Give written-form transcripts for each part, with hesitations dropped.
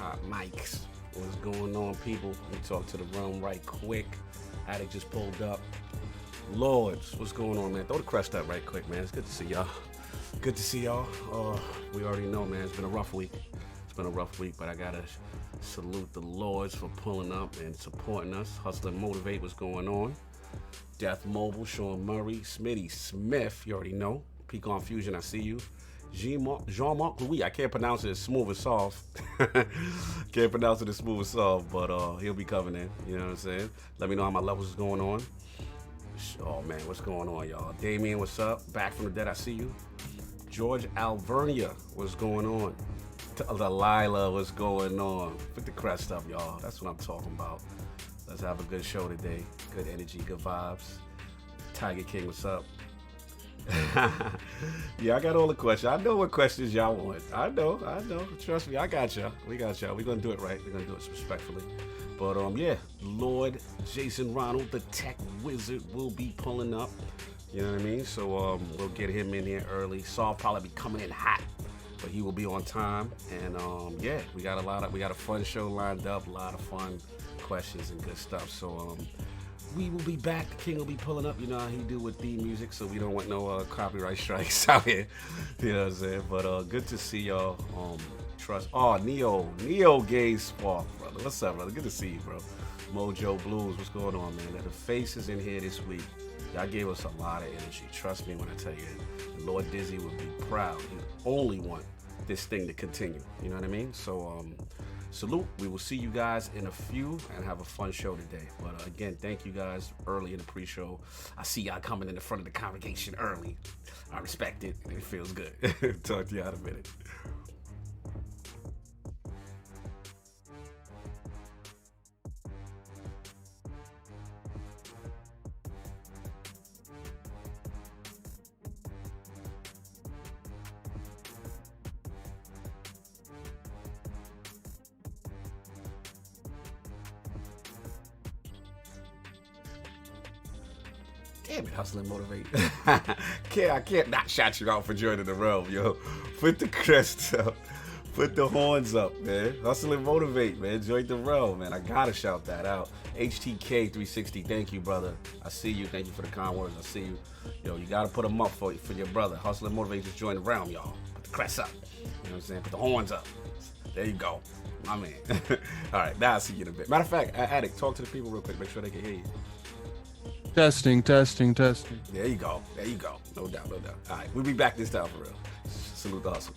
Hot mics. What's going on, people? Let me talk to the room right quick. Attic just pulled up. Lords, what's going on, man? Throw the crest up right quick, man. It's good to see y'all. Good to see y'all. We already know, man. It's been a rough week. It's been a rough week, but I gotta salute the Lords for pulling up and supporting us. Hustle and Motivate, what's going on? Death Mobile, Sean Murray, Smitty Smith, you already know. Pecan Fusion, I see you. Jean-Marc Louis, I can't pronounce it as smooth as soft. Can't pronounce it as smooth as soft, but he'll be coming in, you know what I'm saying? Let me know how my levels is going on. Oh man, what's going on, y'all? Damien, what's up? Back from the dead, I see you. George Alvernia, what's going on? Delilah, what's going on? Put the crest up, y'all. That's what I'm talking about. Let's have a good show today. Good energy, good vibes. Tiger King, what's up? Yeah, I got all the questions. I know what questions y'all want. I know. Trust me, I got y'all. We got y'all. We're gonna do it right. We're gonna do it respectfully. But yeah, Lord JasonRonald, the tech wizard, will be pulling up. You know what I mean? So we'll get him in here early. Saul probably be coming in hot, but he will be on time. And yeah, we got a fun show lined up, a lot of fun questions and good stuff. So we will be back. The King will be pulling up. You know how he do with theme music, so we don't want no copyright strikes out here. You know what I'm saying? But good to see y'all. Trust. Oh, Neo Gay Spark, brother. What's up, brother? Good to see you, bro. Mojo Blues, what's going on, man? The faces in here this week. Y'all gave us a lot of energy. Trust me when I tell you that. Lord Dizzy would be proud. He only want this thing to continue. You know what I mean? So salute. We will see you guys in a few and have a fun show today. But again, thank you guys early in the pre-show. I see y'all coming in the front of the congregation early. I respect it. It feels good. Talk to y'all in a minute. Damn it, Hustle and Motivate. I can't not shout you out for joining the realm, yo. Put the crest up. Put the horns up, man. Hustle and Motivate, man. Join the realm, man. I gotta shout that out. HTK360, thank you, brother. I see you. Thank you for the kind words. I see you. Yo, you gotta put them up for your brother. Hustle and Motivate, just join the realm, y'all. Put the crest up. You know what I'm saying? Put the horns up. There you go. My man. All right, now I see you in a bit. Matter of fact, Addict, talk to the people real quick. Make sure they can hear you. Testing. There you go. No doubt. All right, we'll be back this time for real. Salute the hustle.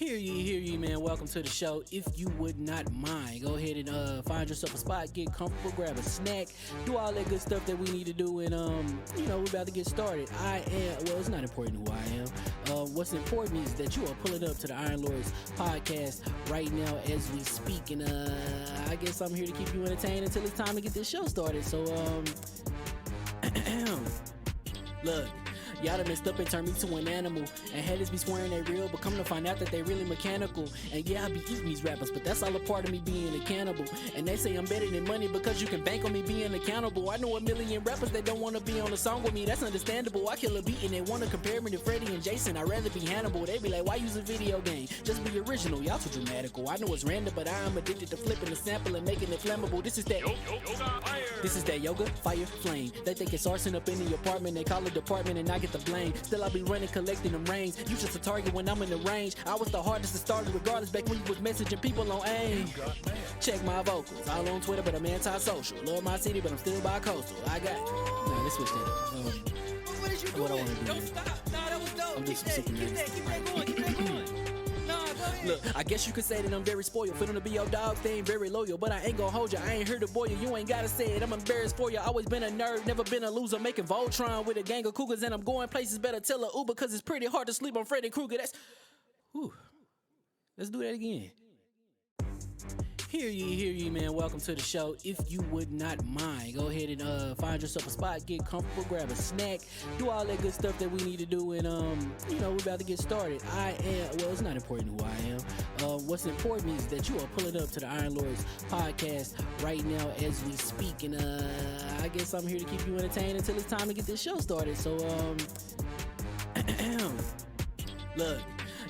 Hear ye, man. Welcome to the show. If you would not mind, go ahead and find yourself a spot, get comfortable, grab a snack, do all that good stuff that we need to do, and we're about to get started. It's not important who I am. What's important is that you are pulling up to the Iron Lords podcast right now as we speak, and I guess I'm here to keep you entertained until it's time to get this show started. So look. Y'all done messed up and turned me to an animal, and haters be swearing they real, but come to find out that they really mechanical. And yeah, I be eating these rappers, but that's all a part of me being a cannibal. And they say I'm better than money because you can bank on me being accountable. I know a million rappers that don't want to be on a song with me, that's understandable. I kill a beat and they want to compare me to Freddie and Jason. I'd rather be Hannibal. They be like, why use a video game? Just be original, y'all too dramatical. I know it's random, but I am addicted to flipping the sample and making it flammable. This is that yoga, fire, flame. They think it's arson up in the apartment, they call it department and I get the blame. Still I be running, collecting them rings. You just a target when I'm in the range. I was the hardest to start regardless back when you was messaging people on AIM. Check my vocals, all on Twitter but I'm anti-social. Love my city but I'm still bi-coastal. I got let's switch that up. What is you doing? What I want to do? Don't stop. Nah, that was dope. I'm just Keep that going. Keep that going. Nah, go ahead. Look, I guess you could say that I'm very spoiled. For them to be your dog, they ain't very loyal. But I ain't gonna hold you, I ain't here to boil you. You ain't gotta say it, I'm embarrassed for you. Always been a nerd, never been a loser. Making Voltron with a gang of cougars, and I'm going places. Better tell a Uber, cause it's pretty hard to sleep on Freddy Krueger. Let's do that again. Hear ye, man. Welcome to the show. If you would not mind, go ahead and find yourself a spot, get comfortable, grab a snack, do all that good stuff that we need to do, and we're about to get started. It's not important who I am. What's important is that you are pulling up to the Iron Lords podcast right now as we speak, and I guess I'm here to keep you entertained until it's time to get this show started. So look.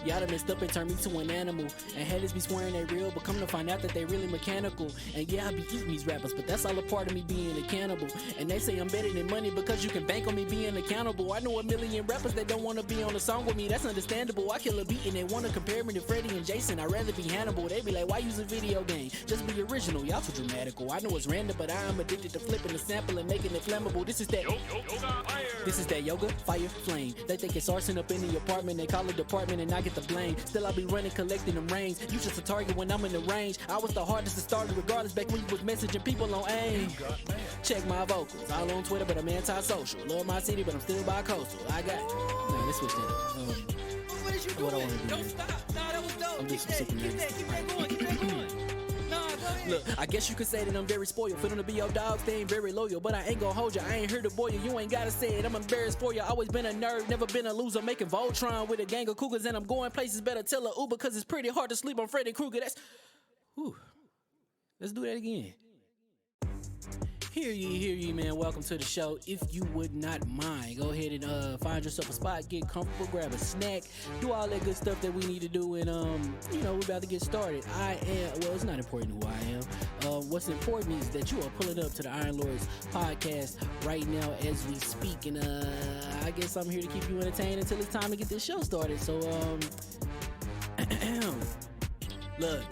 Y'all done messed up and turned me to an animal, and haters be swearing they real, but come to find out that they really mechanical. And yeah, I be eating these rappers, but that's all a part of me being a cannibal. And they say I'm better than money because you can bank on me being accountable. I know a million rappers that don't want to be on a song with me, that's understandable. I kill a beat and they want to compare me to Freddie and Jason. I'd rather be Hannibal. They be like, why use a video game? Just be original, y'all too dramatical. I know it's random, but I am addicted to flipping the sample and making it flammable. This is that yoga, fire, flame. They think it's arson up in the apartment, they call it department and I get the blame. Still I be running, collecting them rings. You just a target when I'm in the range. I was the hardest to start regardless back when you was messaging people on AIM. Check my vocals, all on Twitter but I'm anti-social. Love my city but I'm still bi-coastal. I got let's switch that up. What is you doing? What I want to do? Don't stop. Nah, that was dope. I'm just Keep that going. Keep that going. Nah, go ahead. Look, I guess you could say that I'm very spoiled. For them to be your dogs, they ain't very loyal. But I ain't gonna hold you, I ain't here to boil you. You ain't gotta say it, I'm embarrassed for you. Always been a nerd, never been a loser. Making Voltron with a gang of cougars, and I'm going places. Better tell a Uber, cause it's pretty hard to sleep on Freddy Krueger. Let's do that again. Hear ye, man. Welcome to the show. If you would not mind, go ahead and find yourself a spot, get comfortable, grab a snack, do all that good stuff that we need to do, and we're about to get started. It's not important who I am. What's important is that you are pulling up to the Iron Lords podcast right now as we speak, and I guess I'm here to keep you entertained until it's time to get this show started. So look.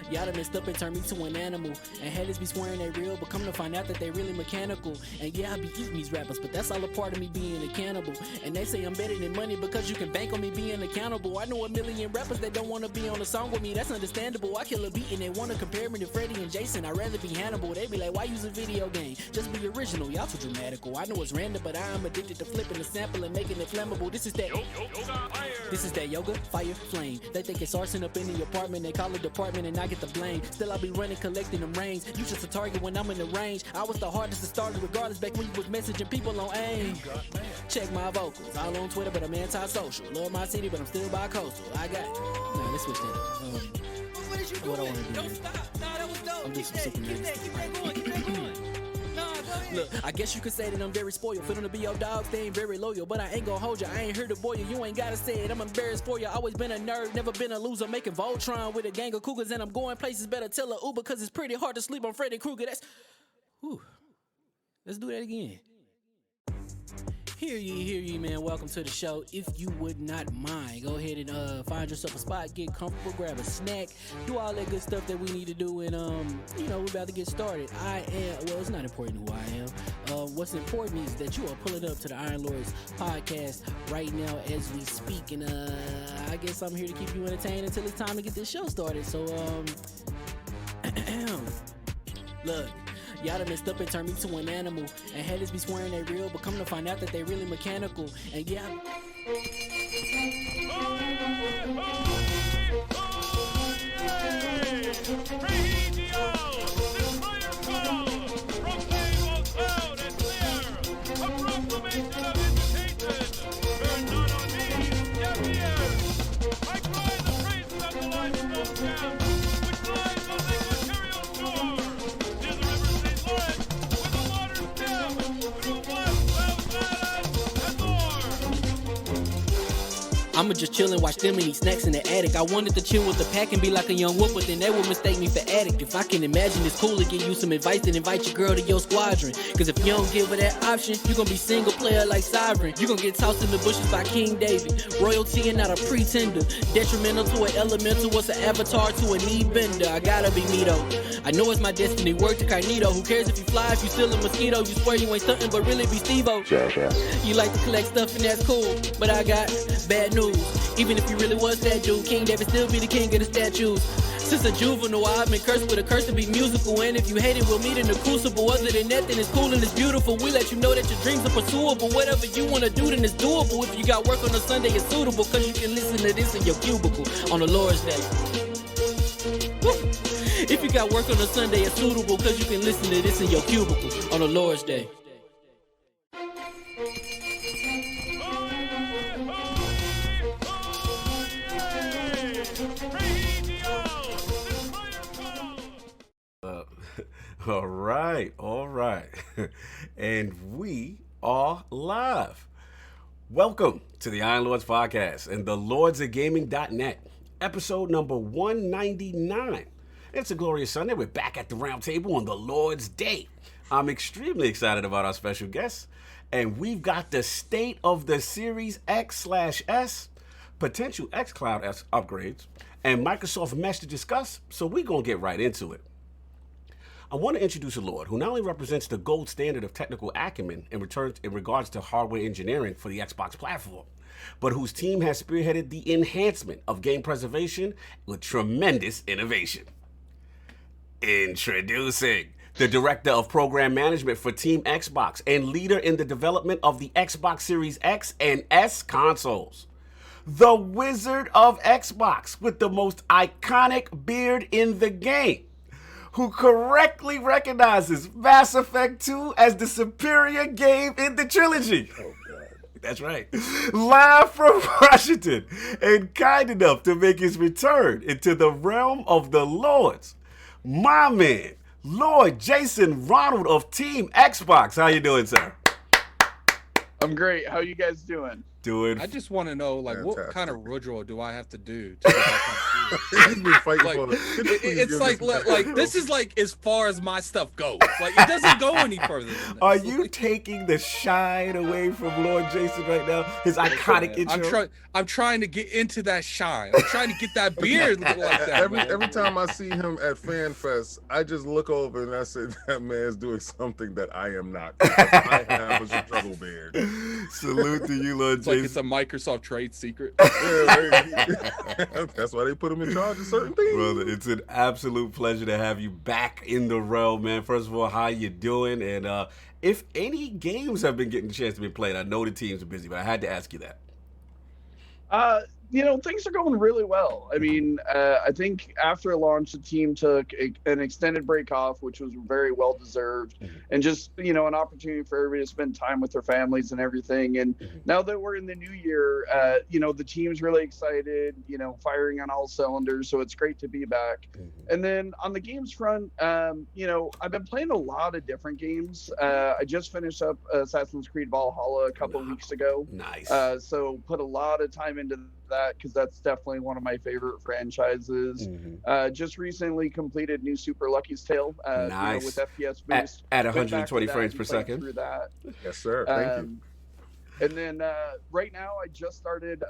Y'all done messed up and turned me to an animal, and haters be swearing they real, but come to find out that they really mechanical. And yeah, I be eating these rappers, but that's all a part of me being a cannibal. And they say I'm better than money because you can bank on me being accountable. I know a million rappers that don't want to be on a song with me, that's understandable. I kill a beat and they want to compare me to Freddie and Jason. I'd rather be Hannibal. They be like, why use a video game? Just be original, y'all too dramatical. I know it's random, but I am addicted to flipping the sample and making it flammable. This is that yoga, fire, flame. They think it's arson up in the apartment, they call it department and I get the blame. Still I be running, collecting them rings. You just a target when I'm in the range. I was the hardest to start regardless back when you was messaging people on AIM. Check my vocals, all on Twitter but I'm anti-social. Love my city but I'm still bi-coastal. I got let's switch that up. What is you doing? What I want to do? Don't stop. Nah, that was dope. I'm just Keep that going. Keep that going. Nah, go ahead. Look, I guess you could say that I'm very spoiled. For them to be your dogs, they ain't very loyal. But I ain't gonna hold you, I ain't here to boil you. You ain't gotta say it, I'm embarrassed for you. Always been a nerd, never been a loser. Making Voltron with a gang of cougars, and I'm going places. Better tell a Uber, cause it's pretty hard to sleep on Freddy Krueger. Let's do that again. Hear ye, man. Welcome to the show. If you would not mind, go ahead and find yourself a spot, get comfortable, grab a snack, do all that good stuff that we need to do, and we're about to get started. It's not important who I am. What's important is that you are pulling up to the Iron Lords podcast right now as we speak, and I guess I'm here to keep you entertained until it's time to get this show started. So, look. Y'all done messed up and turned me to an animal. And haters be swearing they real, but come to find out that they really mechanical. And yeah. I'ma just chill and watch them and eat snacks in the attic. I wanted to chill with the pack and be like a young whoop, but then they would mistake me for addict. If I can imagine it's cool to give you some advice, then invite your girl to your squadron. Cause if you don't give her that option, you gon' be single player like Sovereign. You gon' get tossed in the bushes by King David. Royalty and not a pretender. Detrimental to an elemental, what's an avatar to a knee bender? I gotta be me though. I know it's my destiny, work to Cognito. Who cares if you fly, if you still a mosquito? You swear you ain't something, but really be Steve-O. You like to collect stuff and that's cool, but I got bad news. Even if you really was that dude, King David still be the king of the statues. Since a juvenile, I've been cursed with a curse to be musical. And if you hate it, we'll meet in the crucible. Other than that, then it's cool and it's beautiful. We let you know that your dreams are pursuable. Whatever you wanna do, then it's doable. If you got work on a Sunday, it's suitable. Cause you can listen to this in your cubicle on the Lord's Day. Woo. If you got work on a Sunday, it's suitable. Cause you can listen to this in your cubicle on the Lord's Day. All right. And we are live. Welcome to the Iron Lords podcast and the lordsofgaming.net, episode number 199. It's a glorious Sunday. We're back at the round table on the Lord's Day. I'm extremely excited about our special guests, and we've got the state of the Series X/S, potential xCloud upgrades, and Microsoft Mesh to discuss, so we're going to get right into it. I want to introduce a Lord who not only represents the gold standard of technical acumen in regards to hardware engineering for the Xbox platform, but whose team has spearheaded the enhancement of game preservation with tremendous innovation. Introducing the Director of Program Management for TeamXbox and leader in the development of the Xbox Series X and S consoles. The Wizard of Xbox with the most iconic beard in the game, who correctly recognizes Mass Effect 2 as the superior game in the trilogy. Oh, God. That's right. Live from Washington and kind enough to make his return into the realm of the Lords, my man, Lord JasonRonald of TeamXbox. How you doing, sir? I'm great. How you guys doing? I just want to know, like, what kind of ritual do I have to do to get it's like this is like as far as my stuff goes. Like, it doesn't go any further than this. Are you taking the shine away from Lord Jason right now? His iconic intro? I'm trying to get into that shine. I'm trying to get that beard looking like that. Every time I see him at FanFest, I just look over and I say, that man's doing something that I am not. I have a struggle beard. Salute to you, Lord Jason. Like it's a Microsoft trade secret. That's why they put him in charge of certain things. Brother, it's an absolute pleasure to have you back in the realm, man. First of all, how you doing? And if any games have been getting a chance to be played, I know the teams are busy, but I had to ask you that. Things are going really well. I mean, I think after launch, the team took an extended break off, which was very well deserved, and just, an opportunity for everybody to spend time with their families and everything. And now that we're in the new year, the team's really excited, firing on all cylinders. So it's great to be back. And then on the games front, I've been playing a lot of different games. I just finished up Assassin's Creed Valhalla a couple of weeks ago. Nice. So put a lot of time into that because that's definitely one of my favorite franchises. Just recently completed new Super Lucky's Tale nice. With FPS boost at 120 frames per second. Through that. Yes, sir. Thank you. And then right now, I just started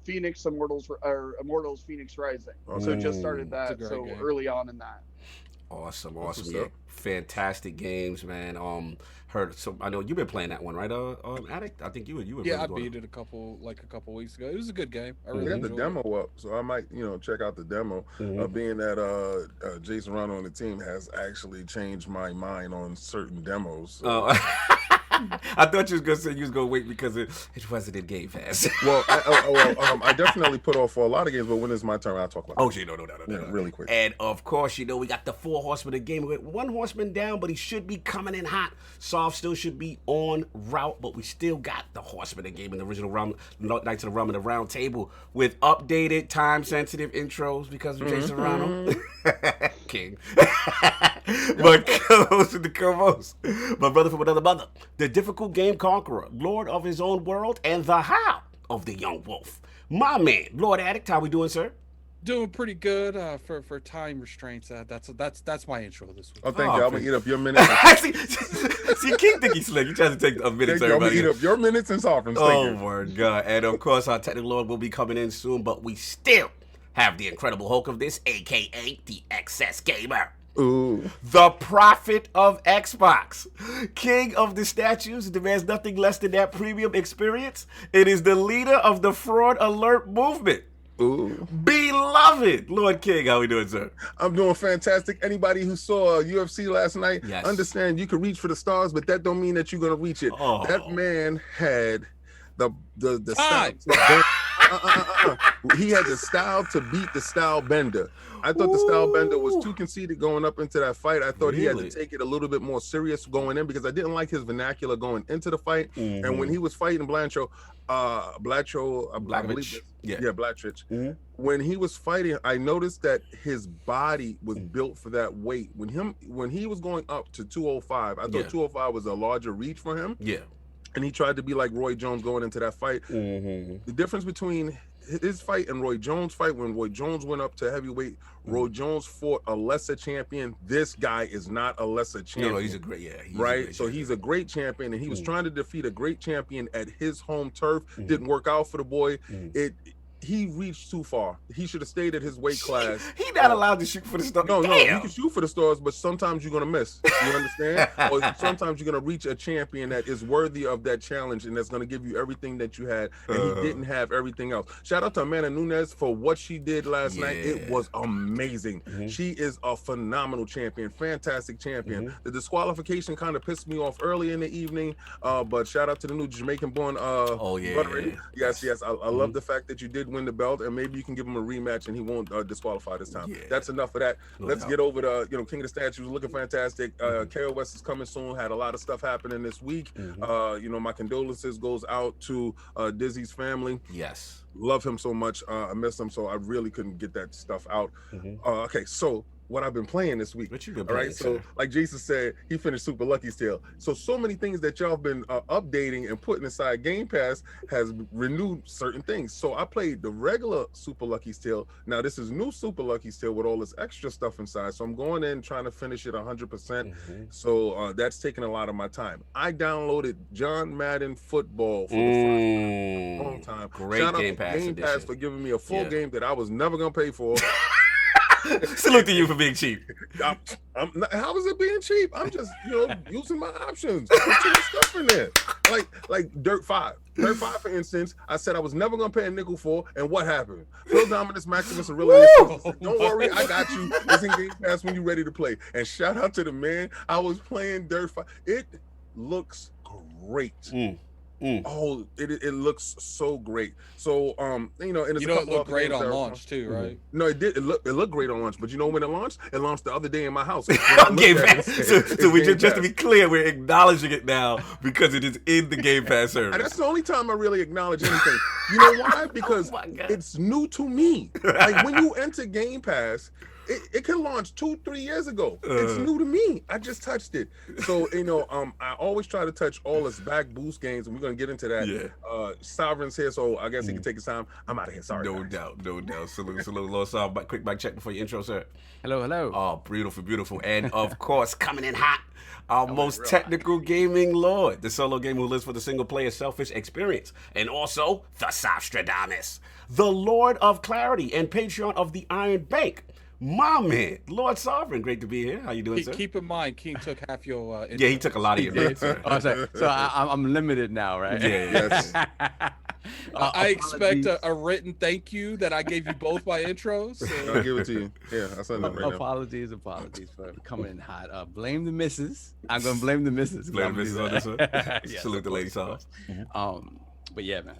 Phoenix Immortals or Immortals Phoenix Rising. So just started It's a that. great So game. early on in that. Awesome, what's yeah, up. fantastic games, man. Heard so I know you've been playing that one, right? Addict. I think you were. Yeah, really I going beat it a couple weeks ago. It was a good game. I We really have the enjoyed demo up, so I might, check out the demo. Being that JasonRonald on the team has actually changed my mind on certain demos. So. I thought you was gonna say you was gonna wait because it wasn't in Game Pass. Well, I definitely put off for a lot of games, but when it's my turn, I'll talk about it. Oh, shit, no. Really quick. And of course, we got the 4 horsemen of game. We got 1 horseman down, but he should be coming in hot. Soft still should be on route, but we still got the horsemen of game in the original Knights of the Realm and the Round Table with updated, time-sensitive intros because of Jason Ronald. King. My co-host and the co-host. My brother from another mother. The difficult game conqueror, lord of his own world, and the how of the young wolf. My man, Lord Addict, how we doing, sir? Doing pretty good for time restraints. That's my intro this week. Oh, thank Oh, you. I'm thank gonna eat up your minutes. see, King think he's slick. He tries to take a minute. Thank you. I'm gonna eat up your minutes and sovereigns. Thank Oh you. my God! And of course, our technical lord will be coming in soon, but we still have the Incredible Hulk of this, aka the XS Gamer. Ooh. The prophet of Xbox, king of the statues, demands nothing less than that premium experience. It is the leader of the fraud alert movement. Ooh. Beloved Lord King, how we doing, sir? I'm doing fantastic. Anybody who saw UFC last night, Yes. understand you can reach for the stars, but that don't mean that you're gonna reach it. Oh. That man had the Time. style. He had the style to beat the style bender. I thought the style bender was too conceited going up into that fight. I thought he had Really? to take it a little bit more serious going in because I didn't like his vernacular going into the fight. And when he was fighting Blancho, I believe Yeah. Blattrich. Mhm. When he was fighting, I noticed that his body was built for that weight. When he was going up to 205, I thought Yeah. 205 was a larger reach for him. Yeah. And he tried to be like Roy Jones going into that fight. The difference between his fight and Roy Jones' fight, when Roy Jones went up to heavyweight, Roy Jones fought a lesser champion. This guy is not a lesser champion. No, he's a great, He's a great champion, and he was trying to defeat a great champion at his home turf. Didn't work out for the boy. He reached too far. He should have stayed at his weight class. He not allowed to shoot for the stars. No, you Damn. can shoot for the stars, but sometimes you're gonna miss. You understand? Or sometimes you're gonna reach a champion that is worthy of that challenge and that's gonna give you everything that you had, and he didn't have everything else. Shout out to Amanda Nunes for what she did last night. It was amazing. She is a phenomenal champion, fantastic champion. The disqualification kind of pissed me off early in the evening, but shout out to the new Jamaican-born veteran. Yes. I love the fact that you did win the belt, and maybe you can give him a rematch and he won't disqualify this time. That's enough of that. Let's get over the King of the Statues, looking fantastic. KOS is coming soon. Had a lot of stuff happening this week. My condolences goes out to Dizzy's family. Yes. Love him so much. I miss him, so I really couldn't get that stuff out. Okay, so what I've been playing this week. What you been All playing, right, so sir? like Jason said, he finished Super Lucky's Tale. So many things that y'all have been updating and putting inside Game Pass has renewed certain things. So I played the regular Super Lucky's Tale. Now this is new Super Lucky's Tale with all this extra stuff inside. So I'm going in trying to finish it 100%. So that's taking a lot of my time. I downloaded John Madden Football for the first time in a long time. Great Shout out Game to Pass Game edition. Pass for giving me a full game that I was never gonna pay for. Salute to you for being cheap. I'm not, how is it being cheap? I'm just, using my options. Put too much stuff in there. Like Dirt 5. Dirt 5, for instance, I said I was never gonna pay a nickel for, and what happened? Phil Dominus Maximus Aurelius said, don't worry, I got you. It's in Game Pass when you're ready to play. And shout out to the man. I was playing Dirt 5. It looks great. Oh, it looks so great. So and it's It looked great on launch too, right? No, it did. It looked great on launch. But you know when it launched? It launched the other day in my house. Game Pass. So we just to be clear, we're acknowledging it now because it is in the Game Pass service. And that's the only time I really acknowledge anything. You know why? Because it's new to me. Like when you enter Game Pass, It can launch 2-3 years ago. It's new to me. I just touched it. So I always try to touch all its back boost games, and we're gonna get into that. Yeah. Sovereign's here, so I guess he can take his time. I'm out of here. Sorry. No guys. doubt, no doubt. Salute, Lord Sovereign. But quick mic check before you intro, sir. Hello. Oh, beautiful, beautiful. And of course, coming in hot, our most real technical gaming lord, the solo gamer who lives for the single player selfish experience, and also the Sostradamus, the Lord of Clarity and Patreon of the Iron Bank. My man, Lord Sovereign, great to be here. How you doing, sir? Keep in mind, King took half your. Yeah, he took a lot of your minutes, sir. Oh, so I'm limited now, right? Yeah. I expect a written thank you that I gave you both my intros. So. I'll give it to you. Yeah, I'll send it right now. Apologies for coming in hot. Blame the missus. I'm gonna blame the missus. Blame the missus on this one. Yes, Salute the lady sauce. But yeah, man.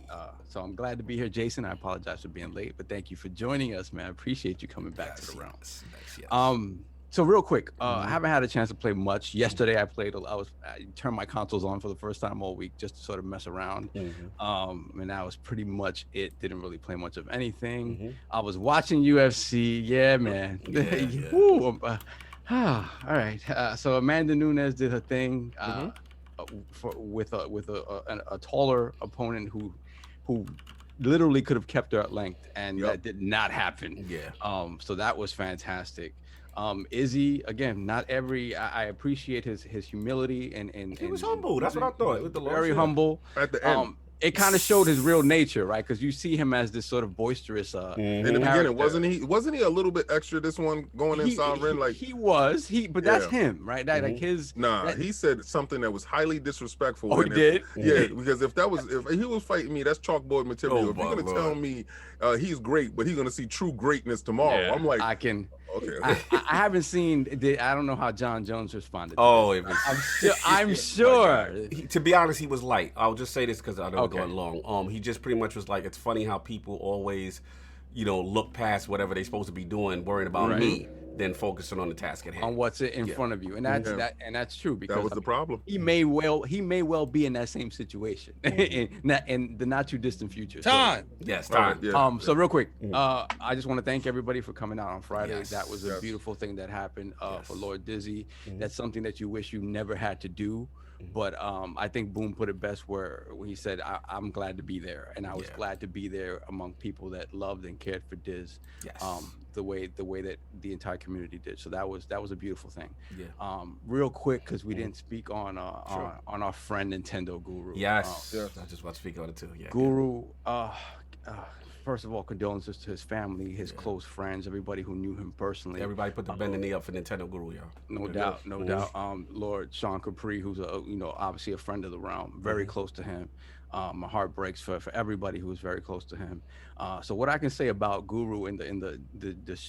So I'm glad to be here, Jason. I apologize for being late, but thank you for joining us, man. I appreciate you coming back to the realm. Yes. So real quick, I haven't had a chance to play much. Yesterday I turned my consoles on for the first time all week just to sort of mess around. And that was pretty much it. Didn't really play much of anything. I was watching UFC. Yeah, man. Yeah. Woo, all right. So Amanda Nunes did her thing with a taller opponent who literally could have kept her at length, and that did not happen. Yeah. So that was fantastic. Izzy, again, I appreciate his humility and he was humble. That's what I thought. With the very humble. At the end. It kind of showed his real nature, right? Because you see him as this sort of boisterous. In the beginning, wasn't he a little bit extra? This one going in Sovereign, like but that's him, right? That, like his. He said something that was highly disrespectful. Oh, he did? Yeah, because if he was fighting me, that's chalkboard material. If you're gonna tell me he's great, but he's gonna see true greatness tomorrow, I'm like, I can. Okay. I haven't seen. I don't know how John Jones responded. It was. I'm sure. To be honest, he was light. I'll just say this because I know we're going long. He just pretty much was like, it's funny how people always, look past whatever they're supposed to be doing, worrying about me, than focusing on the task at hand. On what's in front of you, and that's true because that was the problem. He may well be in that same situation in the not too distant future. Time. Yes, time. So real quick, I just want to thank everybody for coming out on Friday. That was a beautiful thing that happened for Lord Dizzy. That's something that you wish you never had to do. But I think Boom put it best where he said, I'm glad to be there. And I was glad to be there among people that loved and cared for Diz the way that the entire community did. So that was a beautiful thing. Real quick, because we didn't speak on our friend Nintendo Guru. Yes. I just want to speak on it too. Yeah. Guru, first of all, condolences to his family, his close friends, everybody who knew him personally. Everybody put the bend the knee up for Nintendo Guru, y'all. No doubt. Lord Sean Capri, who's obviously a friend of the realm, very close to him. My heart breaks for everybody who was very close to him. So what I can say about Guru in the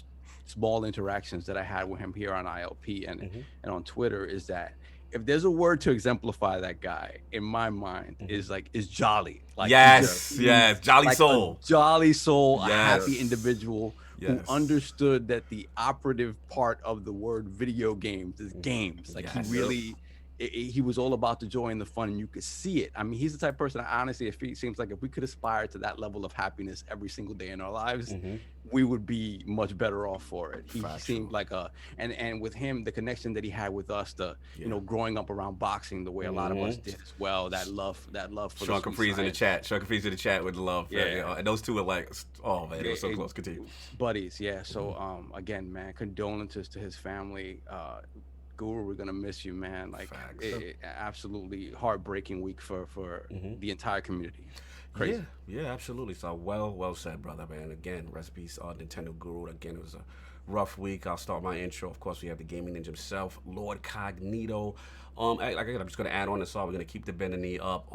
small interactions that I had with him here on ILP and on Twitter is that if there's a word to exemplify that guy in my mind is jolly. Like yes, jolly like soul. A jolly soul, a happy individual who understood that the operative part of the word video games is games. Like he was all about the joy and the fun, and you could see it. I mean, he's the type of person, honestly, it seems like if we could aspire to that level of happiness every single day in our lives, we would be much better off for it. He seemed like and with him, the connection that he had with us, growing up around boxing the way a lot of us did as well, that love for Sean Capri's in the chat. Sean Capri's in the chat with love. And those two are like, oh man, it was so close. Continue. Buddies, So again, man, condolences to his family. Guru, we're gonna miss you, man. Like, absolutely heartbreaking week for the entire community. Crazy. Yeah, absolutely. So well said, brother, man. Again, recipes on Nintendo Guru. Again, it was a rough week. I'll start my intro. Of course, we have the gaming ninja himself, LordCognito. Like I said, I'm just gonna add on this all. We're gonna keep the bend the knee up.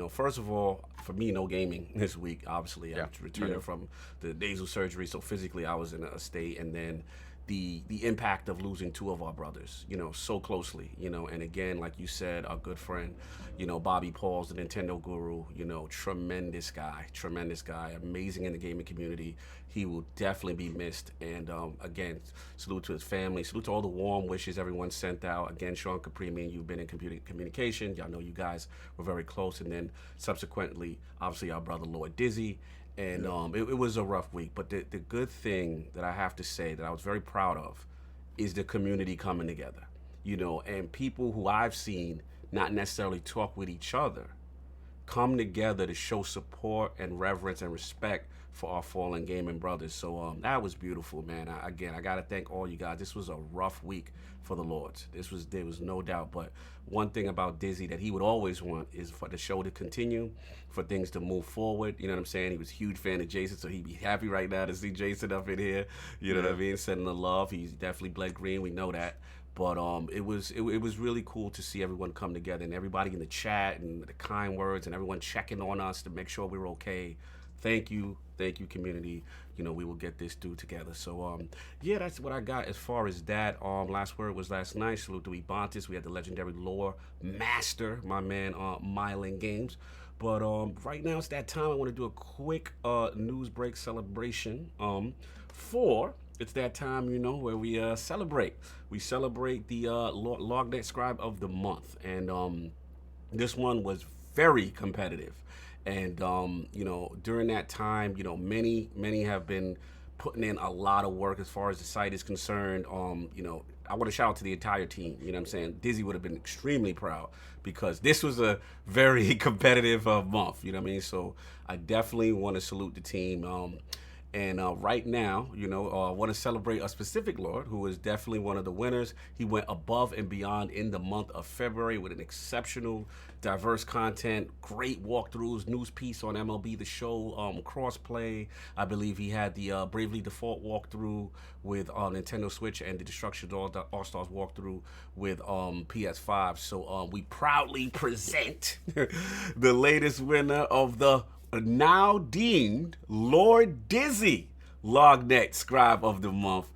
First of all, for me, no gaming this week. Obviously, I'm returning from the nasal surgery, so physically I was in a state, and then the impact of losing two of our brothers, so closely, and again, like you said, our good friend, Bobby Paul's the Nintendo Guru, tremendous guy, amazing in the gaming community. He will definitely be missed. And again, salute to his family, salute to all the warm wishes everyone sent out. Again, Sean Capri, me and you've been in communication. Y'all know you guys were very close. And then subsequently, obviously, our brother Lord Dizzy. And it was a rough week. But the good thing that I have to say that I was very proud of is the community coming together, you know, and people who I've seen not necessarily talk with each other come together to show support and reverence and respect for our fallen gaming brothers. So that was beautiful, man. I got to thank all you guys. This was a rough week for the Lords. There was no doubt. But one thing about Dizzy that he would always want is for the show to continue, for things to move forward. You know what I'm saying? He was a huge fan of Jason, so he'd be happy right now to see Jason up in here. You know what I mean? Sending the love. He's definitely bled green. We know that. But it was really cool to see everyone come together and everybody in the chat and the kind words and everyone checking on us to make sure we were okay. Thank you, community. You know, we will get this through together. So, yeah, that's what I got as far as that. Last word was last night. Salute to Ebontis. We had the legendary lore master, my man, Mylan Games. But right now it's that time. I want to do a quick news break celebration. It's that time, you know, where we celebrate. We celebrate the LOGNET Scribe of the month, and this one was very competitive. And you know, during that time, you know, many have been putting in a lot of work as far as the site is concerned. You know, I want to shout out to the entire team. You know what I'm saying? Dizzy would have been extremely proud because this was a very competitive month. You know what I mean? So I definitely want to salute the team. And right now, you know, I want to celebrate a specific Lord who is definitely one of the winners. He went above and beyond in the month of February with an exceptional, diverse content, great walkthroughs, news piece on MLB The Show, crossplay. I believe he had the Bravely Default walkthrough with Nintendo Switch and the Destruction All-Stars walkthrough with PS5. So we proudly present the latest winner of the now deemed Lord Dizzy LOGNET Scribe of the month,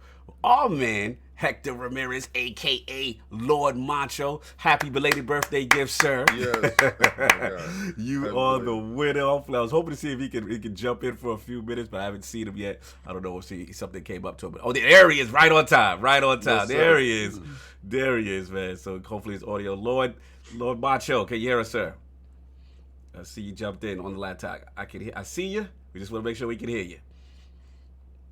our man Hector Ramirez, aka Lord Macho. Happy belated birthday gift, sir. Yes. You are the winner. I was hoping to see if he could jump in for a few minutes, but I haven't seen him yet. I don't know if something came up to him. Oh, there he is, right on time. Yes, there he is. There he is, man. So hopefully it's audio. Lord Macho, can you hear us, sir? I see you jumped in on the laptop. I see you. We just want to make sure we can hear you.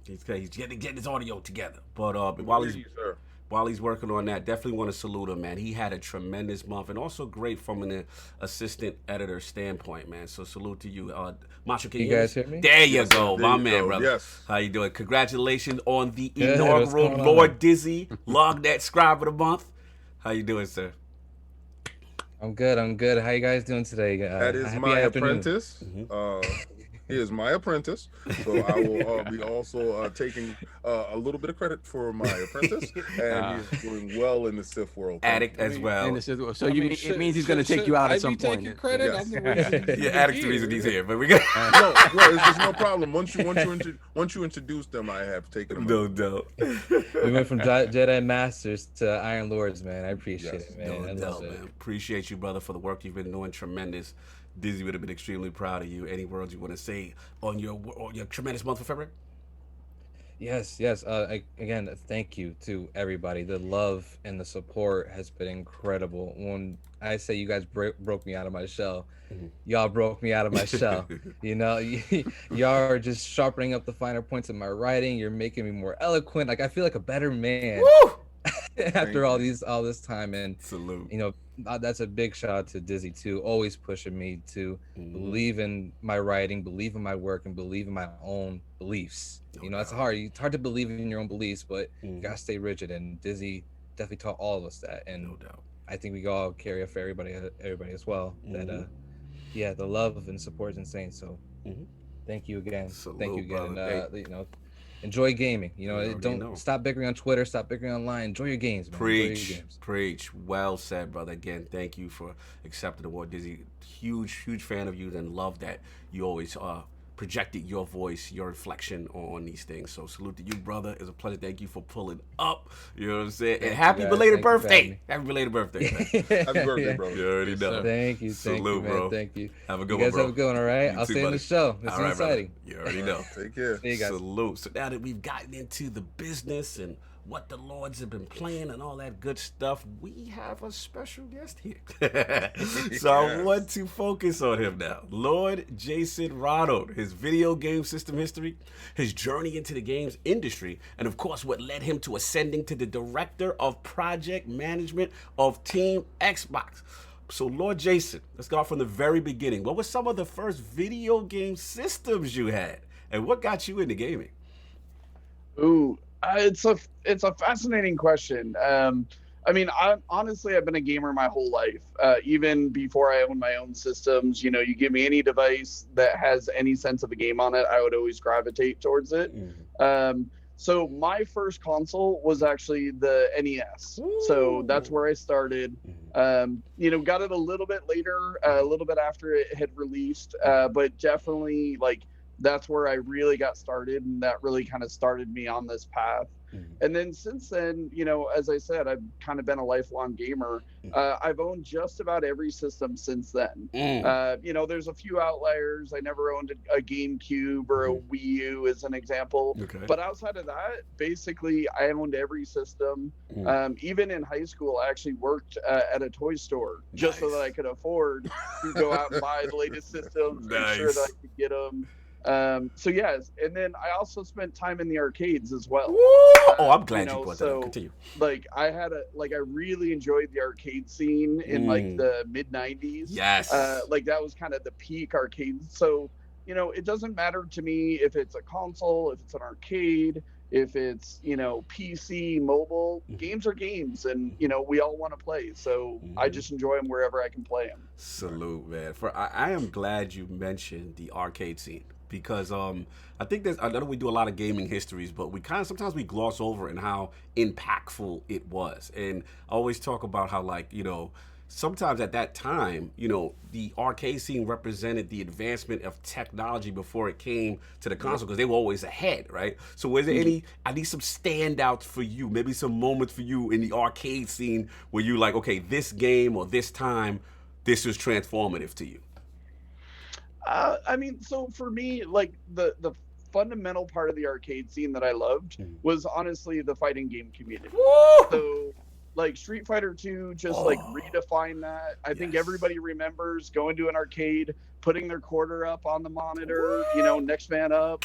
He's getting his audio together. But while he's working on that, definitely want to salute him, man. He had a tremendous month and also great from an assistant editor standpoint, man. So salute to you. Macho, can you guys hear me? There you go, my man, brother. Yes. How you doing? Congratulations on the inaugural Lord Dizzy LOGNET Scribe of the month. How you doing, sir? I'm good. How you guys doing today? That is my apprentice. He is my apprentice. So I will be also taking a little bit of credit for my apprentice, and he's doing well in the Sith world. Addict as well. So it means he's going to take you out at some point. Taking credit? Yes. I'm the reason. Yeah, Addict's the reason he's here, but we got There's no problem. Once you introduce them, I have taken them. no. We went from Jedi Masters to Iron Lords, man. I appreciate it, man. No I doubt, love it. man. Appreciate you, brother, for the work you've been doing. Tremendous. Dizzy would have been extremely proud of you. Any words you want to say on your tremendous month of February? Yes. Again, thank you to everybody. The love and the support has been incredible. When I say you guys broke me out of my shell, y'all broke me out of my shell. You know, y'all are just sharpening up the finer points of my writing. You're making me more eloquent. Like I feel like a better man. Woo! After all this time. And salute. You know, that's a big shout out to Dizzy too, always pushing me to believe in my writing, believe in my work, and believe in my own beliefs. You know, it's hard to believe in your own beliefs, but you gotta stay rigid, and Dizzy definitely taught all of us that. And no doubt, I think we all carry it for everybody as well. That the love and support is insane. So thank you again. Salute, thank you again. brother. You know, enjoy gaming. You know, don't stop bickering on Twitter. Stop bickering online. Enjoy your games, man. Preach. Well said, brother. Again, thank you for accepting the award, Dizzy. Huge fan of you, and love that you always projected your voice, your reflection on these things. So salute to you, brother. It's a pleasure. Thank you for pulling up. You know what I'm saying? And happy belated birthday. Happy belated birthday. Happy birthday, bro. You already know. Thank you. Salute, man. bro. Thank you. Have a good you one, guys bro. have a good one, all right? I'll too, stay in buddy. the show. It's exciting. Brother. You already know. Take care. See you guys. Salute. So now that we've gotten into the business and what the Lords have been playing and all that good stuff, we have a special guest here. So I want to focus on him now. Lord JasonRonald, his video game system history, his journey into the games industry, and of course what led him to ascending to the director of project management of TeamXbox. So Lord Jason, let's go from the very beginning. What were some of the first video game systems you had, and what got you into gaming? Ooh, it's a fascinating question. I mean, honestly, I've been a gamer my whole life. Even before I owned my own systems, you know, you give me any device that has any sense of a game on it, I would always gravitate towards it. So my first console was actually the NES. So that's where I started. You know, got it a little bit later, a little bit after it had released, but definitely like that's where I really got started, and that really kind of started me on this path. And then since then, you know, as I said, I've kind of been a lifelong gamer. I've owned just about every system since then. You know, there's a few outliers. I never owned a GameCube or a Wii U as an example. But outside of that, basically, I owned every system. Even in high school, I actually worked at a toy store just so that I could afford to go out and buy the latest systems, make sure that I could get them. So yes, and then I also spent time in the arcades as well. Oh, I'm glad you brought that up. Continue. Like I really enjoyed the arcade scene in like the mid 90s. Yes. Like that was kind of the peak arcade. So, you know, it doesn't matter to me if it's a console, if it's an arcade, if it's, you know, PC, mobile, games are games, and, you know, we all want to play. So I just enjoy them wherever I can play them. Salute, man. I am glad you mentioned the arcade scene. Because I think I know we do a lot of gaming histories, but we sometimes we gloss over and how impactful it was. And I always talk about how, like, you know, sometimes at that time, you know, the arcade scene represented the advancement of technology before it came to the console, because they were always ahead, right? So was there any, I need some standouts for you, maybe some moments for you in the arcade scene where you like, okay, this game or this time, this was transformative to you? I mean, so for me, like the fundamental part of the arcade scene that I loved was honestly the fighting game community. So like Street Fighter 2 just like redefined that. I think everybody remembers going to an arcade, putting their quarter up on the monitor, you know, next man up.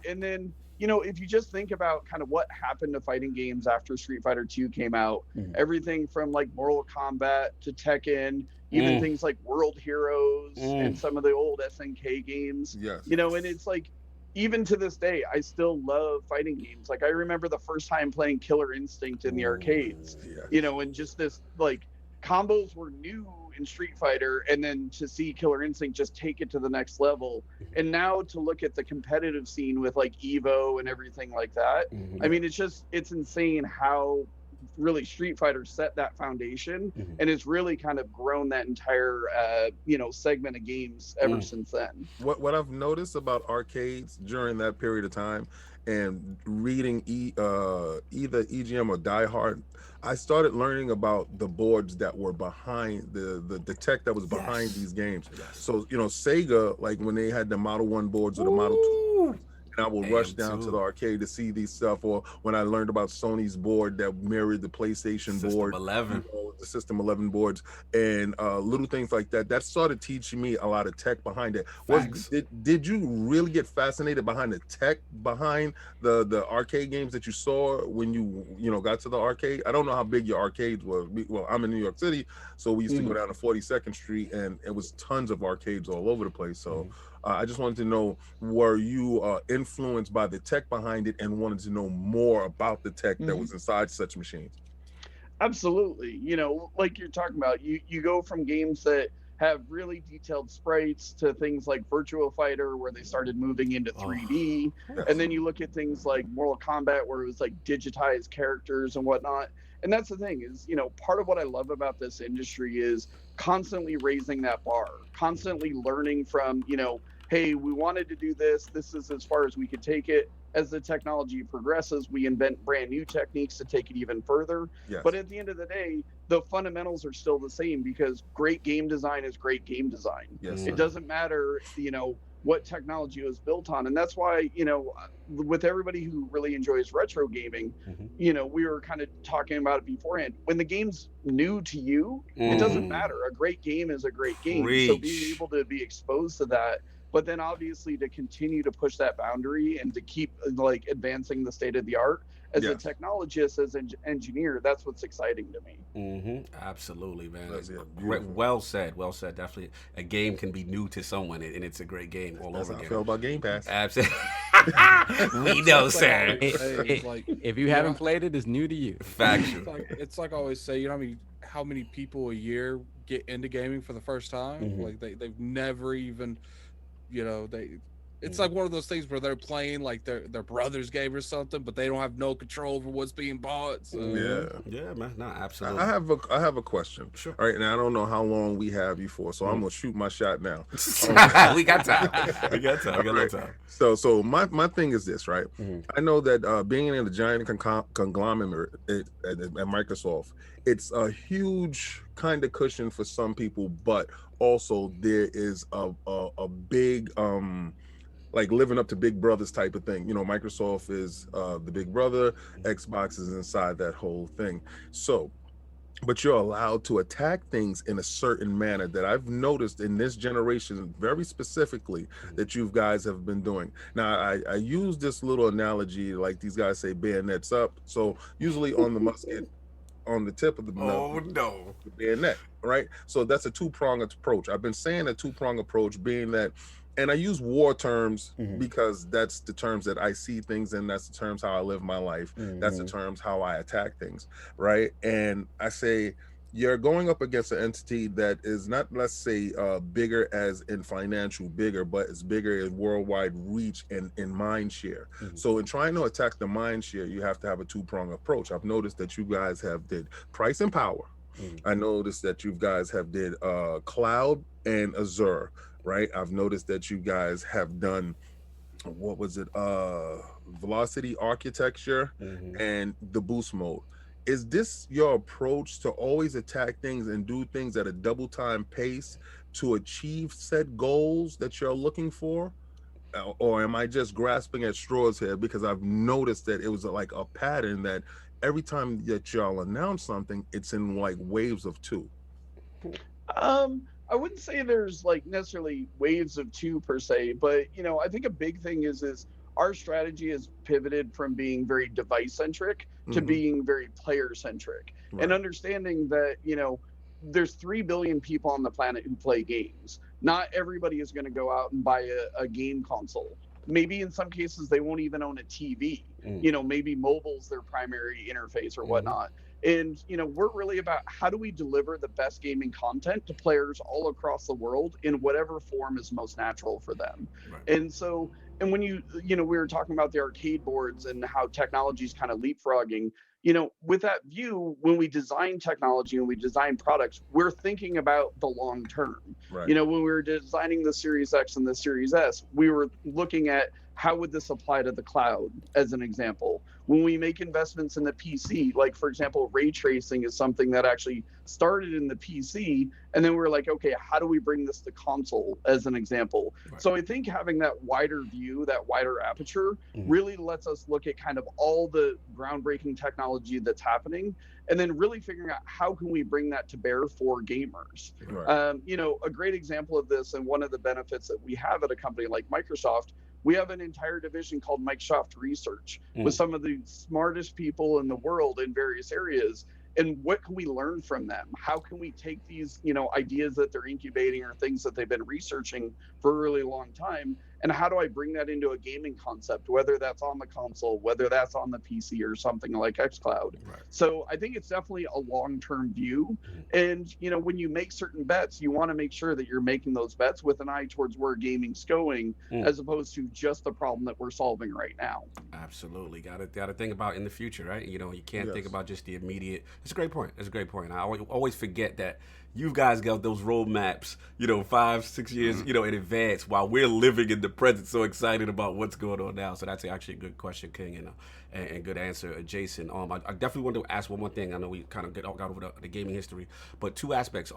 And then, you know, if you just think about kind of what happened to fighting games after Street Fighter 2 came out, everything from like Mortal Kombat to Tekken, even things like World Heroes and some of the old SNK games. You know, and it's like, even to this day, I still love fighting games. Like I remember the first time playing Killer Instinct in the arcades, you know, and just this like combos were new in Street Fighter, and then to see Killer Instinct just take it to the next level. And now to look at the competitive scene with like Evo and everything like that. I mean, it's insane how really Street Fighter set that foundation, and it's really kind of grown that entire you know, segment of games ever since then. What I've noticed about arcades during that period of time, and reading either EGM or Die Hard, I started learning about the boards that were behind the tech that was behind these games. So, you know, Sega, like when they had the Model 1 boards or the Model 2, and I would rush down to the arcade to see these stuff. Or when I learned about Sony's board that mirrored the PlayStation board, 11. You know, the System 11 boards, and little things like that. That started teaching me a lot of tech behind it. Did you really get fascinated behind the tech behind the arcade games that you saw when you know, got to the arcade? I don't know how big your arcades were. Well, I'm in New York City, so we used to go down to 42nd Street, and it was tons of arcades all over the place. So I just wanted to know, were you influenced by the tech behind it and wanted to know more about the tech that was inside such machines? Absolutely. You know, like you're talking about, you go from games that have really detailed sprites to things like Virtua Fighter, where they started moving into 3D. And then you look at things like Mortal Kombat, where it was like digitized characters and whatnot. And that's the thing is, you know, part of what I love about this industry is constantly raising that bar, constantly learning from, you know, hey, we wanted to do this. This is as far as we could take it. As the technology progresses, we invent brand new techniques to take it even further. But at the end of the day, the fundamentals are still the same, because great game design is great game design. It doesn't matter, you know, what technology was built on. And that's why, with everybody who really enjoys retro gaming, we were kind of talking about it beforehand. When the game's new to you, it doesn't matter. A great game is a great game. So being able to be exposed to that, but then obviously to continue to push that boundary and to keep like advancing the state of the art as a technologist, as an engineer, that's what's exciting to me. Absolutely, man. Well said. Definitely, a game can be new to someone, and it's a great game all over again. I feel about Game Pass. Absolutely. We know, sir. If you haven't played it, it's new to you. Factual. It's like I always say, how many people a year get into gaming for the first time? Like they've never even, it's like one of those things where they're playing like their brother's game or something, but they don't have no control over what's being bought. So. Yeah, man. No, absolutely. I have a question. Sure. All right, now I don't know how long we have you for, so I'm gonna shoot my shot now. We got time. We got a little time. So my thing is this, right? I know that being in a giant conglomerate at Microsoft, it's a huge kind of cushion for some people, but also there is a big like living up to Big Brothers type of thing. Microsoft is the big brother, Xbox is inside that whole thing. So, but you're allowed to attack things in a certain manner that I've noticed in this generation, very specifically, that you guys have been doing. Now, I use this little analogy, like these guys say, bayonets up. So usually on the musket, on the tip of the the bayonet, right? So that's a two-pronged approach. I've been saying a two-pronged approach being that, and I use war terms because that's the terms that I see things in. That's the terms how I live my life. That's the terms how I attack things, right? And I say, you're going up against an entity that is not, let's say, bigger as in financial bigger, but it's bigger in worldwide reach and in mind share. So in trying to attack the mind share, you have to have a two-pronged approach. I've noticed that you guys have did price and power. I noticed that you guys have did cloud and Azure. Right, I've noticed that you guys have done, what was it, velocity architecture and the boost mode. Is this your approach to always attack things and do things at a double time pace to achieve said goals that you're looking for? Or am I just grasping at straws here? Because I've noticed that it was like a pattern that every time that y'all announce something, it's in like waves of two. I wouldn't say there's like necessarily waves of two per se, but I think a big thing is our strategy has pivoted from being very device centric to being very player centric, and understanding that there's 3 billion people on the planet who play games. Not everybody is going to go out and buy a game console. Maybe in some cases they won't even own a TV. Maybe mobile's their primary interface or whatnot. And we're really about how do we deliver the best gaming content to players all across the world in whatever form is most natural for them. And so, and when we were talking about the arcade boards and how technology is kind of leapfrogging, with that view, when we design technology and we design products, we're thinking about the long term. When we were designing the Series X and the Series S, we were looking at how would this apply to the cloud, as an example. When we make investments in the PC, like for example, ray tracing is something that actually started in the PC, and then we're like, okay, how do we bring this to console, as an example? So I think having that wider view, that wider aperture, really lets us look at kind of all the groundbreaking technology that's happening, and then really figuring out how can we bring that to bear for gamers. A great example of this, and one of the benefits that we have at a company like Microsoft, we have an entire division called Microsoft Research with some of the smartest people in the world in various areas. And what can we learn from them? How can we take these, ideas that they're incubating or things that they've been researching for a really long time, and how do I bring that into a gaming concept, whether that's on the console, whether that's on the PC or something like xCloud. So I think it's definitely a long-term view. And, when you make certain bets, you want to make sure that you're making those bets with an eye towards where gaming's going, as opposed to just the problem that we're solving right now. Absolutely. Got to think about in the future, right? You can't think about just the immediate. It's a great point. I always forget that you guys got those roadmaps, 5-6 years, in advance, while we're living in the present, so excited about what's going on now. So that's actually a good question, King, and good answer, Jason. I definitely wanted to ask one more thing. I know we kind of got over the gaming history, but two aspects.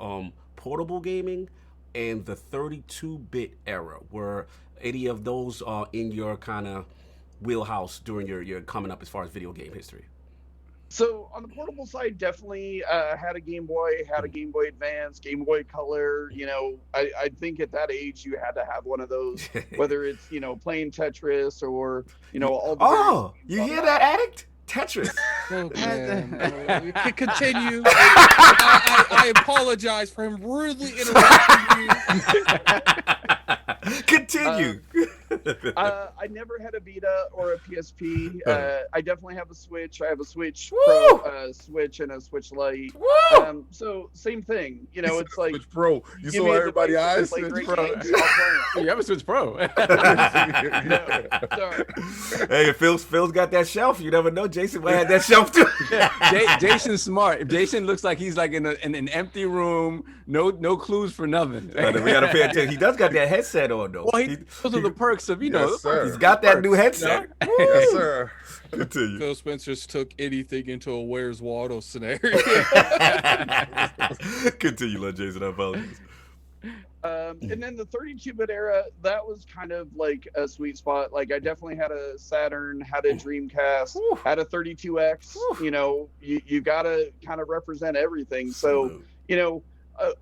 Portable gaming and the 32-bit era. Were any of those in your kind of wheelhouse during your coming up as far as video game history? So on the portable side, definitely had a Game Boy, had a Game Boy Advance, Game Boy Color. You know, I think at that age you had to have one of those, whether it's, you know, playing Tetris or, you know, all the. Oh, you hear that, Addict? Tetris. Oh, man. You can continue. I apologize for him rudely interrupting you. Continue. I never had a Vita or a PSP. I definitely have a Switch. I have a Switch Woo! Pro, Switch, and a Switch Lite. Woo! So same thing. You know, it's like Switch Pro. You give saw me a everybody device eyes. to play Switch great Pro. games, I'll play 'em. You have a Switch Pro. No, sorry. Hey, if Phil's got that shelf. You never know. Jason might have that shelf too. Jason's smart. If Jason looks like he's like in an empty room, no clues for nothing. We gotta pay attention. He does got that headset on though. Well, those are the perks of, you know. Yes, sir. He's got that new headset. Yes, sir. Continue. Phil Spencer's took anything into a Where's Waldo scenario. Continue, Lord Jason. I apologize. And then the 32-bit era, that was kind of like a sweet spot. Like I definitely had a Saturn, had a Dreamcast, had a 32X. You know, you gotta kind of represent everything. So, you know,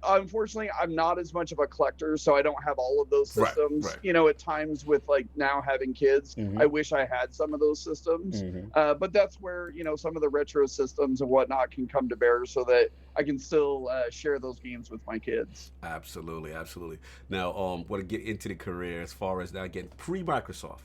unfortunately, I'm not as much of a collector, so I don't have all of those systems. Right. You know, at times with like now having kids, I wish I had some of those systems. But that's where, you know, some of the retro systems and whatnot can come to bear so that I can still share those games with my kids. Absolutely, absolutely. Now, want to get into the career as far as now again pre-Microsoft.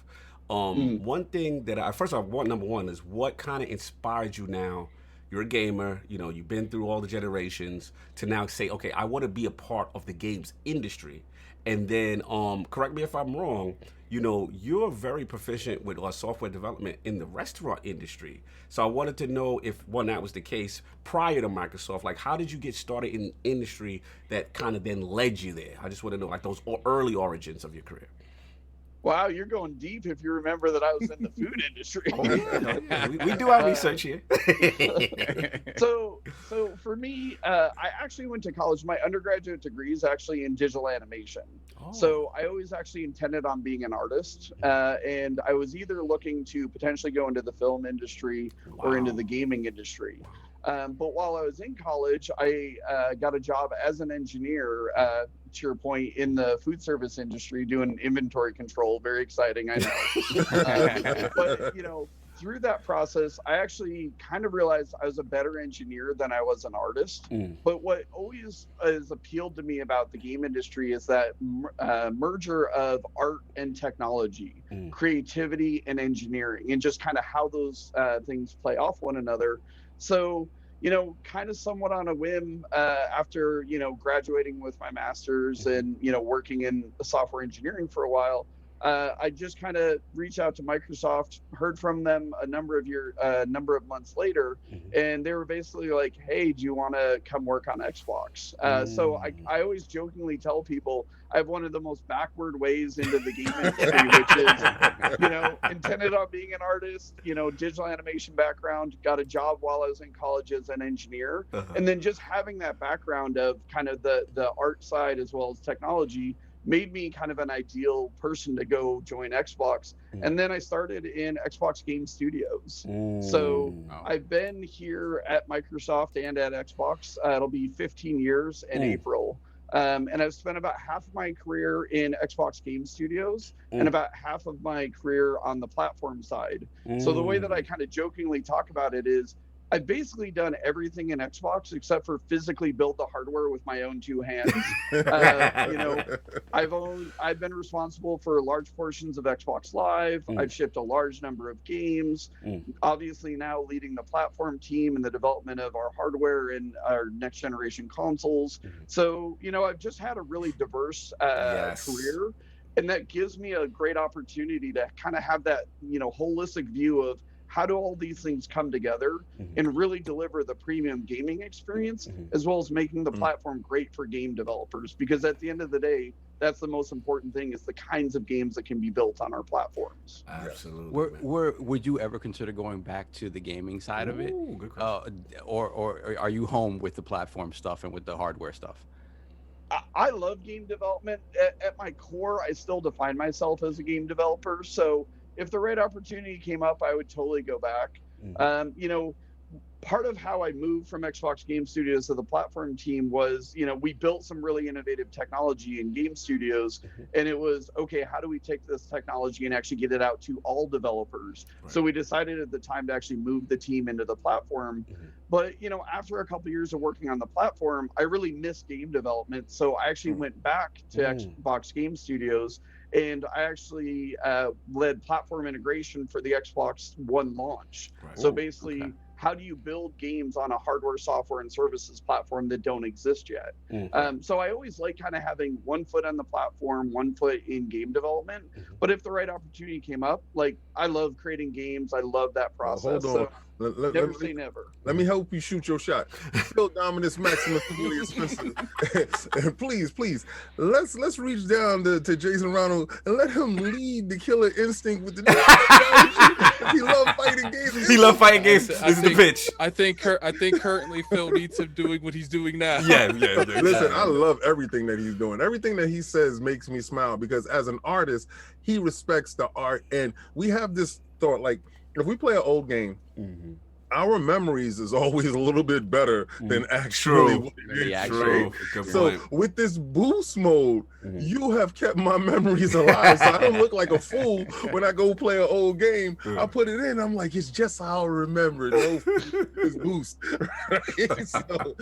One thing that first off, number one is what kind of inspired you now. You're a gamer, you know, you've been through all the generations to now say, okay, I want to be a part of the games industry. And then, correct me if I'm wrong, you know, you're very proficient with software development in the restaurant industry. So I wanted to know if, one, that was the case prior to Microsoft. Like, how did you get started in the industry that kind of then led you there? I just want to know, like, those early origins of your career. Wow, you're going deep if you remember that I was in the food industry. We do our research here. So for me, I actually went to college. My undergraduate degree is actually in digital animation. So I always actually intended on being an artist. And I was either looking to potentially go into the film industry or into the gaming industry. But while I was in college, I got a job as an engineer, to your point, in the food service industry doing inventory control. Very exciting, I know. But, you know, through that process, I actually kind of realized I was a better engineer than I was an artist. But what always has appealed to me about the game industry is that merger of art and technology, creativity and engineering, and just kind of how those things play off one another. So, you know, kind of somewhat on a whim, after, you know, graduating with my master's and, you know, working in software engineering for a while, I just kind of reached out to Microsoft, heard from them a number of months later, and they were basically like, hey, do you want to come work on Xbox? So I always jokingly tell people I have one of the most backward ways into the game industry, which is, you know, intended on being an artist, you know, digital animation background, got a job while I was in college as an engineer, and then just having that background of kind of the art side as well as technology made me kind of an ideal person to go join Xbox. And then I started in Xbox Game Studios. So I've been here at Microsoft and at Xbox. It'll be 15 years in April. And I've spent about half of my career in Xbox Game Studios and about half of my career on the platform side. So the way that I kind of jokingly talk about it is I've basically done everything in Xbox except for physically build the hardware with my own two hands. You know, I've been responsible for large portions of Xbox Live. I've shipped a large number of games. Obviously now leading the platform team and the development of our hardware and our next generation consoles. So, you know, I've just had a really diverse career, and that gives me a great opportunity to kind of have that, you know, holistic view of how do all these things come together and really deliver the premium gaming experience, as well as making the platform great for game developers? Because at the end of the day, that's the most important thing, is the kinds of games that can be built on our platforms. Absolutely. Would you ever consider going back to the gaming side of it? Good question. Or are you home with the platform stuff and with the hardware stuff? I love game development. At my core, I still define myself as a game developer. So if the right opportunity came up, I would totally go back. You know, part of how I moved from Xbox Game Studios to the platform team was, you know, we built some really innovative technology in game studios, and it was, okay, how do we take this technology and actually get it out to all developers? Right. So we decided at the time to actually move the team into the platform. But, you know, after a couple of years of working on the platform, I really missed game development. So I actually went back to Xbox Game Studios, and I actually led platform integration for the Xbox One launch. Right. So basically, how do you build games on a hardware, software, and services platform that don't exist yet? So I always like kind of having one foot on the platform, one foot in game development. But if the right opportunity came up, like, I love creating games. I love that process. Hold on. So never say never. Let me help you shoot your shot. Still Dominus Maximus Aurelius Spencer. And please, let's reach down to JasonRonald and let him lead the killer instinct with the he loves fighting games. He loves fighting games. This is the pitch. I think currently Phil needs him doing what he's doing now. Yeah. Listen, I love everything that he's doing. Everything that he says makes me smile, because as an artist, he respects the art. And we have this thought, like, if we play an old game, our memories is always a little bit better than actually. True. So with this boost mode, you have kept my memories alive. So I don't look like a fool when I go play an old game. I put it in. I'm like, it's just how I remember. No, this boost. So,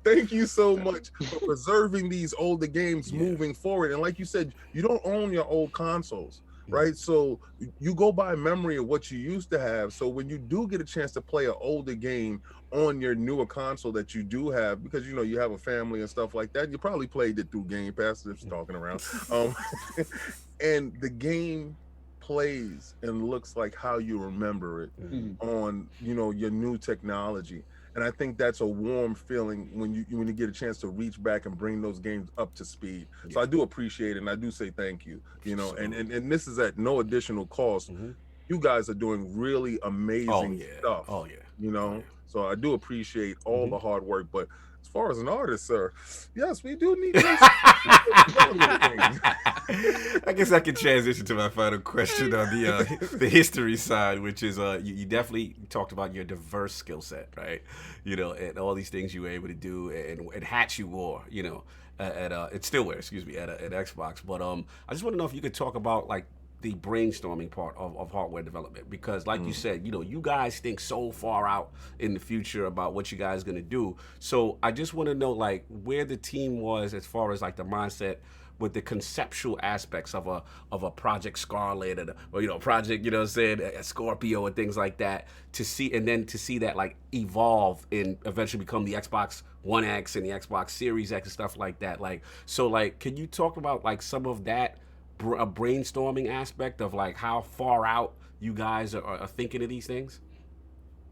thank you so much for preserving these older games moving forward. And like you said, you don't own your old consoles. Right, so you go by memory of what you used to have. So when you do get a chance to play an older game on your newer console that you do have, because you know you have a family and stuff like that, you probably played it through Game Pass. Just talking around, and the game plays and looks like how you remember it on, you know, your new technology. And I think that's a warm feeling when you get a chance to reach back and bring those games up to speed. So I do appreciate it, and I do say thank you. You know, and this is at no additional cost. You guys are doing really amazing stuff. You know, so I do appreciate all the hard work. But as far as an artist, sir, yes, we do need this. I guess I can transition to my final question on the history side, which is you definitely talked about your diverse skill set, right? You know, and all these things you were able to do, and hats you wore, you know, at still wear, excuse me, at Xbox. But I just want to know if you could talk about like the brainstorming part of hardware development, because like you said, you know, you guys think so far out in the future about what you guys are going to do. So I just want to know like where the team was as far as like the mindset with the conceptual aspects of a Project Scarlet or you know, project, you know what I'm saying, a Scorpio and things like that, to see that like evolve and eventually become the Xbox One X and the Xbox Series X and stuff like that. Like, so like, can you talk about like some of that a brainstorming aspect of like how far out you guys are thinking of these things?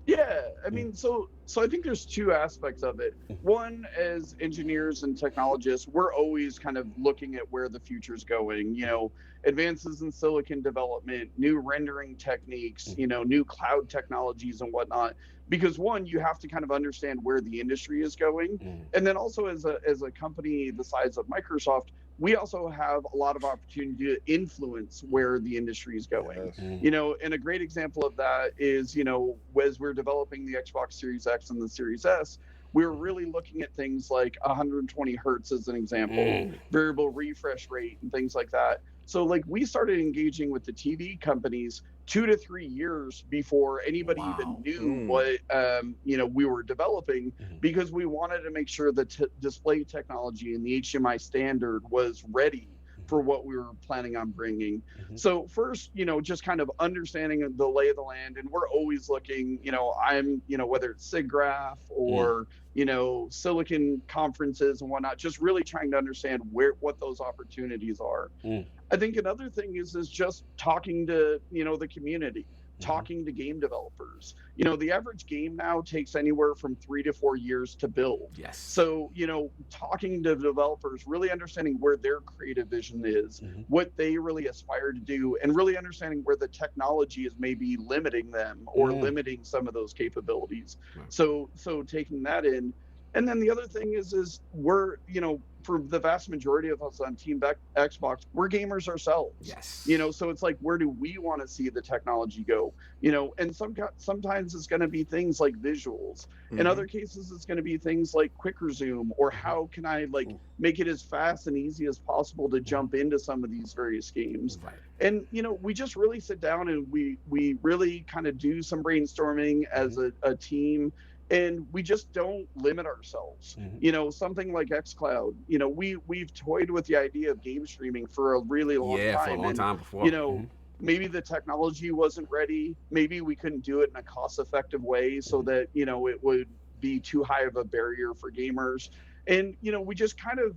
Yeah, I mean, so I think there's two aspects of it. One, as engineers and technologists, we're always kind of looking at where the future's going, you know, advances in silicon development, new rendering techniques, you know, new cloud technologies and whatnot. Because one, you have to kind of understand where the industry is going. And then also as a company the size of Microsoft, we also have a lot of opportunity to influence where the industry is going. You know, and a great example of that is, you know, as we're developing the Xbox Series X and the Series S, we're really looking at things like 120 hertz as an example, variable refresh rate and things like that. So like we started engaging with the TV companies 2 to 3 years before anybody even knew what you know, we were developing, because we wanted to make sure the display technology and the HDMI standard was ready for what we were planning on bringing. So first, you know, just kind of understanding the lay of the land, and we're always looking, you know, you know, whether it's SIGGRAPH or you know, silicon conferences and whatnot, just really trying to understand what those opportunities are. I think another thing is just talking to, you know, the community, talking to game developers. You know, the average game now takes anywhere from 3 to 4 years to build. Yes. So, you know, talking to developers, really understanding where their creative vision is, what they really aspire to do, and really understanding where the technology is maybe limiting them or limiting some of those capabilities. So taking that in. And then the other thing is we're, for the vast majority of us on Team Xbox, we're gamers ourselves. Yes. So it's like, where do we want to see the technology go? And sometimes it's going to be things like visuals. In other cases, it's going to be things like quicker zoom, or how can I make it as fast and easy as possible to jump into some of these various games. Right. And we just really sit down and we really kind of do some brainstorming as a team. And we just don't limit ourselves. Something like xCloud, we've toyed with the idea of game streaming for a really long time. Yeah, for a long time before. Maybe the technology wasn't ready. Maybe we couldn't do it in a cost-effective way so that, it would be too high of a barrier for gamers. And, we just kind of,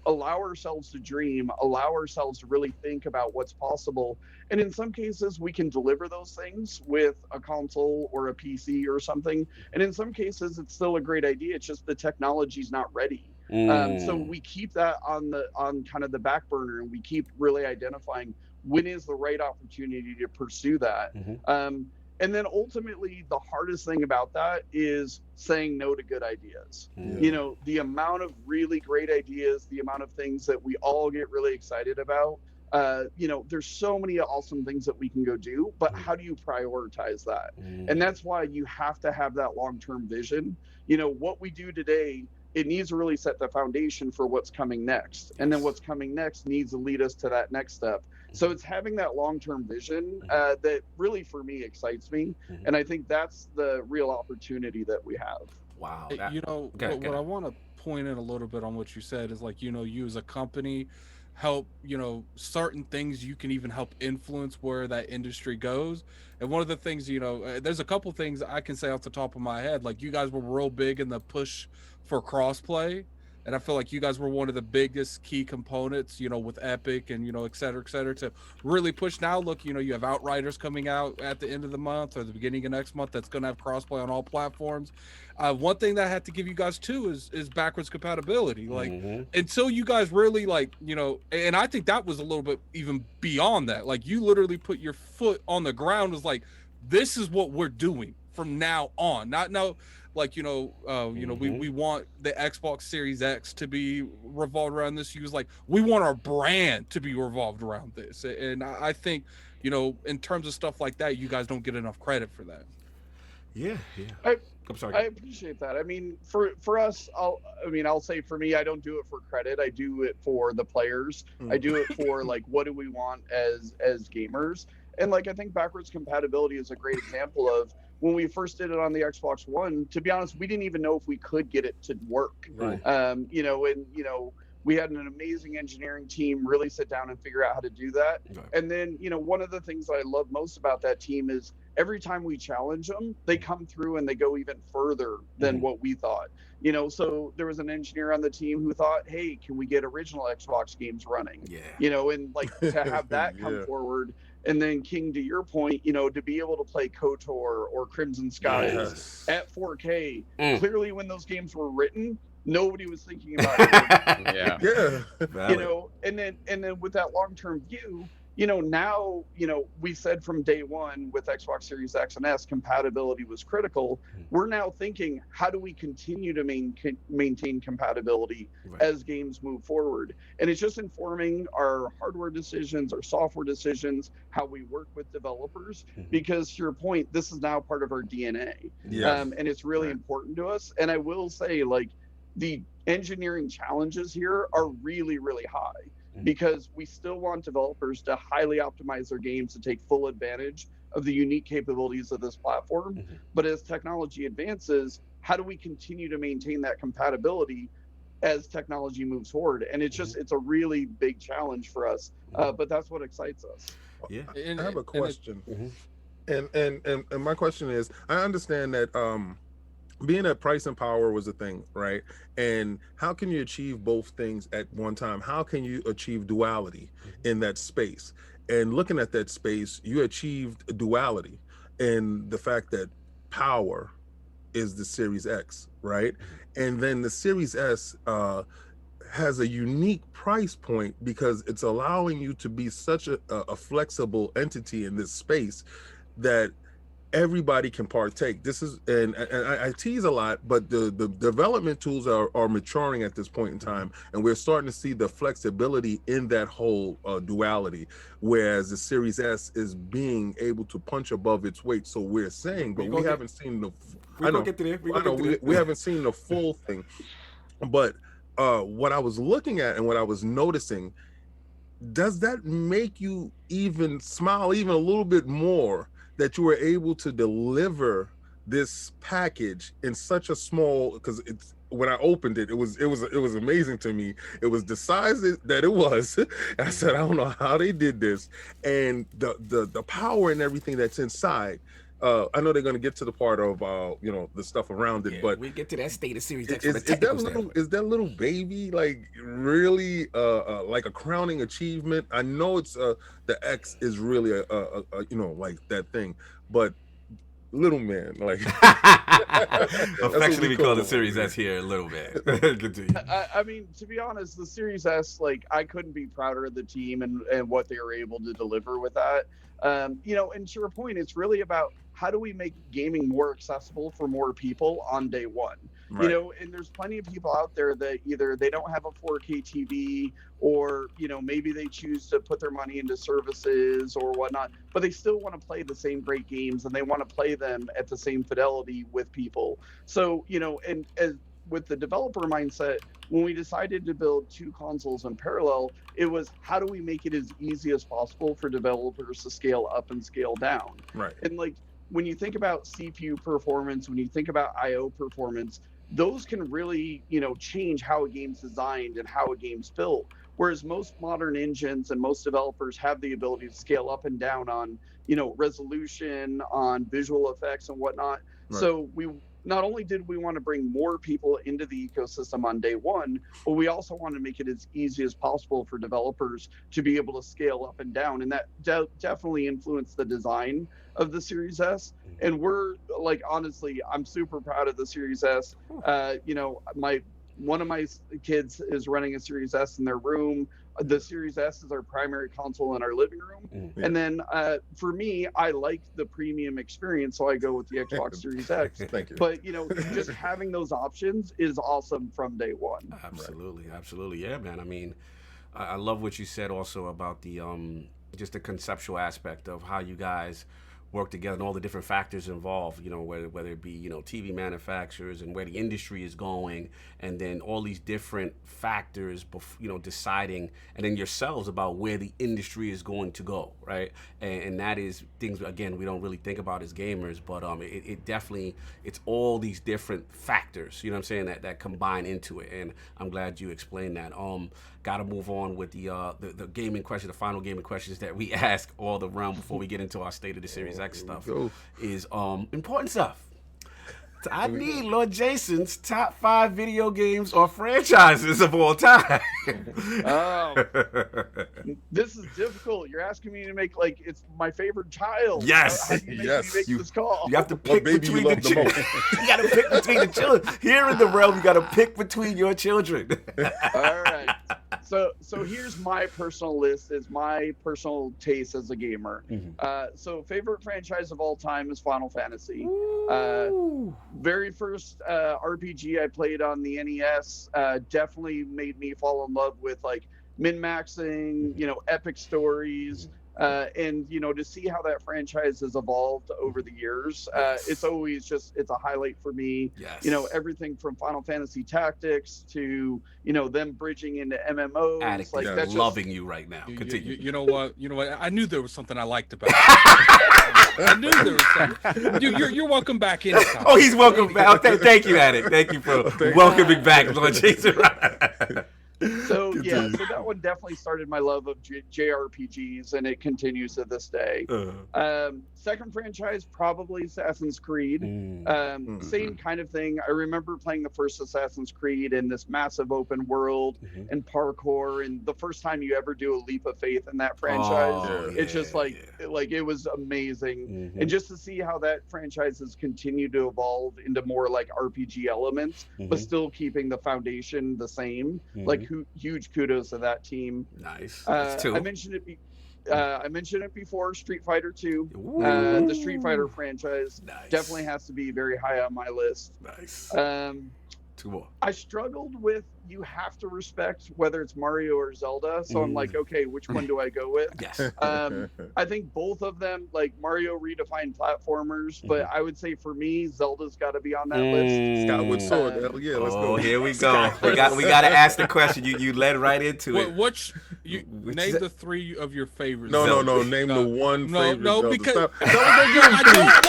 allow ourselves to dream, allow ourselves to really think about what's possible. And in some cases, we can deliver those things with a console or a PC or something. And in some cases, it's still a great idea. It's just the technology's not ready. So we keep that on kind of the back burner, and we keep really identifying when is the right opportunity to pursue that. And then ultimately, the hardest thing about that is saying no to good ideas. The amount of really great ideas, the amount of things that we all get really excited about. There's so many awesome things that we can go do, but how do you prioritize that? And that's why you have to have that long-term vision. What we do today, it needs to really set the foundation for what's coming next. And then what's coming next needs to lead us to that next step. So it's having that long-term vision that really, for me, excites me. And I think that's the real opportunity that we have. Wow. What I want to point in a little bit on what you said is you as a company help, certain things you can even help influence where that industry goes. And one of the things, there's a couple things I can say off the top of my head. Like, you guys were real big in the push for crossplay. And I feel like you guys were one of the biggest key components, with Epic and, et cetera, to really push. Now, look, you have Outriders coming out at the end of the month or the beginning of next month that's going to have crossplay on all platforms. One thing that I had to give you guys too is backwards compatibility. Like, until you guys really and I think that was a little bit even beyond that. Like, you literally put your foot on the ground, was like, this is what we're doing from now on. Not now. We want the Xbox Series X to be revolved around this. He was like, we want our brand to be revolved around this. And I think, in terms of stuff like that, you guys don't get enough credit for that. Yeah. I'm sorry. I appreciate that. I mean, for us, I'll say for me, I don't do it for credit. I do it for the players. I do it for what do we want as gamers? And I think backwards compatibility is a great example of when we first did it on the Xbox One. To be honest, we didn't even know if we could get it to work. Right. We had an amazing engineering team really sit down and figure out how to do that. Right. And then, one of the things that I love most about that team is every time we challenge them, they come through and they go even further than what we thought. So there was an engineer on the team who thought, hey, can we get original Xbox games running? Yeah. And to have that come forward. And then, King, to your point, to be able to play KOTOR or Crimson Skies at 4K, clearly when those games were written, nobody was thinking about it. And then with that long-term view, now, we said from day one with Xbox Series X and S, compatibility was critical. We're now thinking, how do we continue to maintain compatibility as games move forward? And it's just informing our hardware decisions, our software decisions, how we work with developers, because to your point, this is now part of our DNA. And it's really important to us. And I will say, the engineering challenges here are really, really high, because we still want developers to highly optimize their games to take full advantage of the unique capabilities of this platform. But as technology advances, how do we continue to maintain that compatibility as technology moves forward? And it's just, it's a really big challenge for us, but that's what excites us. Yeah. I have a question. And my question is, I understand that being that price and power was a thing, right? And how can you achieve both things at one time? How can you achieve duality in that space? And looking at that space, you achieved duality in the fact that power is the Series X, right? And then the Series S has a unique price point because it's allowing you to be such a flexible entity in this space that everybody can partake. This is, and I tease a lot, but the development tools are maturing at this point in time, and we're starting to see the flexibility in that whole duality, whereas the Series S is being able to punch above its weight. So we're saying, but we haven't seen the. I know. We haven't seen the full thing, but what I was looking at and what I was noticing, does that make you even smile even a little bit more that you were able to deliver this package in such a small, because it's, when I opened it, it was amazing to me. It was the size that it was. I said, I don't know how they did this, and the power and everything that's inside. I know they're going to get to the part of you know, the stuff around it, but we get to that state of Series X. Is that little baby like really like a crowning achievement? I know it's the X is really a you know, like that thing, but little man, like affectionately we call the Series S here, little man. Continue. I mean, to be honest, the Series S, like, I couldn't be prouder of the team and what they were able to deliver with that. You know, and to your point, it's really about how do we make gaming more accessible for more people on day one. Right. You know, and there's plenty of people out there that either they don't have a 4K TV, or, you know, maybe they choose to put their money into services or whatnot, but they still want to play the same great games, and they want to play them at the same fidelity with people. So, you know, and as with the developer mindset, when we decided to build two consoles in parallel, it was how do we make it as easy as possible for developers to scale up and scale down. Right. And like, when you think about CPU performance, when you think about IO performance, those can really, you know, change how a game's designed and how a game's built. Whereas most modern engines and most developers have the ability to scale up and down on, you know, resolution, on visual effects and whatnot. Right. So we not only did we want to bring more people into the ecosystem on day one, but we also want to make it as easy as possible for developers to be able to scale up and down. And that definitely influenced the design of the Series S. And we're like, honestly, I'm super proud of the Series S. You know, one of my kids is running a Series S in their room. The Series S is our primary console in our living room. And then for me, I like the premium experience, so I go with the Xbox Series X. Thank you. But, you know, just having those options is awesome from day one. Absolutely. Absolutely. Yeah, man. I mean, I love what you said also about the just the conceptual aspect of how you guys work together and all the different factors involved, you know, whether it be, you know, TV manufacturers and where the industry is going, and then all these different factors, you know, deciding, and then yourselves about where the industry is going to go, right? And that is things, again, we don't really think about as gamers, but it definitely, it's all these different factors, you know what I'm saying, that combine into it, and I'm glad you explained that. Got to move on with the gaming question, the final gaming questions that we ask all the round before we get into our State of the Series X stuff. Is important stuff. I need Lord Jason's top 5 video games or franchises of all time. This is difficult. You're asking me to make, like, it's my favorite child. Yes. How do you make me make this call? You have to pick between the children. You got to pick between the children. Here in the realm, you got to pick between your children. All right. So here's my personal list, is my personal taste as a gamer. So favorite franchise of all time is Final Fantasy. Very first RPG I played on the NES definitely made me fall in love with, like, min-maxing, you know, epic stories. And, you know, to see how that franchise has evolved over the years, it's always just, it's a highlight for me. You know, everything from Final Fantasy Tactics to, you know, them bridging into MMOs. Addict, like, that's loving just, you right now. Continue. You know what? I knew there was something I liked about it. I knew there was something. You're welcome back in. Oh, he's welcome back. Thank you, Addict. Thank you for welcoming back Lord Jason. So yeah, so that one definitely started my love of JRPGs, and it continues to this day. Second franchise, probably Assassin's Creed. Same kind of thing. I remember playing the first Assassin's Creed in this massive open world and parkour, and the first time you ever do a leap of faith in that franchise, it's just like it was amazing. And just to see how that franchise has continued to evolve into more like RPG elements, but still keeping the foundation the same. Like, huge kudos to that team. Nice. I mentioned it. I mentioned it before, Street Fighter 2. The Street Fighter franchise definitely has to be very high on my list. Nice. 2 more. I struggled with, you have to respect whether it's Mario or Zelda. So I'm like, okay, which one do I go with? Yes. I think both of them, like Mario redefined platformers, but I would say for me, Zelda's got to be on that list. Skyward Sword. Hell yeah, let's go. Oh, here we go. We got to ask the question. You led right into it. Name the 3 of your favorites. No. Name the one favorite. No, because I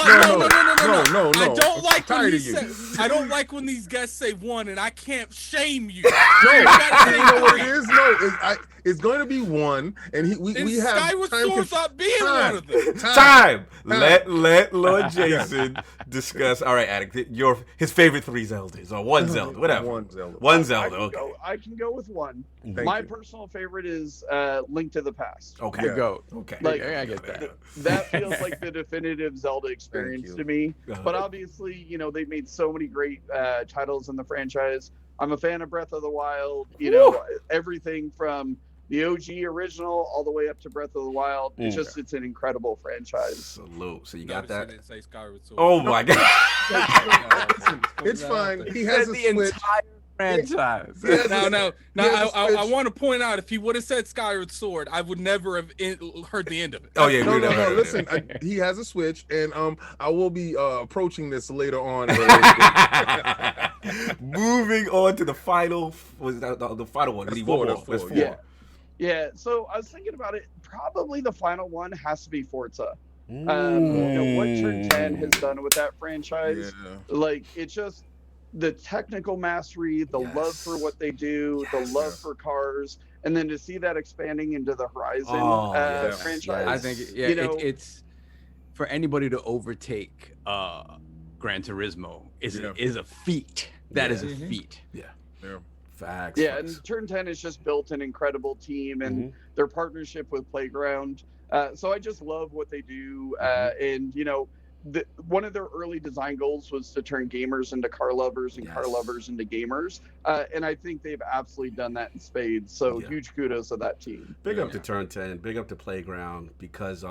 don't like when you. I don't like when these guys say one, and I can't shame you. No, you know what it is? No, it's going to be one, and we have Skyward Sword's not being one of them. Time. Let Lord Jason discuss. All right, Addict, his favorite 3 Zeldas or one Zelda, whatever. One Zelda. Okay. I can go with one. My personal favorite is Link to the Past. Okay. Yeah. Go. Okay. Like, I get that. That feels like the definitive Zelda experience to me. But obviously, they made so many great titles in the franchise. I'm a fan of Breath of the Wild. Everything from the OG original all the way up to Breath of the Wild. It's an incredible franchise. Salute. So you got that? Didn't say Skyward Sword. Oh my God. It's fine. He has a the Switch. entire franchise. No. I want to point out, if he would have said Skyward Sword, I would never have heard the end of it. Oh yeah, No. Listen, he has a Switch, and I will be approaching this later on. Moving on to the final. Was that the final one? That's Four. Yeah. So I was thinking about it. Probably the final one has to be Forza. What Turn 10 has done with that franchise, it's just the technical mastery, the love for what they do, the love for cars, and then to see that expanding into the Horizon franchise. I think it's for anybody to overtake Gran Turismo is a feat. That is a feat. Yeah. Facts. Yeah, and Turn 10 has just built an incredible team, and their partnership with Playground. So I just love what they do, and one of their early design goals was to turn gamers into car lovers and car lovers into gamers, and I think they've absolutely done that in spades. So huge kudos to that team. Big up to Turn 10, big up to Playground, because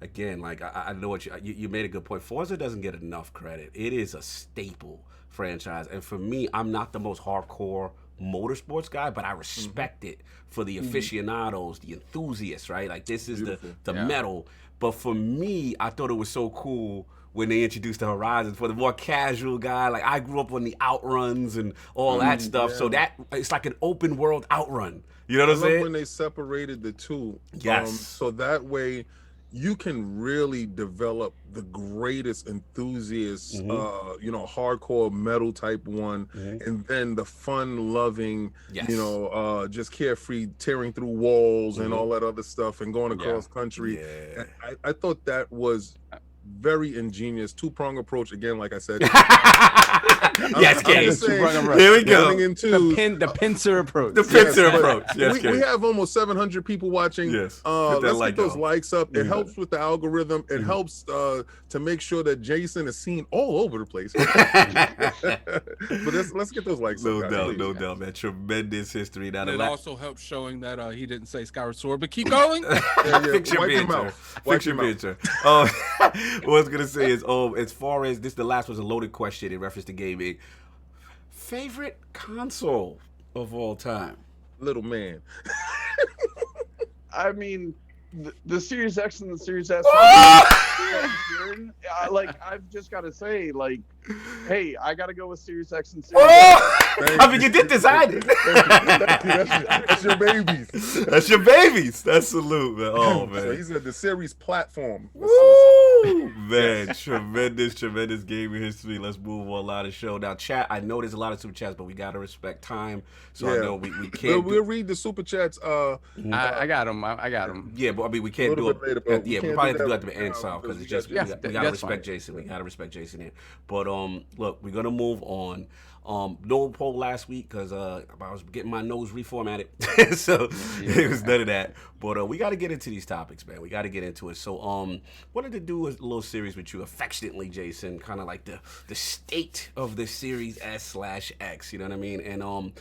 again, like I know what you made a good point. Forza doesn't get enough credit. It is a staple franchise, and for me, I'm not the most hardcore motorsports guy, but I respect it for the aficionados, the enthusiasts, right? Like, this is the metal. But for me, I thought it was so cool when they introduced the Horizons for the more casual guy. Like, I grew up on the Outruns and all that stuff, so that it's like an open world Outrun. You know what I'm saying? I love when they separated the two. Yes. So that way you can really develop the greatest enthusiasts, hardcore metal type one, and then the fun-loving, just carefree, tearing through walls and all that other stuff and going across country. Yeah. I thought that was very ingenious, two-prong approach. Again, like I said. Yes, here we go. The pincer approach. The pincer approach. Yes, we have almost 700 people watching. Yes. Let's get those likes up. It helps with the algorithm. It helps to make sure that Jason is seen all over the place. But let's get those likes up. No doubt, man. Tremendous history. Now, it also helps showing that he didn't say Skyward Sword, but keep going. Fix your picture. Fix your picture. What I was going to say is, as far as this, the last was a loaded question in reference to gaming. Favorite console of all time? Little man. I mean, the Series X and the Series S. I've just got to say, hey, I got to go with Series X and Series S. I mean, you did design it. That's your babies. That's your babies. That's salute, man. Oh, man. So he's at the series platform. Woo! Man, tremendous gaming history. Let's move on. A lot of show. Now, chat, I know there's a lot of super chats, but we got to respect time. So I know we can't. We'll read the super chats. I got them. I got them. Yeah, but I mean, we can't do it. We probably have to do it at the end, so because it's just, we got to respect Jason. We got to respect Jason here. But, look, we're going to move on. No poll last week because I was getting my nose reformatted, so it was none of that. But we got to get into these topics, man. We got to get into it. So wanted to do a little series with you affectionately, Jason, kind of like the state of the Series S/X. You know what I mean? And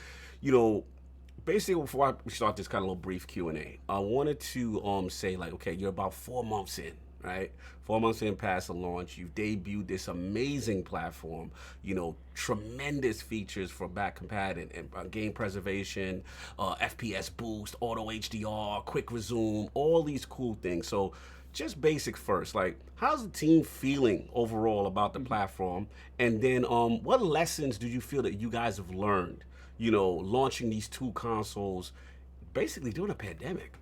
basically, before we start this kind of little brief Q&A, I wanted to say, like, okay, you're about 4 months in, right? 4 months in past the launch, you've debuted this amazing platform, you know, tremendous features for back compat and game preservation, FPS boost, auto HDR, quick resume, all these cool things. So just basic first, like, how's the team feeling overall about the platform? And then what lessons do you feel that you guys have learned, you know, launching these 2 consoles basically during a pandemic?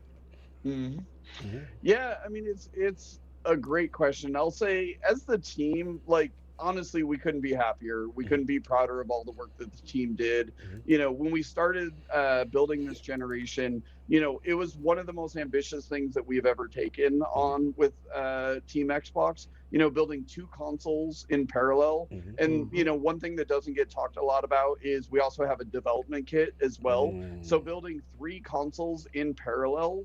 Yeah, I mean, it's a great question. I'll say, as the team, like, honestly, we couldn't be happier. We couldn't be prouder of all the work that the team did. You know, when we started building this generation, you know, it was one of the most ambitious things that we've ever taken on with TeamXbox. You know, building 2 consoles in parallel. And, you know, one thing that doesn't get talked a lot about is we also have a development kit as well. So building 3 consoles in parallel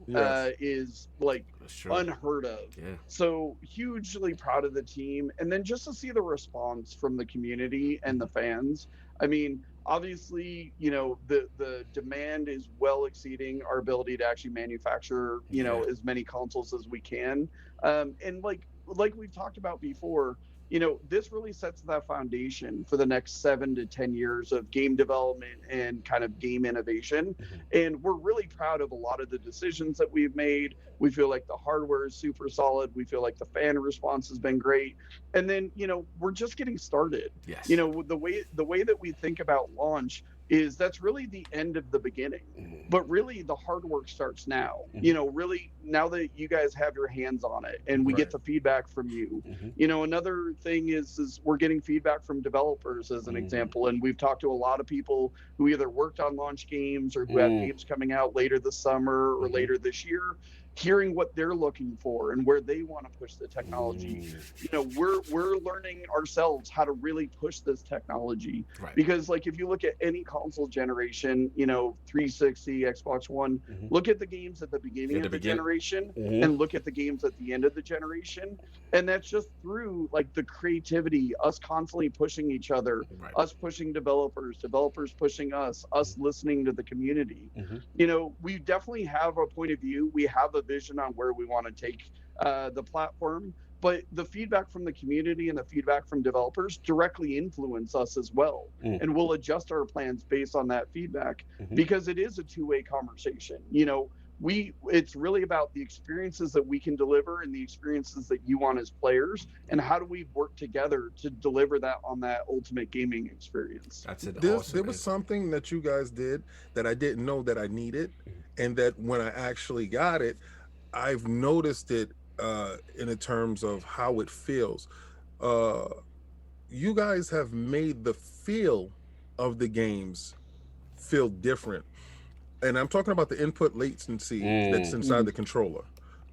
is, like, unheard of. So hugely proud of the team. And then just to see the response from the community and the fans. I mean, obviously, you know, the demand is well exceeding our ability to actually manufacture, you know, as many consoles as we can. And like we've talked about before, you know, this really sets that foundation for the next 7 to 10 years of game development and kind of game innovation. And we're really proud of a lot of the decisions that we've made. We feel like the hardware is super solid. We feel like the fan response has been great. And then, you know, we're just getting started. You know, the way that we think about launch is that's really the end of the beginning, but really the hard work starts now. You know, really now that you guys have your hands on it and we get the feedback from you. You know, another thing is we're getting feedback from developers as an example, and we've talked to a lot of people who either worked on launch games or who have games coming out later this summer or later this year, hearing what they're looking for and where they want to push the technology. You know, we're learning ourselves how to really push this technology, because, like, if you look at any console generation, you know, 360, Xbox One, look at the games at the beginning of the generation and look at the games at the end of the generation, and that's just through, like, the creativity, us constantly pushing each other, us pushing developers pushing us listening to the community. You know, we definitely have a point of view. We have a vision on where we want to take the platform, but the feedback from the community and the feedback from developers directly influence us as well. And we'll adjust our plans based on that feedback, because it is a two-way conversation. You know, it's really about the experiences that we can deliver and the experiences that you want as players, and how do we work together to deliver that on that ultimate gaming experience. That's it. There was something that you guys did that I didn't know that I needed, and that when I actually got it, I've noticed it in terms of how it feels. You guys have made the feel of the games feel different. And I'm talking about the input latency that's inside the controller,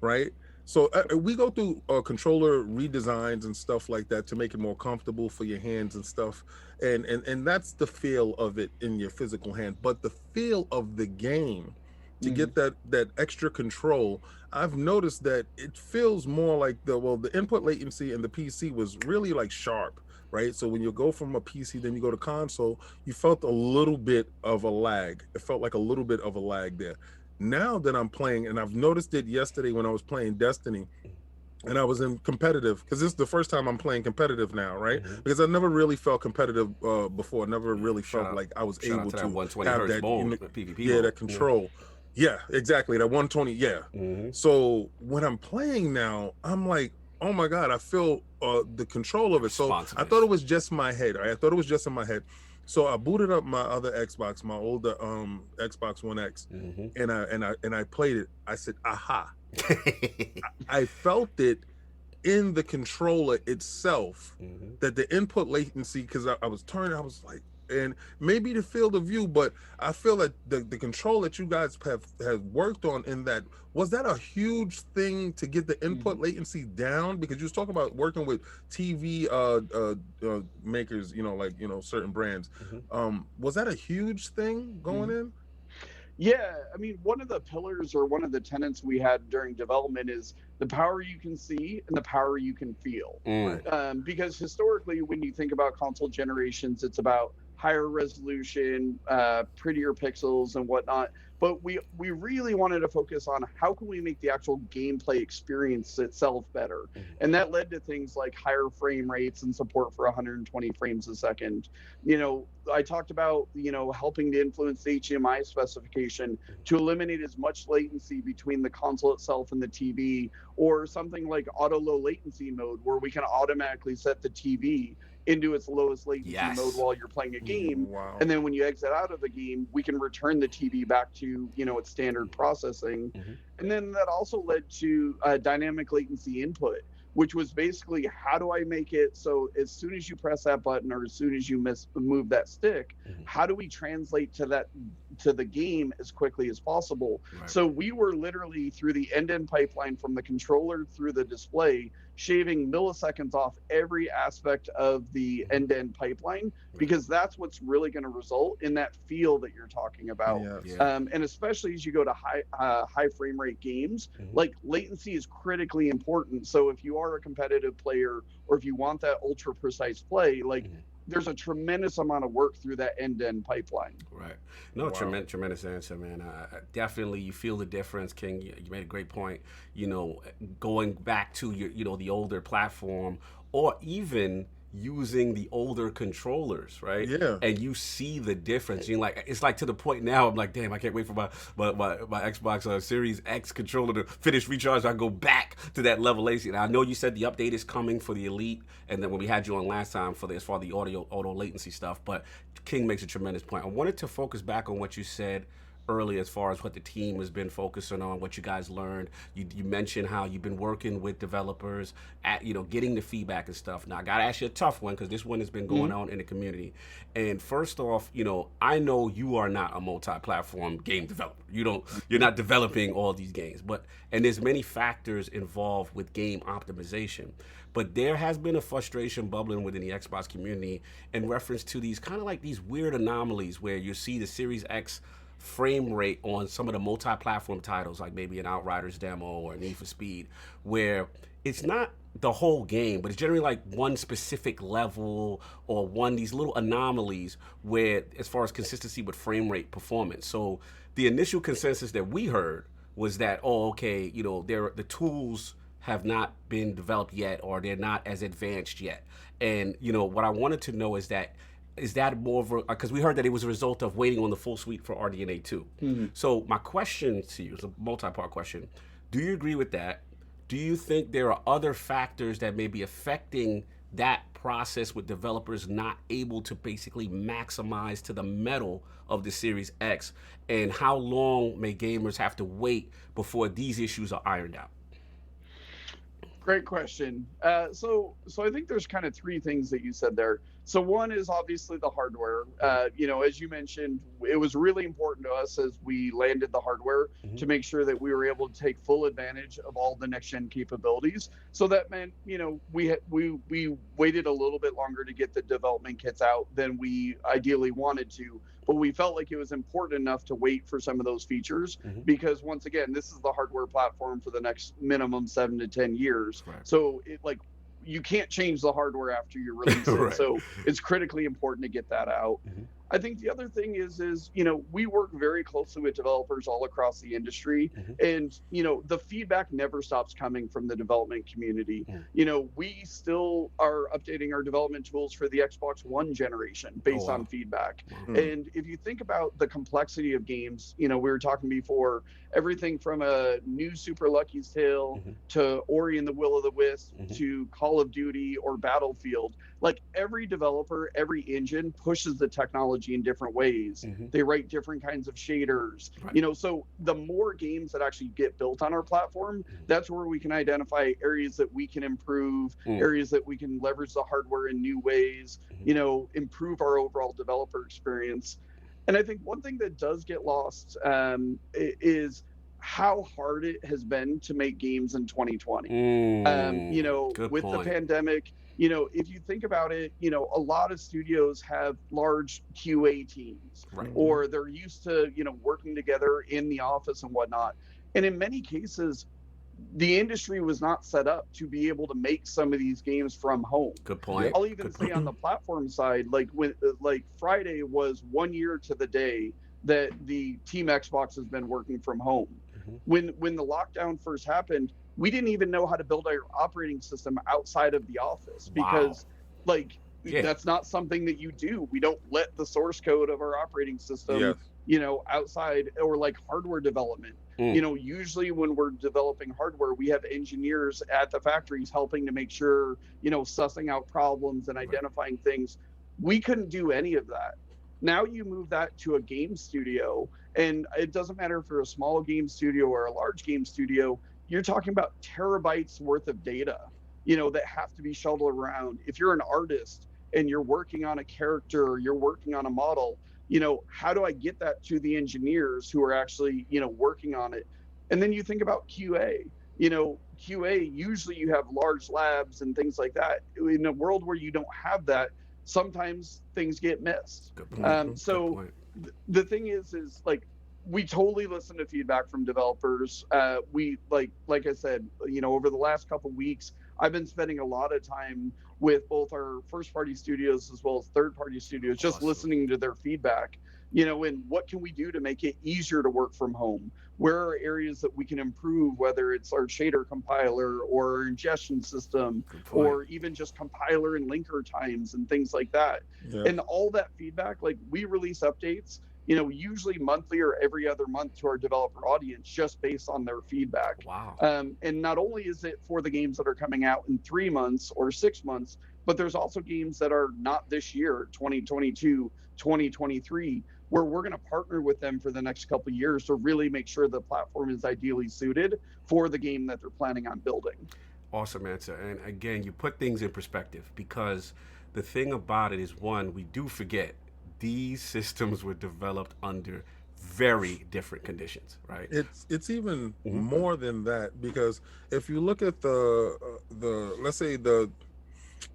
right? So we go through controller redesigns and stuff like that to make it more comfortable for your hands and stuff. And that's the feel of it in your physical hand. But the feel of the game, to get that extra control, I've noticed that it feels more like the input latency in the PC was really like sharp, right? So when you go from a PC, then you go to console, you felt a little bit of a lag. It felt like a little bit of a lag there. Now that I'm playing, and I've noticed it yesterday when I was playing Destiny, and I was in competitive, because this is the first time I'm playing competitive now, right? Because I never really felt competitive before. I never really felt like I was able to have that PvP that control. Yeah, exactly. That 120. So when I'm playing now, I'm like, oh my God, I feel the control of it. So I thought it was just my head. Right? I thought it was just in my head. So I booted up my other Xbox, my older Xbox One X, and I played it. I said, aha. I felt it in the controller itself, that the input latency, because I was turning, I was like, and maybe the field of view, but I feel that the control that you guys have worked on in that, was that a huge thing to get the input latency down? Because you was talking about working with TV makers, you know, like, you know, certain brands. Was that a huge thing going in? Yeah, I mean, one of the pillars or one of the tenets we had during development is the power you can see and the power you can feel. Because historically, when you think about console generations, it's about higher resolution, prettier pixels and whatnot. But we really wanted to focus on how can we make the actual gameplay experience itself better. And that led to things like higher frame rates and support for 120 frames a second. You know, I talked about, you know, helping to influence the HDMI specification to eliminate as much latency between the console itself and the TV, or something like auto low latency mode, where we can automatically set the TV into its lowest latency mode while you're playing a game. Wow. And then when you exit out of the game, we can return the TV back to, you know, its standard processing. And then that also led to dynamic latency input, which was basically, how do I make it so as soon as you press that button or as soon as you move that stick, how do we translate to the game as quickly as possible? So we were literally, through the end-to-end pipeline from the controller through the display, shaving milliseconds off every aspect of the end-to-end pipeline, because that's what's really going to result in that feel that you're talking about. And especially as you go to high frame rate games, like, latency is critically important. So if you are a competitive player, or if you want that ultra precise play, like, there's a tremendous amount of work through that end-to-end pipeline. No, tremendous answer, man. Definitely, you feel the difference, King. You made a great point. You know, going back to your, you know, the older platform, or even using the older controllers, right? And you see the difference. You know, like, it's like, to the point now, I'm like, damn, I can't wait for my Xbox Series X controller to finish recharge. I go back to that level latency. And I know you said the update is coming for the Elite, and then when we had you on last time for as far as the auto latency stuff. But King makes a tremendous point. I wanted to focus back on what you said earlier as far as what the team has been focusing on, what you guys learned. You mentioned how you've been working with developers at, you know, getting the feedback and stuff. Now, I got to ask you a tough one, because this one has been going on in the community. And first off, you know, I know you are not a multi-platform game developer. You're not developing all these games, and there's many factors involved with game optimization. But there has been a frustration bubbling within the Xbox community in reference to these kind of like these weird anomalies where you see the Series X frame rate on some of the multi-platform titles, like maybe an Outriders demo or Need for Speed, where it's not the whole game, but it's generally like one specific level or these little anomalies where, as far as consistency with frame rate performance. So the initial consensus that we heard was that, you know, the tools have not been developed yet, or they're not as advanced yet. And, you know, what I wanted to know is that more of a, because we heard that it was a result of waiting on the full suite for RDNA 2. So my question to you is a multi-part question. Do you agree with that? Do you think there are other factors that may be affecting that process, with developers not able to basically maximize to the metal of the Series X? And how long may gamers have to wait before these issues are ironed out? Great question. So I think there's kind of three things that you said there. So one is obviously the hardware. You know, as you mentioned, it was really important to us as we landed the hardware to make sure that we were able to take full advantage of all the next gen capabilities. So that meant, you know, we waited a little bit longer to get the development kits out than we ideally wanted to, but we felt like it was important enough to wait for some of those features, because once again, this is the hardware platform for the next minimum 7 to 10 years. So you can't change the hardware after you release it. So it's critically important to get that out. I think the other thing is, you know, we work very closely with developers all across the industry, and, you know, the feedback never stops coming from the development community. You know, we still are updating our development tools for the Xbox One generation based on feedback. And if you think about the complexity of games, you know, we were talking before, everything from a new Super Lucky's Tale to Ori and the Will of the Wisp to Call of Duty or Battlefield, like, every developer, every engine pushes the technology in different ways. They write different kinds of shaders, you know, so the more games that actually get built on our platform, that's where we can identify areas that we can improve, areas that we can leverage the hardware in new ways, you know, improve our overall developer experience. And I think one thing that does get lost is how hard it has been to make games in 2020. You know, with the pandemic, you know, if you think about it, you know, a lot of studios have large QA teams, or they're used to, you know, working together in the office and whatnot. And in many cases, the industry was not set up to be able to make some of these games from home. Good point. I'll even say on the platform side, like Friday was 1 year to the day that the TeamXbox has been working from home. When the lockdown first happened, we didn't even know how to build our operating system outside of the office because that's not something that you do. We don't let the source code of our operating system, outside, or like hardware development. Usually when we're developing hardware, we have engineers at the factories helping to make sure, sussing out problems and identifying things. We couldn't do any of that. Now you move that to a game studio, and it doesn't matter if you're a small game studio or a large game studio, you're talking about terabytes worth of data, that have to be shuttled around. If you're an artist and you're working on a character or you're working on a model, how do I get that to the engineers who are actually, working on it? And then you think about QA. QA, usually you have large labs and things like that. In a world where you don't have that, sometimes things get missed. The thing is like, we totally listen to feedback from developers. We like I said, over the last couple of weeks, I've been spending a lot of time with both our first party studios as well as third party studios, just listening to their feedback, and what can we do to make it easier to work from home? Where are areas that we can improve, whether it's our shader compiler or our ingestion system, or even just compiler and linker times and things like that. And all that feedback, like we release updates, usually monthly or every other month to our developer audience, just based on their feedback. And not only is it for the games that are coming out in 3 months or 6 months, but there's also games that are not this year, 2022, 2023, where we're going to partner with them for the next couple of years to really make sure the platform is ideally suited for the game that they're planning on building. Awesome answer. And again, you put things in perspective, because the thing about it is, one, we do forget these systems were developed under very different conditions, right? It's even more than that, because if you look at the let's say the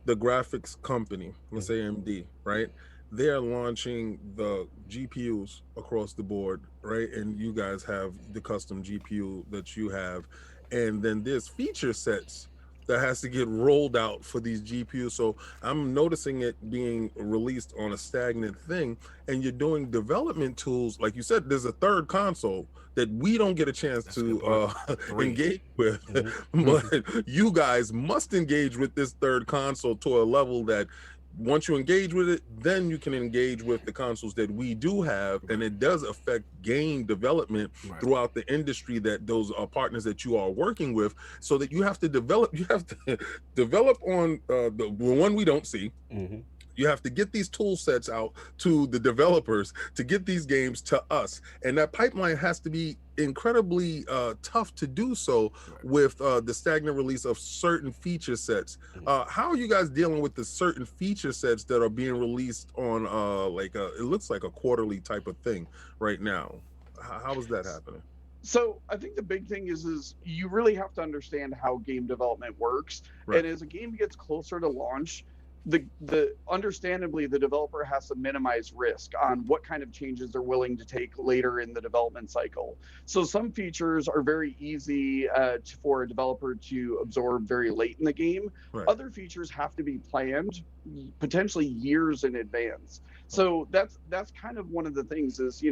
graphics company, let's say AMD, right? They're launching the GPUs across the board, right? And you guys have the custom GPU that you have, and then there's feature sets that has to get rolled out for these GPUs. So I'm noticing it being released on a stagnant thing, and you're doing development tools. Like you said, there's a third console that we don't get a chance to engage with, but you guys must engage with this third console to a level that once you engage with it, then you can engage with the consoles that we do have, and it does affect game development throughout the industry, that those are partners that you are working with, so that you have to develop on the one we don't see. You have to get these tool sets out to the developers to get these games to us, and that pipeline has to be incredibly tough to do so with the stagnant release of certain feature sets. How are you guys dealing with the certain feature sets that are being released on it looks like a quarterly type of thing right now? How is that happening? So I think the big thing is you really have to understand how game development works. And as a game gets closer to launch, the understandably the developer has to minimize risk on what kind of changes they're willing to take later in the development cycle. So some features are very easy for a developer to absorb very late in the game. Other features have to be planned potentially years in advance. So that's kind of one of the things is,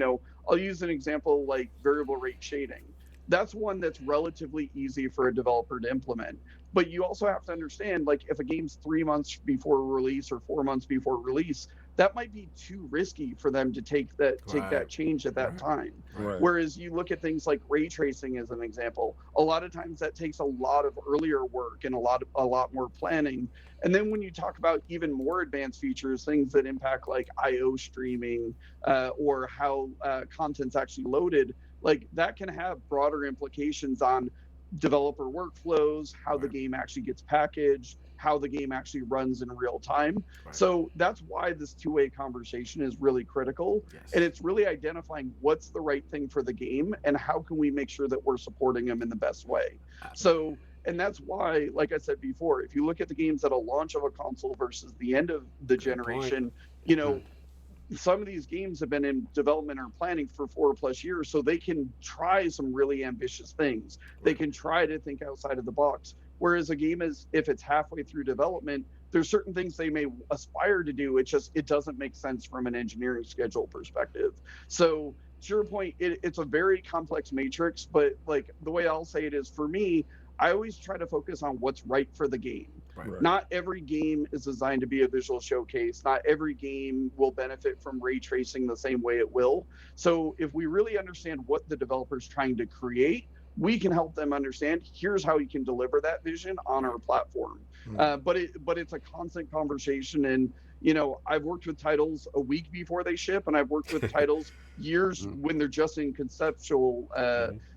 I'll use an example like variable rate shading. That's one that's relatively easy for a developer to implement. But you also have to understand, like, if a game's 3 months before release or 4 months before release, that might be too risky for them to take that change at that time. Whereas you look at things like ray tracing as an example, a lot of times that takes a lot of earlier work and a lot more planning. And then when you talk about even more advanced features, things that impact like IO streaming or how content's actually loaded, like that can have broader implications on developer workflows, how the game actually gets packaged, how the game actually runs in real time. So that's why this two-way conversation is really critical. And it's really identifying what's the right thing for the game and how can we make sure that we're supporting them in the best way. So, and that's why, like I said before, if you look at the games at a launch of a console versus the end of the generation, some of these games have been in development or planning for 4+ years, so they can try some really ambitious things. They can try to think outside of the box. Whereas a game is, if it's halfway through development, there's certain things they may aspire to do. It doesn't make sense from an engineering schedule perspective. So to your point, it's a very complex matrix, but like the way I'll say it is, for me, I always try to focus on what's right for the game. Right. Not every game is designed to be a visual showcase. Not every game will benefit from ray tracing the same way it will. So if we really understand what the developer's trying to create, we can help them understand, here's how you can deliver that vision on our platform. But it's a constant conversation. And, you know, I've worked with titles a week before they ship, and I've worked with titles years when they're just in conceptual,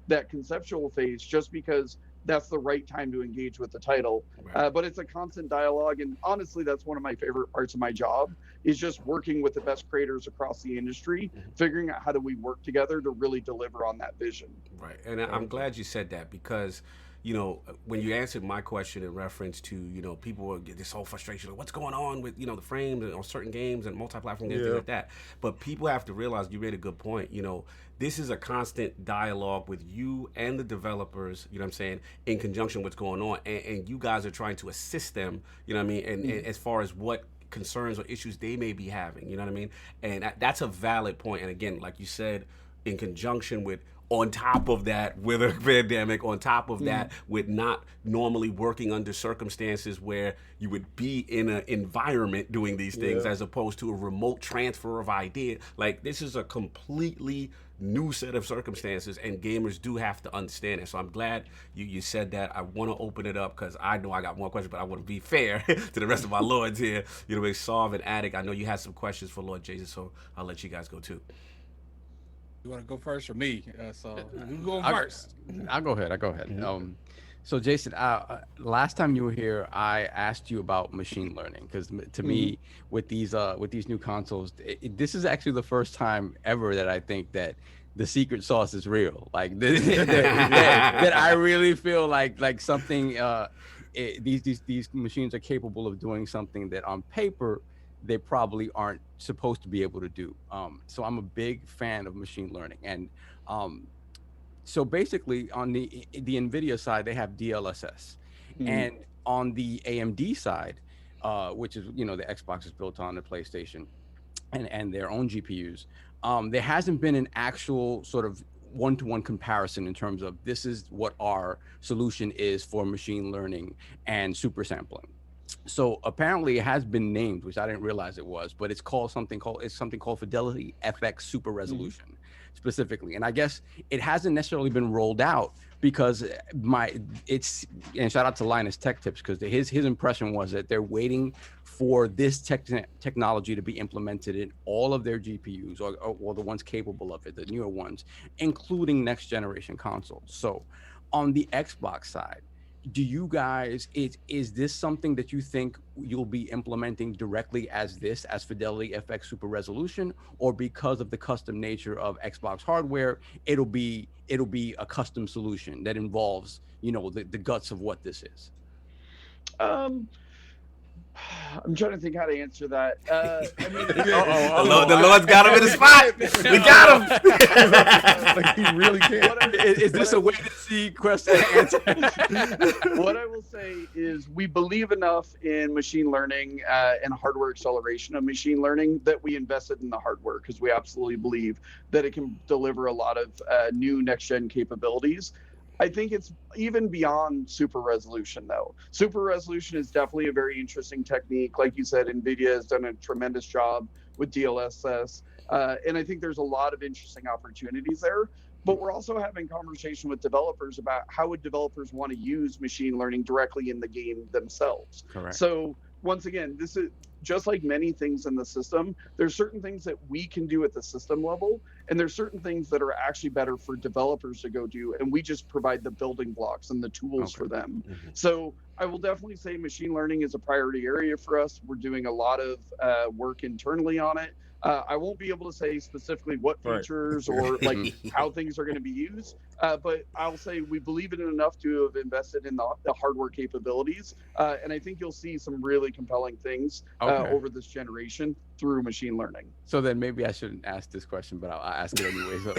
that conceptual phase, just because that's the right time to engage with the title. But it's a constant dialogue. And honestly, that's one of my favorite parts of my job, is just working with the best creators across the industry, figuring out how do we work together to really deliver on that vision. Right. And I'm glad you said that, because, you know, when you answered my question in reference to, you know, people will get this whole frustration of what's going on with, you know, the frames on certain games and multi-platform games, things like that. But people have to realize, you made a good point, you know, this is a constant dialogue with you and the developers, you know what I'm saying, in conjunction with what's going on. And you guys are trying to assist them, you know what I mean, and as far as what concerns or issues they may be having, you know what I mean? And that's a valid point. And again, like you said, in conjunction with, on top of that, with a pandemic, on top of that, with not normally working under circumstances where you would be in an environment doing these things, as opposed to a remote transfer of idea. Like, this is a completely new set of circumstances, and gamers do have to understand it. So I'm glad you said that. I want to open it up, because I know I got one question, but I want to be fair to the rest of my lords here. You know, Solve and Attic, I know you had some questions for Lord Jason, so I'll let you guys go too. You want to go first or me? So you go first. I'll go ahead. So Jason, last time you were here, I asked you about machine learning, because to me, with these new consoles, this is actually the first time ever that I think that the secret sauce is real. Like that I really feel like something. These machines are capable of doing something that on paper they probably aren't supposed to be able to do. So I'm a big fan of machine learning. And so basically on the NVIDIA side, they have DLSS. And on the AMD side, which is, you know, the Xbox is built on the PlayStation and their own GPUs, there hasn't been an actual sort of one-to-one comparison in terms of this is what our solution is for machine learning and super sampling. So apparently it has been named, which I didn't realize it was, but it's something called Fidelity FX Super Resolution specifically. And I guess it hasn't necessarily been rolled out because and shout out to Linus Tech Tips, because his impression was that they're waiting for this technology to be implemented in all of their GPUs or the ones capable of it, the newer ones, including next generation consoles. So on the Xbox side, do you guys, is this something that you think you'll be implementing directly as Fidelity FX Super Resolution, or because of the custom nature of Xbox hardware, it'll be a custom solution that involves, you know, the guts of what this is? I'm trying to think how to answer that. I mean, the Lord's got him in the spot. We got him. Like, he really can't. Is this a wait and see question and answer? What I will say is we believe enough in machine learning and hardware acceleration of machine learning that we invested in the hardware, because we absolutely believe that it can deliver a lot of new next-gen capabilities. I think it's even beyond super resolution, though. Super resolution is definitely a very interesting technique. Like you said, NVIDIA has done a tremendous job with DLSS. And I think there's a lot of interesting opportunities there. But we're also having conversation with developers about how would developers want to use machine learning directly in the game themselves. Correct. So once again, this is just like many things in the system. There's certain things that we can do at the system level, and there's certain things that are actually better for developers to go do, and we just provide the building blocks and the tools for them. So I will definitely say machine learning is a priority area for us. We're doing a lot of work internally on it. I won't be able to say specifically what features or like how things are going to be used, but I'll say we believe in it enough to have invested in the hardware capabilities, and I think you'll see some really compelling things over this generation through machine learning. So then maybe I shouldn't ask this question, but I'll ask it anyway. So,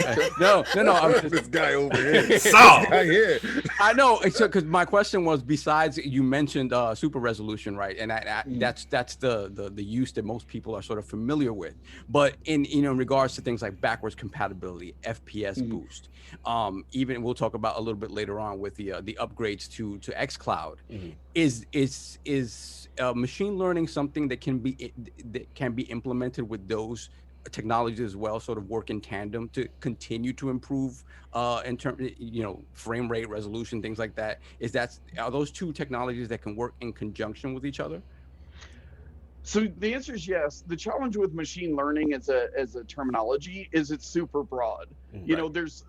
no. I'm just this guy over here. So, this guy here. I know, because my question was, besides you mentioned super resolution, right? And that's the use that most people are sort of familiar with. But in regards to things like backwards compatibility, FPS boost, even we'll talk about a little bit later on with the upgrades to xCloud, is machine learning something that can be implemented with those technologies as well, sort of work in tandem to continue to improve in terms, frame rate, resolution, things like that? Are those two technologies that can work in conjunction with each other? So the answer is yes. The challenge with machine learning as a terminology is it's super broad. You know, there's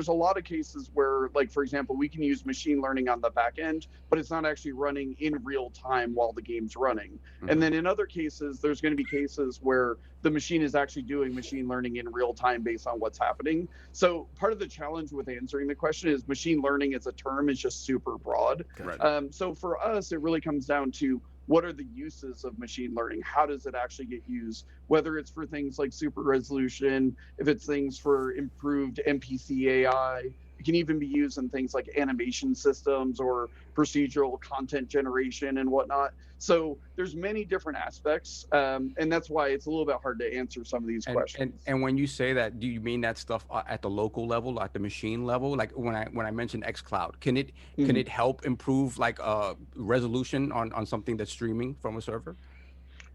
a lot of cases where, like, for example, we can use machine learning on the back end, but it's not actually running in real time while the game's running. And then in other cases, there's going to be cases where the machine is actually doing machine learning in real time based on what's happening. So part of the challenge with answering the question is machine learning as a term is just super broad. So for us, it really comes down to what are the uses of machine learning? How does it actually get used? Whether it's for things like super resolution, if it's things for improved NPC AI, it can even be used in things like animation systems or procedural content generation and whatnot. So there's many different aspects, and that's why it's a little bit hard to answer some of these questions. And when you say that, do you mean that stuff at the local level, at the machine level? Like when I mentioned xCloud, can it help improve like resolution on something that's streaming from a server?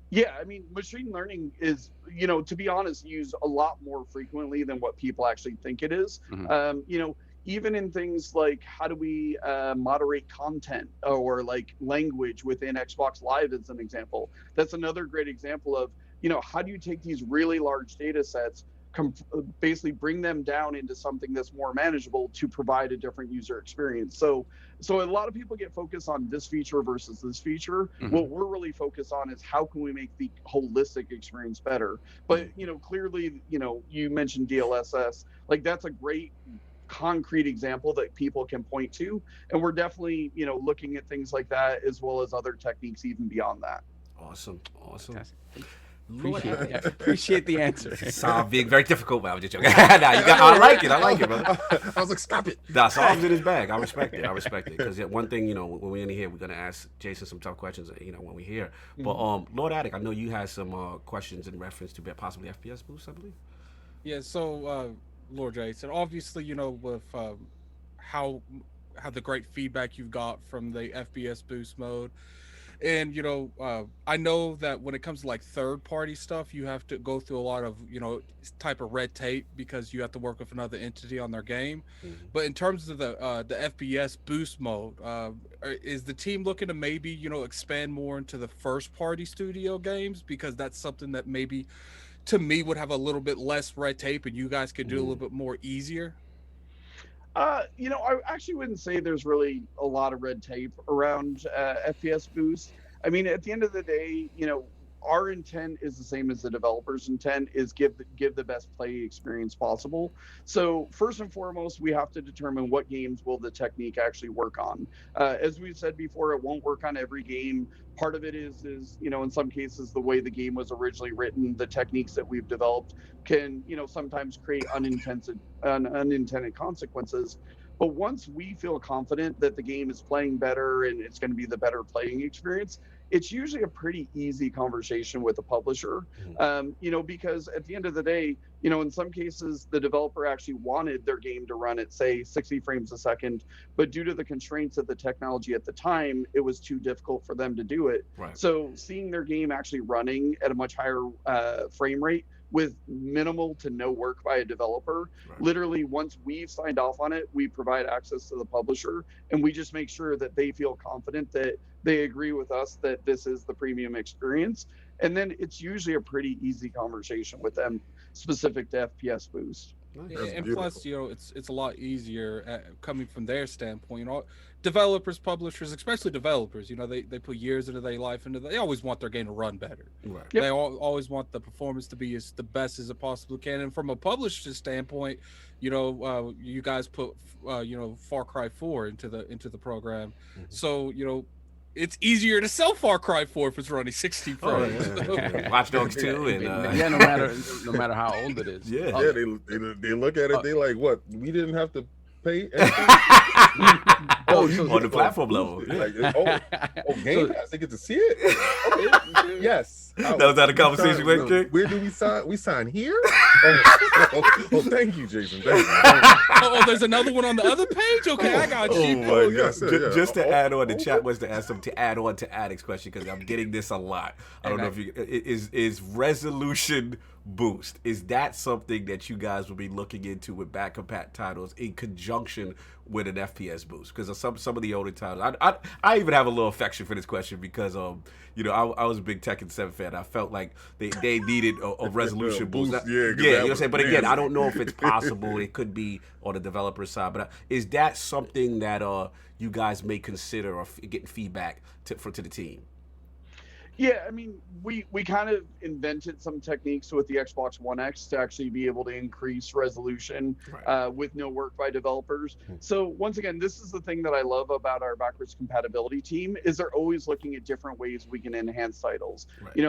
Yeah, I mean, machine learning is, to be honest, used a lot more frequently than what people actually think it is. Even in things like how do we moderate content or like language within Xbox Live as an example. That's another great example of, how do you take these really large data sets, basically bring them down into something that's more manageable to provide a different user experience. So a lot of people get focused on this feature versus this feature. What we're really focused on is how can we make the holistic experience better. But, clearly, you mentioned DLSS, like that's a great concrete example that people can point to, and we're definitely looking at things like that as well as other techniques even beyond that. Awesome. Appreciate the answer. Sound being very difficult, but I was just joking. I like it, brother. I was like, stop it. Nah, Sol's in his bag. I respect it. Because one thing, when we're in here, we're gonna ask Jason some tough questions. When we're here. But Lord Attic, I know you had some questions in reference to possibly FPS boost, I believe. Yeah. So, Lord Jason, obviously, with how the great feedback you've got from the FPS boost mode. And, I know that when it comes to like third party stuff, you have to go through a lot of, type of red tape because you have to work with another entity on their game. But in terms of the FPS boost mode, is the team looking to maybe, expand more into the first party studio games? Because that's something that maybe to me would have a little bit less red tape and you guys could do a little bit more easier. I actually wouldn't say there's really a lot of red tape around FPS boost. I mean, at the end of the day, our intent is the same as the developer's intent, is give the best play experience possible. So first and foremost, we have to determine what games will the technique actually work on. As we've said before, it won't work on every game. Part of it is in some cases, the way the game was originally written, the techniques that we've developed can, sometimes create unintended consequences. But once we feel confident that the game is playing better and it's going to be the better playing experience, it's usually a pretty easy conversation with the publisher, because at the end of the day, in some cases, the developer actually wanted their game to run at, say, 60 frames a second, but due to the constraints of the technology at the time, it was too difficult for them to do it. Right. So seeing their game actually running at a much higher frame rate with minimal to no work by a developer. Right. Literally, once we've signed off on it, we provide access to the publisher, and we just make sure that they feel confident that they agree with us that this is the premium experience. And then it's usually a pretty easy conversation with them specific to FPS boost. Yeah, and plus, it's a lot easier coming from their standpoint. developers, publishers, especially developers, they put years into their life into. They always want their game to run better. Right. Yep. They always want the performance to be the best as it possibly can. And from a publisher standpoint, you guys put Far Cry 4 into the program, so it's easier to sell Far Cry 4 if it's running 60 frames. Watch Dogs 2 and yeah, no matter how old it is. Yeah, they look at it. They like, what? We didn't have to pay. On the platform level. Like, Game Pass, they get to see it. Okay, yes. That was that a conversation with King? Where do we sign? We sign here? Thank you, Jason. Thank you. There's another one on the other page? Okay, I got you. Oh my God. Just to add on, the chat was to ask them to add on to Addict's question, because I'm getting this a lot. I don't know if you is resolution boost. Is that something that you guys will be looking into with back compat titles in conjunction with an FPS boost? Because of some of the older titles, I even have a little affection for this question because I was a big Tekken 7 fan. I felt like they needed a resolution boost. You know what I'm saying? But again, I don't know if it's possible. It could be on the developer side. But is that something that you guys may consider or getting feedback to the team? Yeah, I mean, we kind of invented some techniques with the Xbox One X to actually be able to increase resolution with no work by developers. So once again, this is the thing that I love about our backwards compatibility team is they're always looking at different ways we can enhance titles.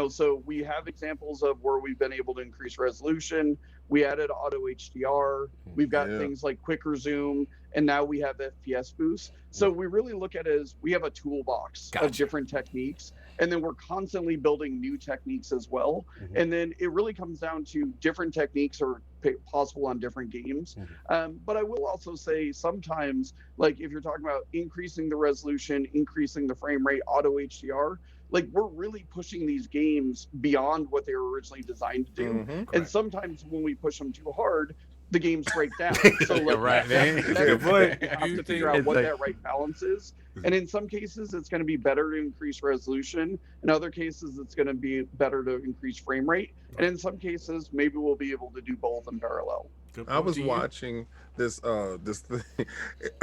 So we have examples of where we've been able to increase resolution. We added auto HDR. We've got things like quicker zoom, and now we have FPS boost. So we really look at it as we have a toolbox of different techniques. And then we're constantly building new techniques as well. And then it really comes down to different techniques are possible on different games. But I will also say sometimes, like if you're talking about increasing the resolution, increasing the frame rate, auto HDR, like we're really pushing these games beyond what they were originally designed to do. And sometimes when we push them too hard, the games break down. So like, that's good point. You have to figure out what that right balance is. And in some cases, it's going to be better to increase resolution. In other cases, it's going to be better to increase frame rate. And in some cases, maybe we'll be able to do both in parallel. I was watching this thing.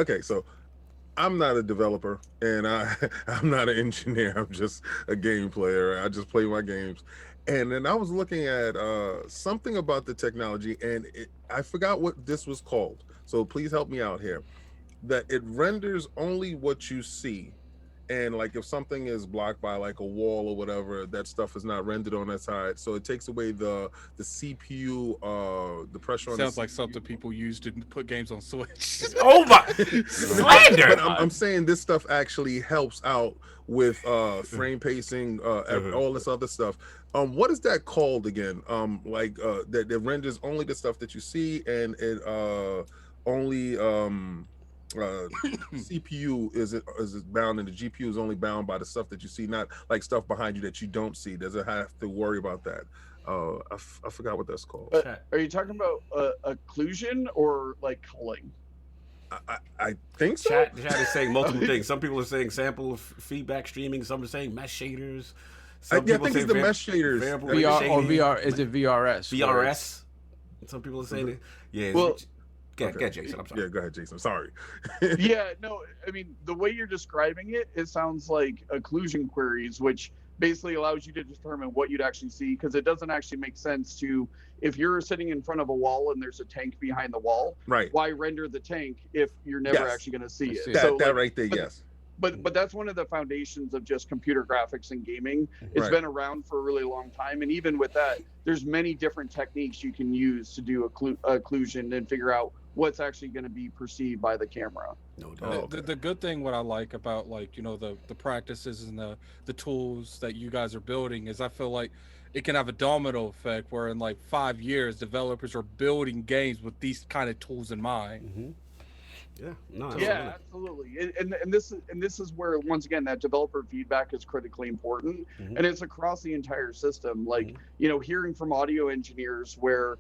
Okay, so I'm not a developer and I'm not an engineer. I'm just a game player. I just play my games. And then I was looking at something about the technology, and I forgot what this was called. So please help me out here. That it renders only what you see. And like if something is blocked by like a wall or whatever, that stuff is not rendered on that side. So it takes away the CPU, the pressure on. Sounds like something people use to put games on Switch. Oh my slander! But I'm saying this stuff actually helps out with frame pacing, all this other stuff. What is that called again? That it renders only the stuff that you see, and it only CPU is bound, and the GPU is only bound by the stuff that you see, not like stuff behind you that you don't see. Does it have to worry about that? I forgot what that's called. Are you talking about occlusion or like culling? I think so. Chat is saying multiple things. Some people are saying sample feedback streaming. Some are saying mesh shaders. I think it's the mesh shaders. VR is it VRS? VRS. Some people are saying it. Yeah. Well, Go ahead, Jason. I'm sorry. Yeah, go ahead, Jason. Sorry. Yeah, no, I mean, the way you're describing it, it sounds like occlusion queries, which basically allows you to determine what you'd actually see, because it doesn't actually make sense to, if you're sitting in front of a wall and there's a tank behind the wall, right? Why render the tank if you're never actually going to see it? That right there, yes. But that's one of the foundations of just computer graphics and gaming. It's been around for a really long time, and even with that, there's many different techniques you can use to do occlusion and figure out what's actually going to be perceived by the camera. No doubt. The good thing, what I like about the practices and the tools that you guys are building is I feel like it can have a domino effect where in like 5 years developers are building games with these kind of tools in mind. Yeah, absolutely. And this is where, once again, that developer feedback is critically important, and it's across the entire system. Like hearing from audio engineers where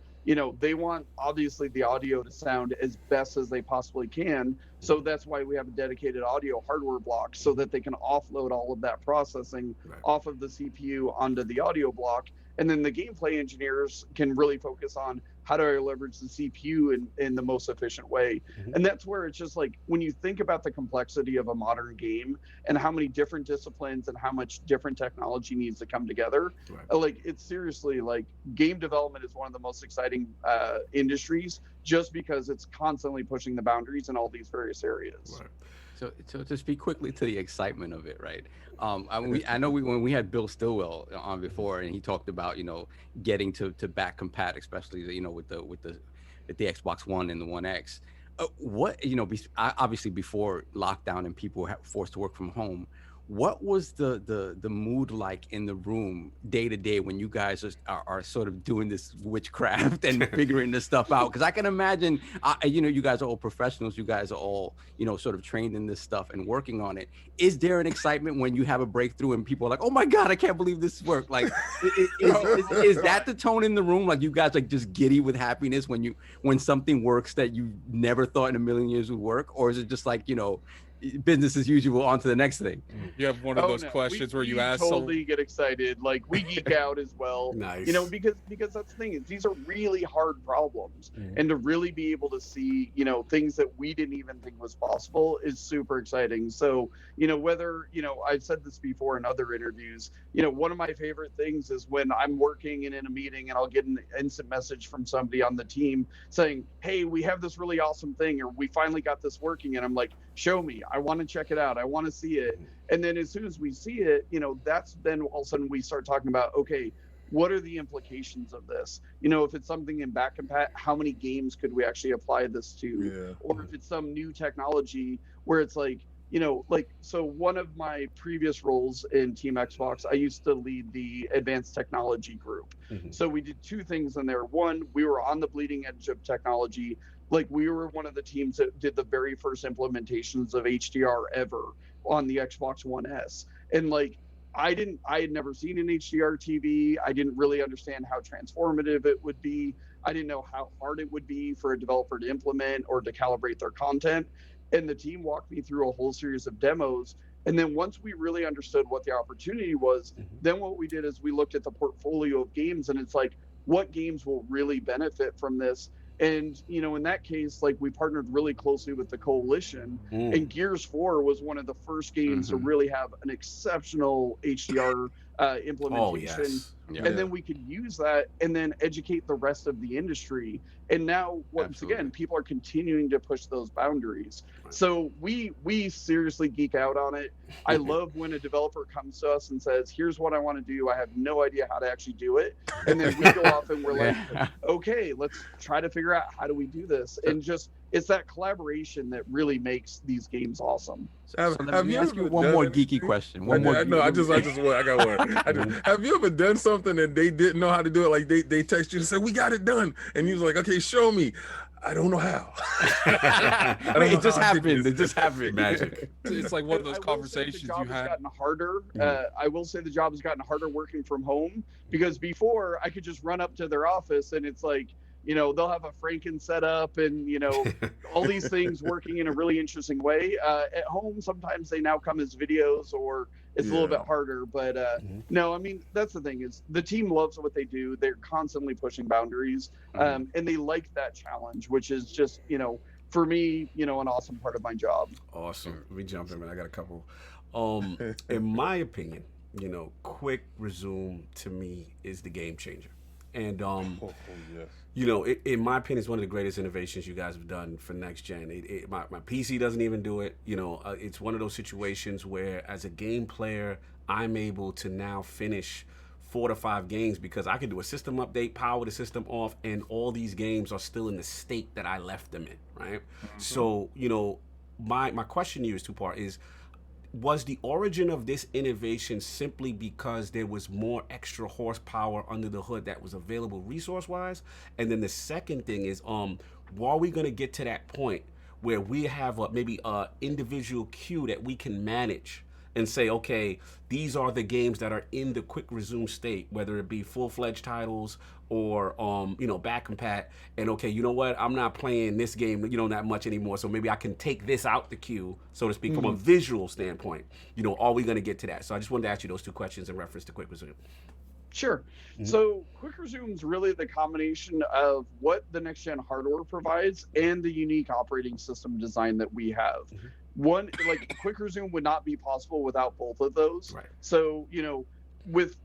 they want obviously the audio to sound as best as they possibly can. So that's why we have a dedicated audio hardware block, so that they can offload all of that processing off of the CPU onto the audio block. And then the gameplay engineers can really focus on how do I leverage the CPU in the most efficient way? And that's where it's just like, when you think about the complexity of a modern game and how many different disciplines and how much different technology needs to come together, like, it's seriously like, game development is one of the most exciting industries, just because it's constantly pushing the boundaries in all these various areas. So to speak quickly to the excitement of it, right? I know when we had Bill Stillwell on before, and he talked about, you know, getting to back compat, especially, you know, with the Xbox One and the One X. What, you know, obviously before lockdown and people were forced to work from home, what was the mood like in the room day to day when you guys are sort of doing this witchcraft and figuring this stuff out? Because I can imagine, you know, you guys are all professionals. You guys are all, you know, sort of trained in this stuff and working on it. Is there an excitement when you have a breakthrough and people are like, oh my God, I can't believe this worked? Like, is that the tone in the room? Like, you guys like just giddy with happiness when something works that you never thought in a million years would work? Or is it just like, you know, business as usual, on to the next thing? You have one of those questions where you ask, totally get excited, like, we geek out as well. You know, because that's the thing, is these are really hard problems, and to really be able to see, you know, things that we didn't even think was possible is super exciting. So, you know, whether, you know, I've said this before in other interviews, you know, one of my favorite things is when I'm working and in a meeting and I'll get an instant message from somebody on the team saying, hey, we have this really awesome thing, or we finally got this working, and I'm like, show me, I want to check it out, I want to see it. And then as soon as we see it, you know, that's then all of a sudden we start talking about, okay, what are the implications of this? You know, if it's something in back compat, how many games could we actually apply this to? Or if it's some new technology where it's like, you know, like, so one of my previous roles in TeamXbox, I used to lead the advanced technology group. So we did two things in there. One, we were on the bleeding edge of technology. Like, we were one of the teams that did the very first implementations of HDR ever on the Xbox One S. And like, I had never seen an HDR TV. I didn't really understand how transformative it would be. I didn't know how hard it would be for a developer to implement or to calibrate their content. And the team walked me through a whole series of demos. And then once we really understood what the opportunity was, then what we did is we looked at the portfolio of games, and it's like, what games will really benefit from this? And, you know, in that case, like, we partnered really closely with the coalition, and Gears 4 was one of the first games to really have an exceptional HDR implementation. And then we could use that and then educate the rest of the industry. And now, once again, people are continuing to push those boundaries. So we seriously geek out on it. I love when a developer comes to us and says, here's what I want to do. I have no idea how to actually do it. And then we go off and we're like, okay, let's try to figure out how do we do this. And just, it's that collaboration that really makes these games awesome. So let me ask you one more geeky question. I got one. Have you ever done something and they didn't know how to do it? Like, they text you and say, we got it done. And you was like, okay, show me. I don't know how. It just happened. It just happened. Magic. It's like one of those conversations you had. Gotten harder. I will say the job has gotten harder working from home, because before I could just run up to their office and it's like, you know, they'll have a Franken set up and, you know, all these things working in a really interesting way. At home, sometimes they now come as videos, or it's a little bit harder. But no, I mean, that's the thing, is the team loves what they do. They're constantly pushing boundaries, and they like that challenge, which is just, you know, for me, you know, an awesome part of my job. Awesome. Let me jump in, man. I got a couple. In my opinion, you know, Quick Resume to me is the game changer. And, you know, in my opinion, it's one of the greatest innovations you guys have done for next gen. My PC doesn't even do it. You know, it's one of those situations where, as a game player, I'm able to now finish 4 to 5 games because I can do a system update, power the system off, and all these games are still in the state that I left them in, right? So, you know, my question to you is two-part, is, was the origin of this innovation simply because there was more extra horsepower under the hood that was available resource-wise? And then the second thing is, are we going to get to that point where we have maybe a individual queue that we can manage and say, okay, these are the games that are in the quick resume state, whether it be full-fledged titles or you know, back compat, and okay, you know what, I'm not playing this game, you know, that much anymore, so maybe I can take this out the queue, so to speak, from a visual standpoint. You know, are we going to get to that? So I just wanted to ask you those two questions in reference to quick resume. Sure. So quick resume's really the combination of what the next gen hardware provides and the unique operating system design that we have. One, like quick resume would not be possible without both of those. Right. So, you know, with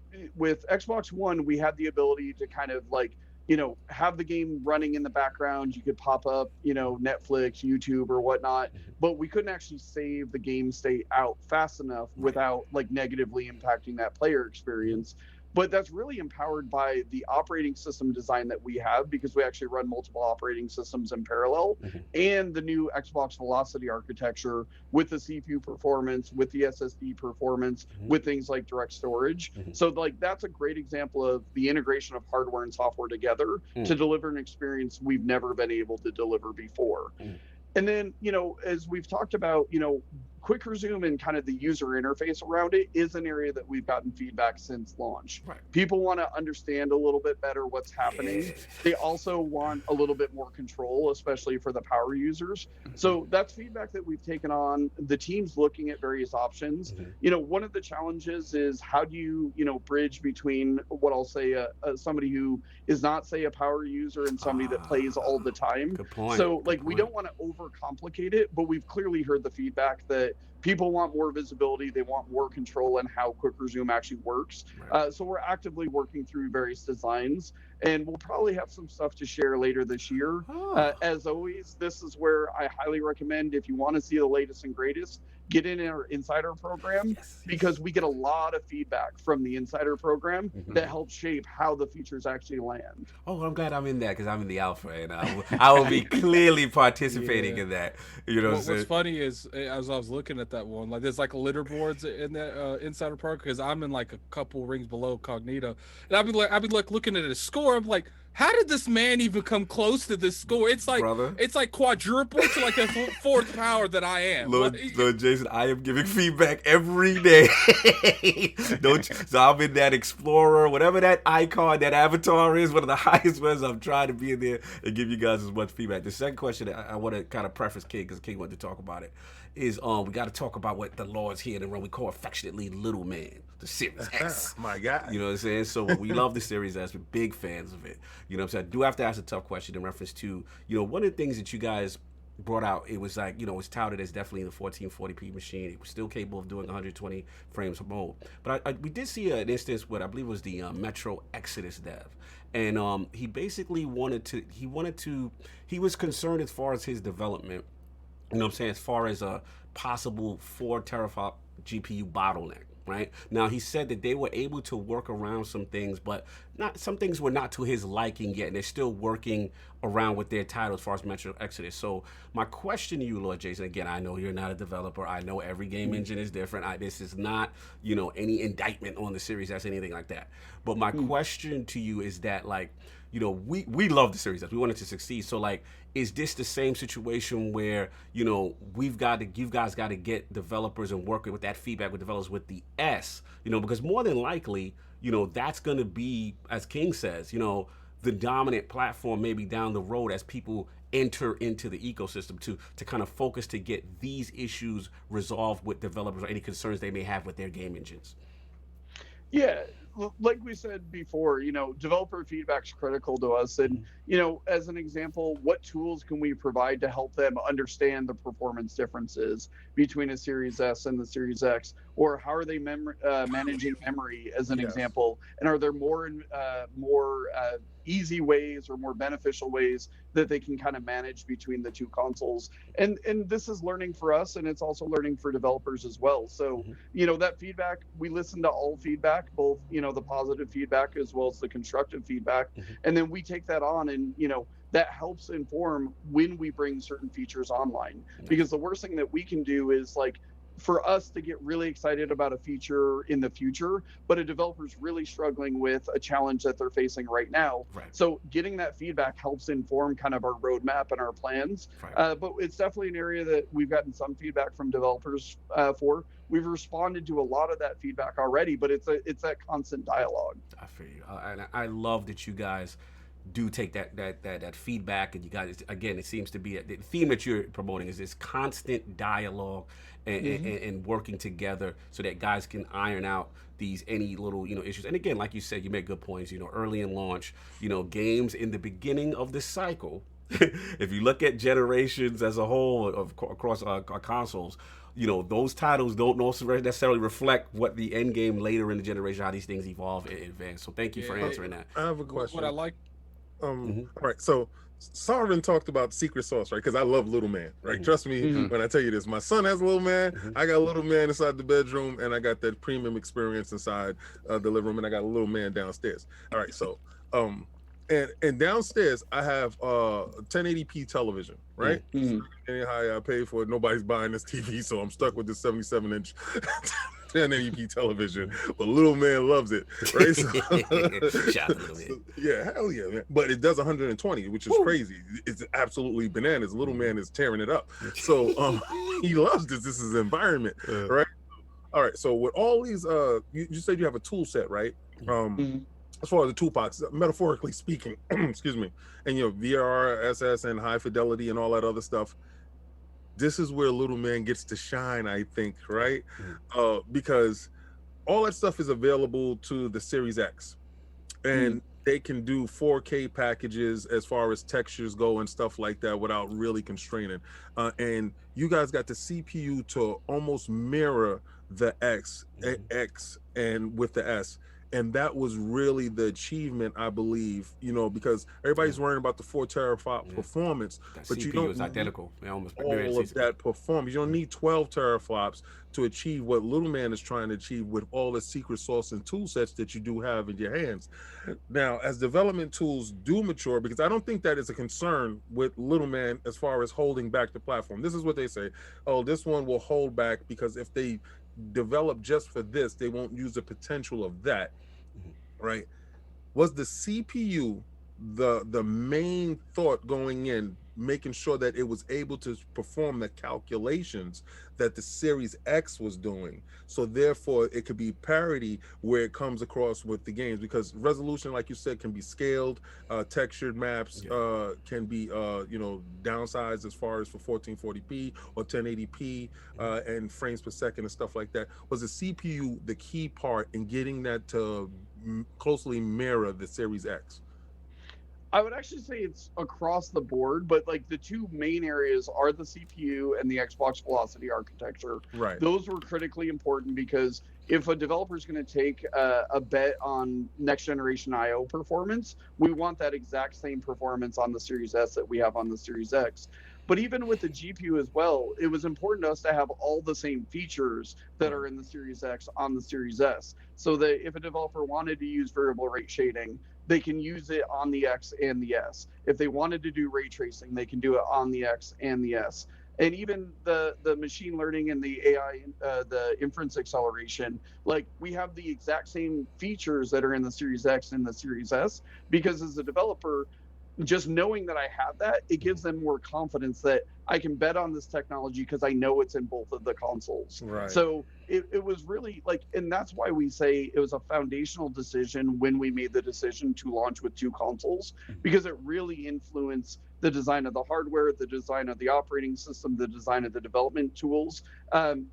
Xbox One, we had the ability to kind of like, you know, have the game running in the background. You could pop up, you know, Netflix, YouTube, or whatnot, but we couldn't actually save the game state out fast enough without like negatively impacting that player experience. But that's really empowered by the operating system design that we have, because we actually run multiple operating systems in parallel, and the new Xbox Velocity architecture with the CPU performance, with the SSD performance, with things like direct storage. So like that's a great example of the integration of hardware and software together to deliver an experience we've never been able to deliver before. And then, you know, as we've talked about, you know, quick resume and kind of the user interface around it is an area that we've gotten feedback since launch. People want to understand a little bit better what's happening. They also want a little bit more control, especially for the power users. So that's feedback that we've taken on. The team's looking at various options. You know, one of the challenges is how do you, you know, bridge between what I'll say somebody who is not, say, a power user and somebody that plays all the time. Good point. So like we don't want to overcomplicate it, but we've clearly heard the feedback that people want more visibility. They want more control in how quick resume actually works. So we're actively working through various designs, and we'll probably have some stuff to share later this year. As always, this is where I highly recommend, if you want to see the latest and greatest, get in our insider program, because we get a lot of feedback from the insider program that helps shape how the features actually land. Oh, I'm glad I'm in that, because I'm in the alpha, and I will be clearly participating in that. You know, what's funny is, as I was looking at that one, like there's like leaderboards in that insider program, because I'm in like a couple rings below Cognito, and I'd be like looking at his score. I'm like, how did this man even come close to this score? It's like it's like quadruple to like the fourth power that I am. Lord Jason, I am giving feedback every day. So I'm in that Explorer, whatever that icon, that avatar is, one of the highest ones. I'm trying to be in there and give you guys as much feedback. The second question I want to kind of preface King, because King wanted to talk about it, is we got to talk about what the Lords here in the room we call affectionately Little Man, the Series S. My God. You know what I'm saying? So we love the Series S. We're big fans of it. You know what I'm saying? I do have to ask a tough question in reference to, you know, one of the things that you guys brought out, it was like, you know, it was touted as definitely the 1440p machine. It was still capable of doing 120 frames of mode. But we did see an instance with, I believe it was the Metro Exodus dev. And he basically he was concerned as far as his development, you know what I'm saying, as far as a possible 4 teraflop GPU bottleneck. Right now, he said that they were able to work around some things, but some things were not to his liking yet, and they're still working around with their title as far as Metro Exodus. So my question to you, Lord Jason, again, I know you're not a developer. I know every game engine is different. This is not, you know, any indictment on the Series S, anything like that. But my question to you is that, like, you know, we love the Series S. We want it to succeed. So, like, is this the same situation where, you know, you guys got to get developers and work with that feedback with developers with the S, you know, because more than likely, you know, that's going to be, as King says, you know, the dominant platform maybe down the road as people enter into the ecosystem to kind of focus to get these issues resolved with developers or any concerns they may have with their game engines. Yeah, like we said before, you know, developer feedback is critical to us. And, you know, as an example, what tools can we provide to help them understand the performance differences between a Series S and the Series X? Or how are they managing memory, as an example? And are there more easy ways or more beneficial ways that they can kind of manage between the two consoles? And this is learning for us, and it's also learning for developers as well. So, you know, that feedback, we listen to all feedback, both, you know, the positive feedback as well as the constructive feedback. And then we take that on, and, you know, that helps inform when we bring certain features online. Because the worst thing that we can do is, like, for us to get really excited about a feature in the future, but a developer's really struggling with a challenge that they're facing right now. So getting that feedback helps inform kind of our roadmap and our plans. But it's definitely an area that we've gotten some feedback from developers for. We've responded to a lot of that feedback already, but it's that constant dialogue. I feel you. And I love that you guys do take that feedback, and you guys, again, it seems to be the theme that you're promoting is this constant dialogue and working together so that guys can iron out any little issues. And again, like you said, you make good points. Early in launch, games in the beginning of the cycle. If you look at generations as a whole across our consoles, those titles don't necessarily reflect what the end game later in the generation, how these things evolve and advance. So thank you for answering that. I have a question. What I like. All right, so Sovereign talked about secret sauce, right? Because I love Little Man, right? Trust me when I tell you this. My son has a Little Man. I got a Little Man inside the bedroom, and I got that premium experience inside the living room, and I got a Little Man downstairs. All right, so and downstairs I have 1080p television, right? Anyhow, I paid for it. Nobody's buying this TV, so I'm stuck with this 77-inch 1080p television. But Little Man loves it, right? Yeah, hell yeah, man. But it does 120, which is crazy. It's absolutely bananas. Little Man is tearing it up. So he loves this. This is his environment, right? All right. So with all these, you said you have a tool set, right? As far as the toolbox, metaphorically speaking, excuse me, and VR, SS, and high fidelity, and all that other stuff. This is where Little Man gets to shine, I think, right? Because all that stuff is available to the Series X, and they can do 4K packages as far as textures go and stuff like that without really constraining. And you guys got the CPU to almost mirror the X and with the S. And that was really the achievement, I believe, because everybody's worrying about the 4 teraflop performance, but CPU you don't need identical. Almost all of that performance. You don't need 12 teraflops to achieve what Little Man is trying to achieve with all the secret sauce and tool sets that you do have in your hands. Now, as development tools do mature, because I don't think that is a concern with Little Man as far as holding back the platform. This is what they say. Oh, this one will hold back because if they develop just for this, they won't use the potential of that, right? Was the CPU the main thought going in, making sure that it was able to perform the calculations that the Series X was doing, so therefore it could be parity where it comes across with the games? Because resolution, like you said, can be scaled, textured maps can be downsized as far as for 1440p or 1080p and frames per second and stuff like that. Was the CPU the key part in getting that to closely mirror the Series X? I would actually say it's across the board, but like the two main areas are the CPU and the Xbox Velocity architecture. Right. Those were critically important because if a developer is going to take a bet on next generation IO performance, we want that exact same performance on the Series S that we have on the Series X. But even with the GPU as well, it was important to us to have all the same features that are in the Series X on the Series S, so that if a developer wanted to use variable rate shading, they can use it on the X and the S. If they wanted to do ray tracing, they can do it on the X and the S. And even the machine learning and the AI, the inference acceleration, like we have the exact same features that are in the Series X and the Series S, because as a developer, just knowing that I have that, it gives them more confidence that I can bet on this technology because I know it's in both of the consoles. Right. So it was really like, and that's why we say it was a foundational decision when we made the decision to launch with 2 consoles, because it really influenced the design of the hardware, the design of the operating system, the design of the development tools.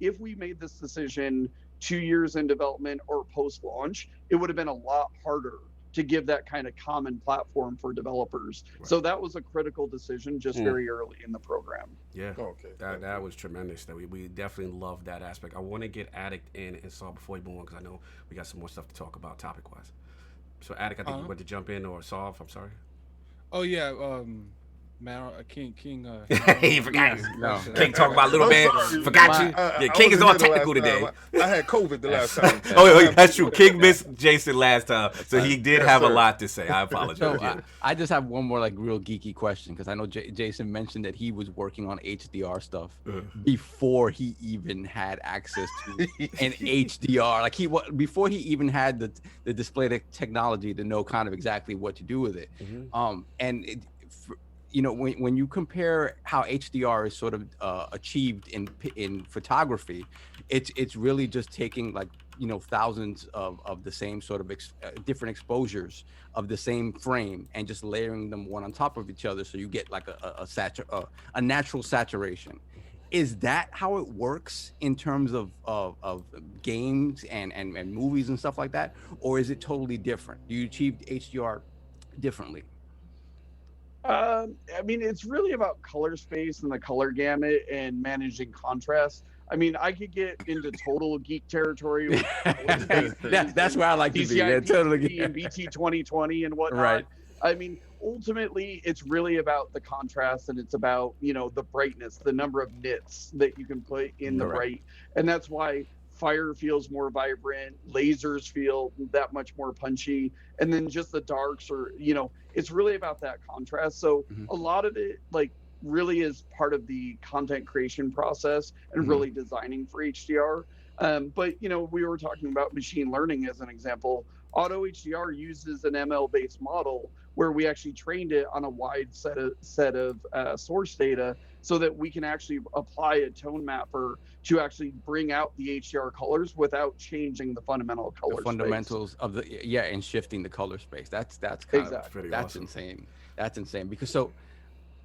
If we made this decision 2 years in development or post-launch, it would have been a lot harder to give that kind of common platform for developers. Right. So that was a critical decision just very early in the program. Yeah, okay. That was tremendous. That we definitely love that aspect. I want to get Addict in and Saul before we move on, because I know we got some more stuff to talk about topic-wise. So Addict, I think you want to jump in, or Saul, I'm sorry. Oh yeah, man, King. He forgot. No. King talk about Little Man. Forgot you. Yeah, King is all technical today. I had COVID the last time. Oh, that's true. King missed Jason last time, so he did have a lot to say. I apologize. So I just have one more like real geeky question, because I know Jason mentioned that he was working on HDR stuff before he even had access to an HDR. Like before he even had the display technology to know kind of exactly what to do with it. you know, when you compare how HDR is sort of achieved in photography, it's really just taking like, you know, thousands of the same sort of different exposures of the same frame and just layering them one on top of each other, so you get like a natural saturation. Is that how it works in terms of games and movies and stuff like that, or is it totally different? Do you achieve HDR differently? I mean, it's really about color space and the color gamut and managing contrast. I mean, I could get into total geek territory with that's where I like to be. Yeah, totally. And BT 2020 and whatnot. Right. I mean, ultimately, it's really about the contrast, and it's about, you know, the brightness, the number of nits that you can put in the bright, and that's why fire feels more vibrant, lasers feel that much more punchy, and then just the darks, or, you know, it's really about that contrast. So a lot of it, like, really is part of the content creation process and really designing for HDR. But, you know, we were talking about machine learning as an example. Auto HDR uses an ML-based model where we actually trained it on a wide set of source data, so that we can actually apply a tone mapper to actually bring out the HDR colors without changing the fundamental color the fundamentals space. Of the and shifting the color space. That's kind exactly. of, that's awesome. Insane. That's insane, because so.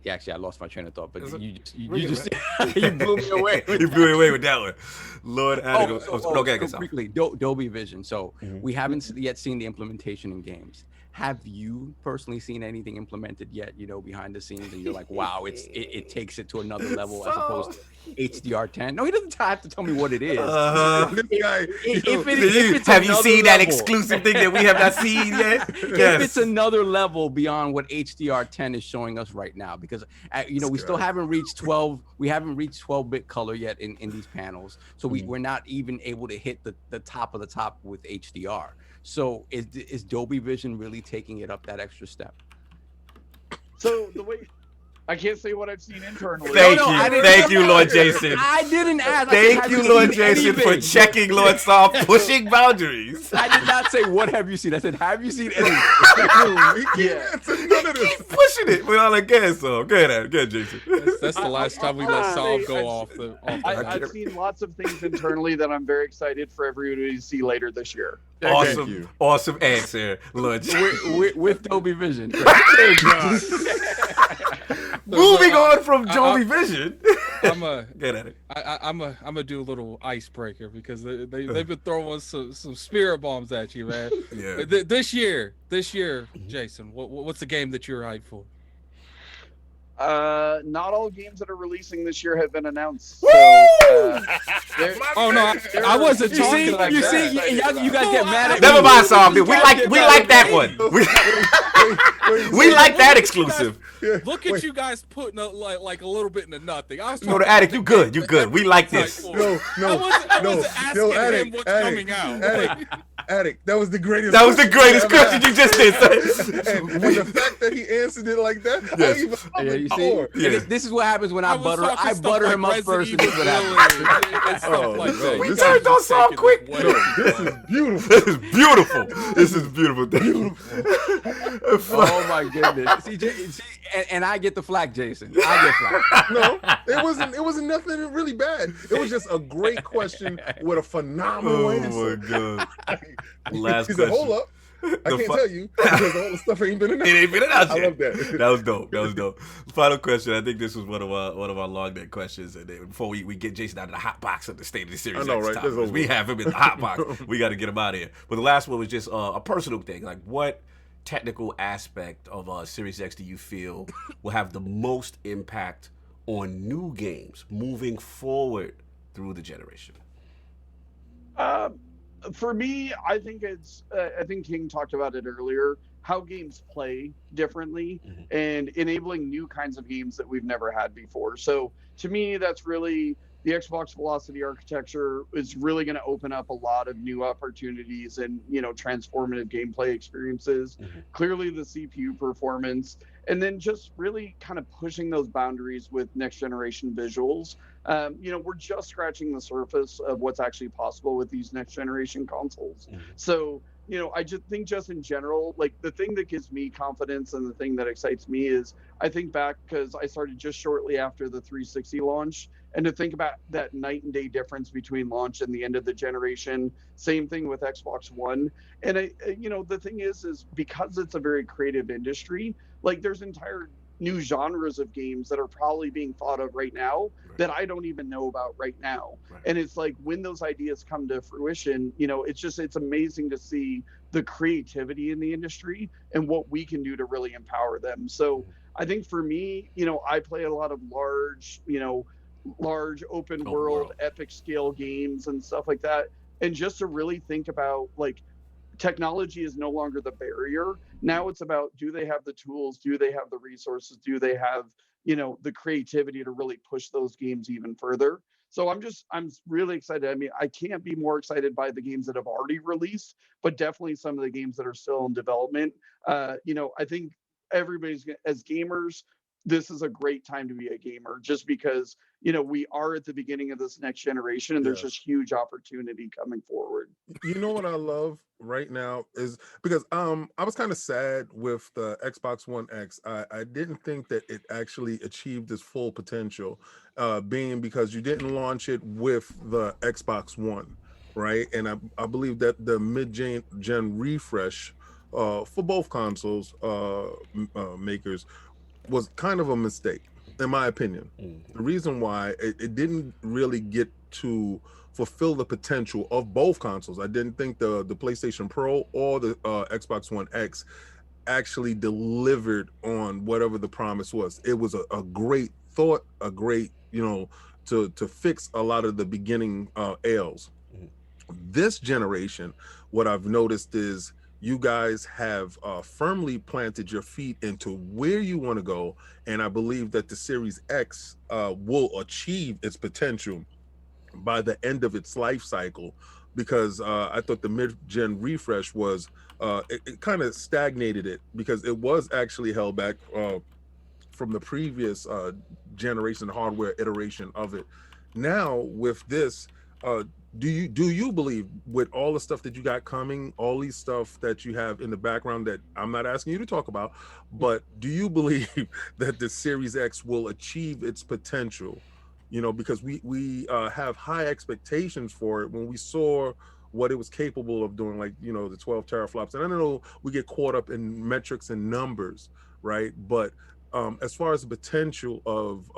Yeah, actually, I lost my train of thought, but you just you blew me away. You blew me away with that one, Lord. Quickly, Dolby Vision. So we haven't yet seen the implementation in games. Have you personally seen anything implemented yet? You know, behind the scenes, and you're like, wow, it takes it to another level as opposed to HDR10. No, he doesn't have to tell me what it is. Have you seen that exclusive thing that we have not seen yet? If it's another level beyond what HDR10 is showing us right now, because you know, we still haven't reached 12. We haven't reached 12-bit color yet in these panels, so we're not even able to hit the top of the top with HDR. So is Dolby Vision really taking it up that extra step? So the way, I can't say what I've seen internally. Thank you, Lord Jason. I didn't ask. Thank you, Lord Jason, for checking Lord Saul, pushing boundaries. I did not say what have you seen. I said, have you seen anything? Keep pushing it. We're all again, so go ahead, Jason. That's the last time we let Saul go off the. I've seen lots of things internally that I'm very excited for everybody to see later this year. Awesome answer, Lord. With Dolby Vision. Moving on from Dolby Vision. Get at it. I'm gonna do a little icebreaker, because they've been throwing some spirit bombs at you, man. Yeah. This year, Jason, what's the game that you're hyped for? Not all games that are releasing this year have been announced. So, I wasn't talking like that. You guys get mad at me. Never mind, Saul. We like that one. We like that exclusive. Look at you guys putting like a little bit into nothing. I was the Attic, you good. We like this. I wasn't asking him what's coming out. Attic, that was the greatest. That was the greatest question you just did. And the fact that he answered it like that, you see, this is what happens when I butter him up first. And this is what happens. We turned on Saul quick. This is beautiful. This is beautiful. Oh my goodness. See, and I get the flack, Jason. I get flack. No, it wasn't nothing really bad. It was just a great question with a phenomenal answer. Oh my god. Last he question. Said, hold up. I can't tell you because all the stuff ain't been announced. It ain't been announced yet. I love that. That was dope. Final question. I think this was one of our LogNet questions. And before we get Jason out of the hot box of the State of the Series, I know, right? We have him in the hot box. We got to get him out of here. But the last one was just a personal thing. Like, what technical aspect of Series X do you feel will have the most impact on new games moving forward through the generation? For me, I think I think King talked about it earlier, how games play differently and enabling new kinds of games that we've never had before. So to me, that's really the Xbox Velocity architecture is really going to open up a lot of new opportunities and, you know, transformative gameplay experiences. Clearly the CPU performance, and then just really kind of pushing those boundaries with next generation visuals. You know, we're just scratching the surface of what's actually possible with these next generation consoles. So I just think just in general, like the thing that gives me confidence and the thing that excites me is I think back because I started just shortly after the 360 launch, and to think about that night and day difference between launch and the end of the generation. Same thing with Xbox One. And the thing is because it's a very creative industry, like there's entire new genres of games that are probably being thought of right now that I don't even know about right now. And it's like when those ideas come to fruition, it's amazing to see the creativity in the industry and what we can do to really empower them. So I think for me, I play a lot of large open world, epic scale games and stuff like that. And just to really think about like technology is no longer the barrier. Now it's about, do they have the tools? Do they have the resources? Do they have, the creativity to really push those games even further? So I'm really excited. I mean, I can't be more excited by the games that have already released, but definitely some of the games that are still in development. I think everybody's, as gamers, this is a great time to be a gamer, just because we are at the beginning of this next generation, and there's just huge opportunity coming forward. You know what I love right now is because I was kind of sad with the Xbox One X. I didn't think that it actually achieved its full potential, being because you didn't launch it with the Xbox One, right? And I believe that the mid-gen refresh for both consoles makers was kind of a mistake, in my opinion. The reason why it didn't really get to fulfill the potential of both consoles. I didn't think the PlayStation Pro or the Xbox One X actually delivered on whatever the promise was. It was a great thought, a great, to fix a lot of the beginning ails. This generation, what I've noticed is you guys have firmly planted your feet into where you want to go. And I believe that the Series X will achieve its potential by the end of its life cycle, because I thought the mid-gen refresh was, it kind of stagnated it, because it was actually held back from the previous generation hardware iteration of it. Now with this, do you believe, with all the stuff that you got coming, all these stuff that you have in the background that I'm not asking you to talk about, but do you believe that the Series X will achieve its potential? Because we have high expectations for it when we saw what it was capable of doing, like, the 12 teraflops. And I know we get caught up in metrics and numbers, right? But as far as the potential of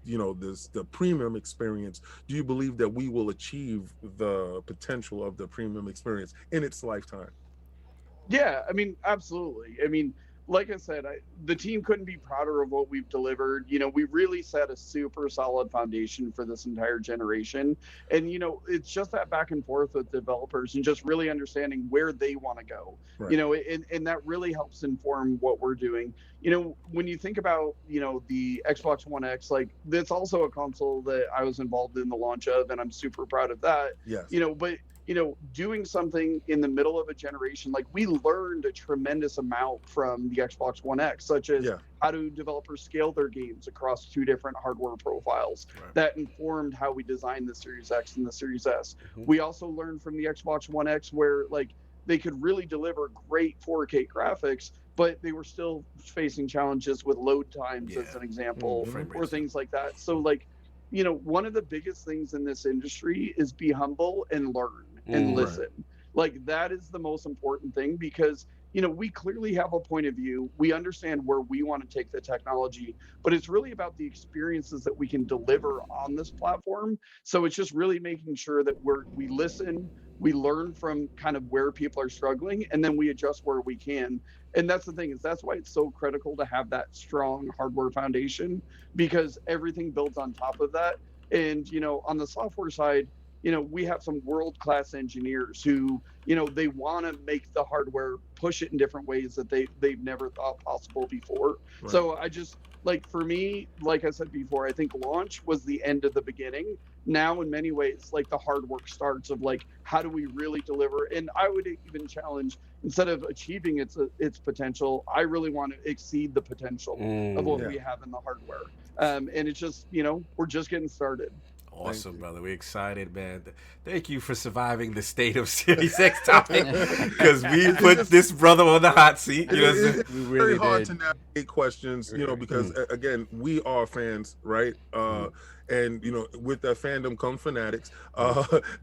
the premium experience, do you believe that we will achieve the potential of the premium experience in its lifetime? Yeah, I mean, absolutely. I mean, like I said, the team couldn't be prouder of what we've delivered. We really set a super solid foundation for this entire generation. And, it's just that back and forth with developers and just really understanding where they want to go, and that really helps inform what we're doing. When you think about, the Xbox One X, like that's also a console that I was involved in the launch of, and I'm super proud of that. Yes. But doing something in the middle of a generation, like we learned a tremendous amount from the Xbox One X, such as how do developers scale their games across two different hardware profiles. That informed how we designed the Series X and the Series S. We also learned from the Xbox One X where like they could really deliver great 4K graphics, but they were still facing challenges with load times, as an example, or things like that. So like, one of the biggest things in this industry is be humble and learn and listen. Like that is the most important thing, because we clearly have a point of view. We understand where we want to take the technology, but it's really about the experiences that we can deliver on this platform. So it's just really making sure that we listen, we learn from kind of where people are struggling, and then we adjust where we can. And that's the thing, is that's why it's so critical to have that strong hardware foundation, because everything builds on top of that. And on the software side, we have some world-class engineers who, they want to make the hardware, push it in different ways that they've never thought possible before. So I just, like, for me, like I said before, I think launch was the end of the beginning. Now, in many ways, like the hard work starts of like, how do we really deliver? And I would even challenge, instead of achieving its potential, I really want to exceed the potential of what we have in the hardware. And it's just, we're just getting started. Awesome, brother. We're excited, man. Thank you for surviving the state of Series X topic, because we put this brother on the hot seat. You know what I'm saying? It's very hard to navigate questions, you know, because again, we are fans, right? And you know, with that fandom come fanatics,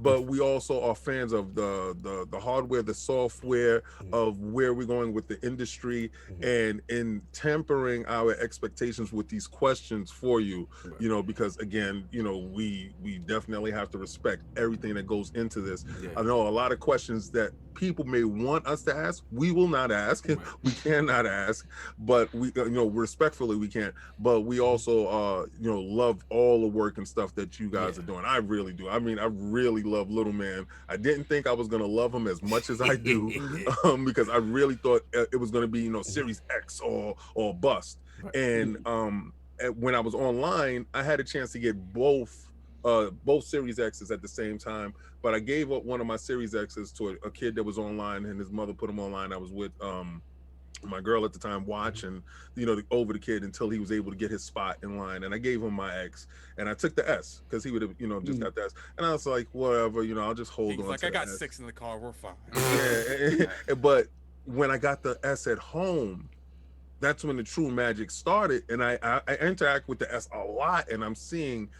but we also are fans of the hardware, the software, of where we're going with the industry, and in tempering our expectations with these questions for you, you know, because again, you know, we definitely have to respect everything that goes into this. I know a lot of questions that people may want us to ask, we will not ask. We cannot ask, but we, you know, respectfully we can't. But we also, you know, love all the work and stuff that you guys are doing. I really do. I mean, I really love Little Man. I didn't think I was gonna love him as much as I do, because I really thought it was gonna be, you know, Series X or bust. And when I was online, I had a chance to get both Series X's at the same time, but I gave up one of my Series X's to a kid that was online, and his mother put him online. I was with my girl at the time, watching, you know, over the kid until he was able to get his spot in line, and I gave him my X, and I took the S because he would have, you know, just got the S, and I was like, whatever, you know, I'll just hold on. Like, to I got S. 6 in the car, we're fine. But when I got the S at home, that's when the true magic started, and I interact with the S a lot, and I'm seeing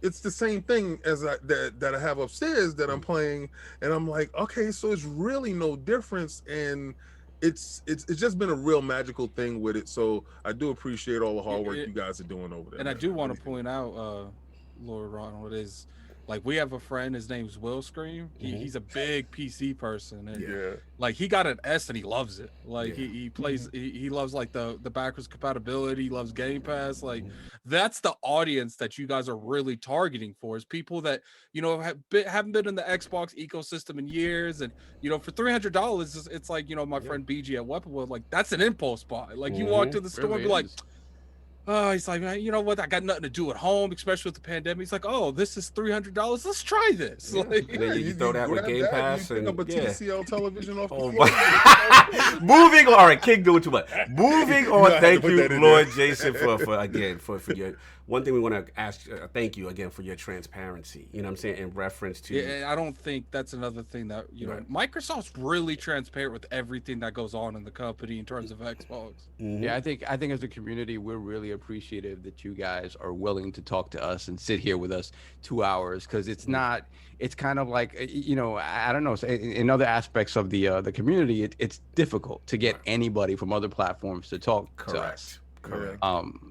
it's the same thing as that I have upstairs that I'm playing, and I'm like, okay, so it's really no difference, and it's just been a real magical thing with it. So I do appreciate all the hard work you guys are doing over there. And man, I do want to point out, Lord Ronald, is like, we have a friend, his name's Will Scream. He's a big PC person, and like, he got an S and he loves it. Like, he plays, he loves like the backwards compatibility, he loves Game Pass. Like, that's the audience that you guys are really targeting for, is people that, you know, haven't been in the Xbox ecosystem in years. And, you know, for $300, it's like, you know, my friend BG at Weaponwood, like, that's an impulse buy. Like, you walk to the store and be like, oh, he's like, man, you know what? I got nothing to do at home, especially with the pandemic. He's like, oh, this is $300. Let's try this. Like, and then you throw that with Game Pass, and pick up a TCL television off the floor. Moving on. All right, King doing too much. Moving on. Thank you, Lord Jason, for your. One thing we want to ask, thank you again for your transparency. You know what I'm saying, in reference to. Yeah, I don't think that's another thing that, you know, Microsoft's really transparent with everything that goes on in the company in terms of Xbox. Yeah, I think as a community, we're really appreciative that you guys are willing to talk to us and sit here with us 2 hours, because it's not. It's kind of like, you know, I don't know. In other aspects of the community, it's difficult to get anybody from other platforms to talk to us. Correct.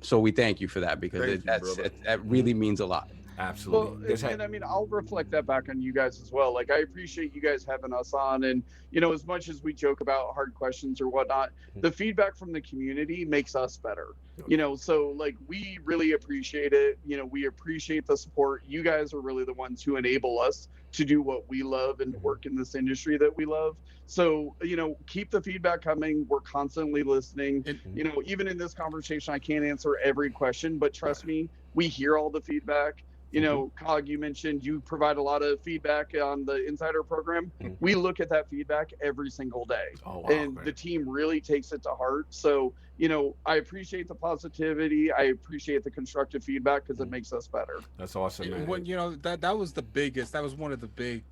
So we thank you for that, because that really means a lot. Absolutely. Well, and I mean, I'll reflect that back on you guys as well. Like, I appreciate you guys having us on, and, you know, as much as we joke about hard questions or whatnot, the feedback from the community makes us better. You know, so like, we really appreciate it. You know, we appreciate the support. You guys are really the ones who enable us to do what we love and work in this industry that we love. So, you know, keep the feedback coming. We're constantly listening. You know, even in this conversation, I can't answer every question, but trust me, we hear all the feedback. You know, Cog, you mentioned you provide a lot of feedback on the Insider program. We look at that feedback every single day. And the team really takes it to heart. So, you know, I appreciate the positivity. I appreciate the constructive feedback, because it makes us better. That's awesome, man. When, you know, that was the biggest, that was one of the big,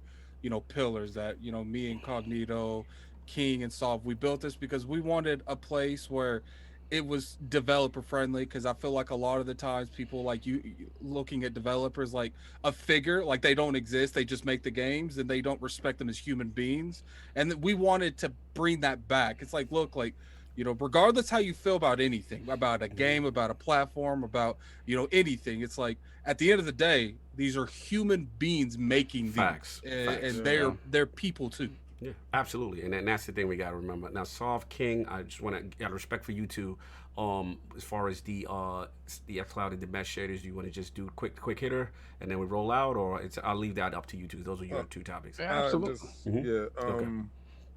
you know, pillars that, you know, me and Cognito, King and Solve, we built this because we wanted a place where it was developer friendly, because I feel like a lot of the times people like you looking at developers like a figure, like they don't exist, they just make the games, and they don't respect them as human beings. And we wanted to bring that back. It's like, look, like, you know, regardless how you feel about anything, about a game, about a platform, about, you know, anything, it's like, at the end of the day, these are human beings making these, and they're people too. Yeah, absolutely, and that's the thing we got to remember. Now, Solve, King, I just want to out of respect for you two. As far as the xCloud and the mesh shaders, do you want to just do quick hitter and then we roll out, or I'll leave that up to you two. Those are your two topics. Absolutely.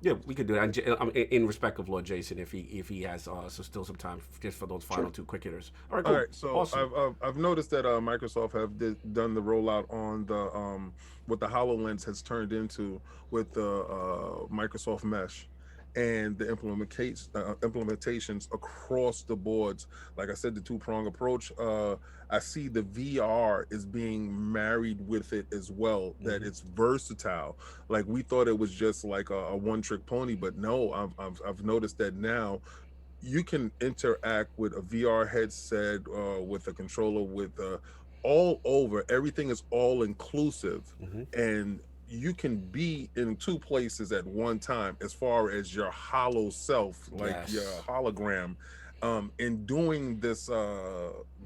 Yeah, we could do that. In respect of Lord Jason, if he has still some time just for those final two quick hitters. All right, cool. All right, so awesome. I've noticed that Microsoft have done the rollout on the what the HoloLens has turned into with the Microsoft Mesh, and the implementations across the boards. Like I said, the two-prong approach. I see the VR is being married with it as well. That it's versatile. Like we thought it was just like a one-trick pony, but no, I've noticed that now you can interact with a VR headset, with a controller, with all over. Everything is all inclusive, and you can be in two places at one time as far as your hollow self, like your hologram, in doing this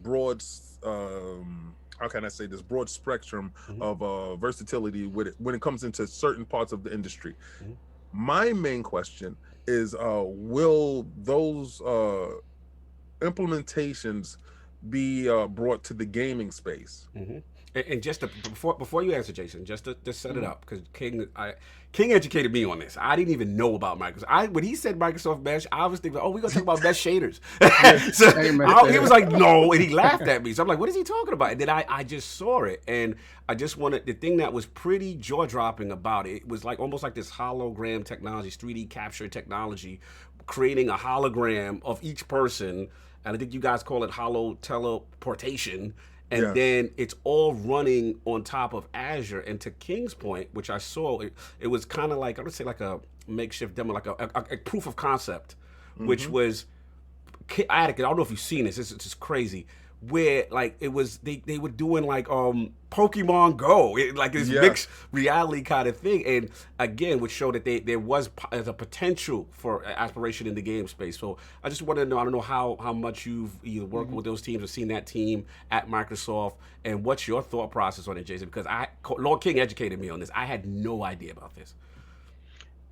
broad how can I say this broad spectrum of versatility with it when it comes into certain parts of the industry. My main question is, will those implementations be brought to the gaming space? And just to, before you answer, Jason, just to set it up, because King educated me on this. I didn't even know about Microsoft. When he said Microsoft Mesh, I was thinking, oh, we're gonna talk about Mesh shaders. He was like, no, and he laughed at me. So I'm like, what is he talking about? And then I just saw it, and I just wanted, the thing that was pretty jaw-dropping about it was like almost like this hologram technology, 3D capture technology, creating a hologram of each person, and I think you guys call it holo teleportation. And then it's all running on top of Azure. And to King's point, which I saw, it was kind of like, I would say like a makeshift demo, like a proof of concept, which was, I don't know if you've seen this, it's just crazy, where like it was, they were doing like Pokemon Go, like this mixed reality kind of thing. And again, which showed that there was a potential for aspiration in the game space. So I just want to know, I don't know how much you've either worked with those teams or seen that team at Microsoft, and what's your thought process on it, Jason? Because Lord King educated me on this. I had no idea about this.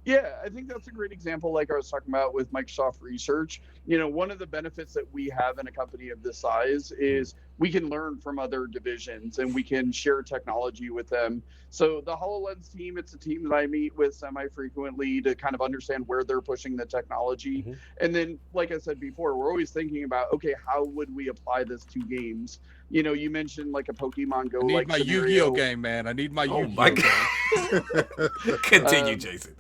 Yeah, I think that's a great example, like I was talking about with Microsoft Research. You know, one of the benefits that we have in a company of this size is we can learn from other divisions and we can share technology with them. So the HoloLens team, it's a team that I meet with semi-frequently to kind of understand where they're pushing the technology. And then, like I said before, we're always thinking about, okay, how would we apply this to games? You know, you mentioned like a Pokemon Go. I need like my Yu-Gi-Oh game, man. I need my Yu-Gi-Oh game. Continue, Jason.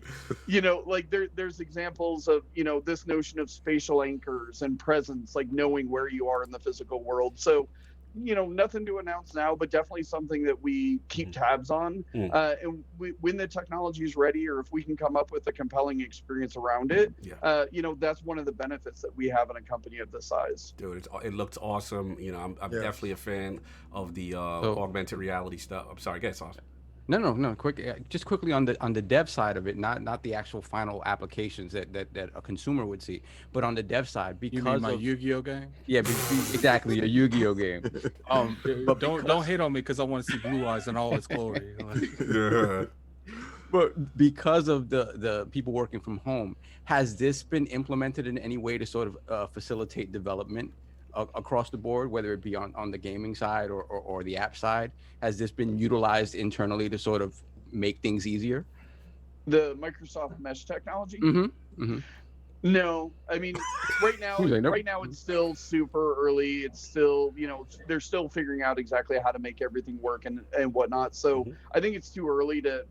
You know, like there's examples of, you know, this notion of spatial anchors and presence, like knowing where you are in the physical world. So, you know, nothing to announce now, but definitely something that we keep tabs on. And when the technology is ready, or if we can come up with a compelling experience around it, you know, that's one of the benefits that we have in a company of this size. Dude, it looks awesome. You know, I'm definitely a fan of the augmented reality stuff. I'm sorry, go ahead, Sauce. No. Just quickly on the dev side of it, not the actual final applications that a consumer would see, but on the dev side, because you mean my Yu-Gi-Oh game? Yeah, exactly, a Yu-Gi-Oh game. But don't hate on me because I want to see Blue Eyes in all its glory. But because of the people working from home, has this been implemented in any way to sort of facilitate development across the board, whether it be on the gaming side or the app side? Has this been utilized internally to sort of make things easier? The Microsoft Mesh technology? No, I mean, right now it's still super early. It's still, you know, they're still figuring out exactly how to make everything work and whatnot. So I think it's too early to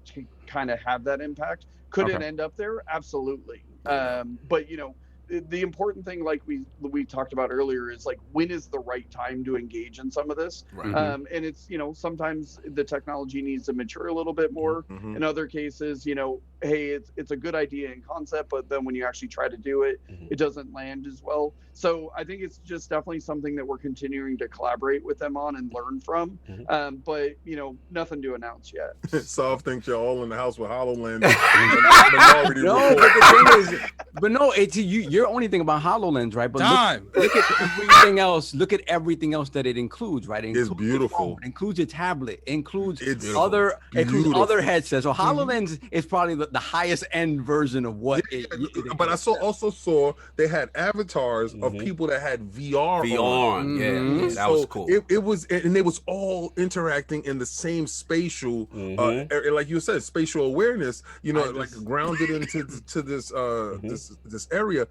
kind of have that impact. Could it end up there? Absolutely. But, you know, the important thing, like we talked about earlier, is like, when is the right time to engage in some of this? And it's, you know, sometimes the technology needs to mature a little bit more. In other cases, you know, hey, it's a good idea in concept, but then when you actually try to do it, it doesn't land as well. So I think it's just definitely something that we're continuing to collaborate with them on and learn from. But, you know, nothing to announce yet. Soft thinks you're all in the house with HoloLens. No, but the thing is, but no, it's you're only thinking about HoloLens, right? But look at everything else. Look at everything else that it includes, right? It includes it's beautiful. Phone, includes a tablet, includes other headsets. So HoloLens is probably the highest end version of what but I also saw they had avatars of people that had VR on. That was cool. It was, and it was all interacting in the same spatial, like you said, spatial awareness. You know, like grounded into this area.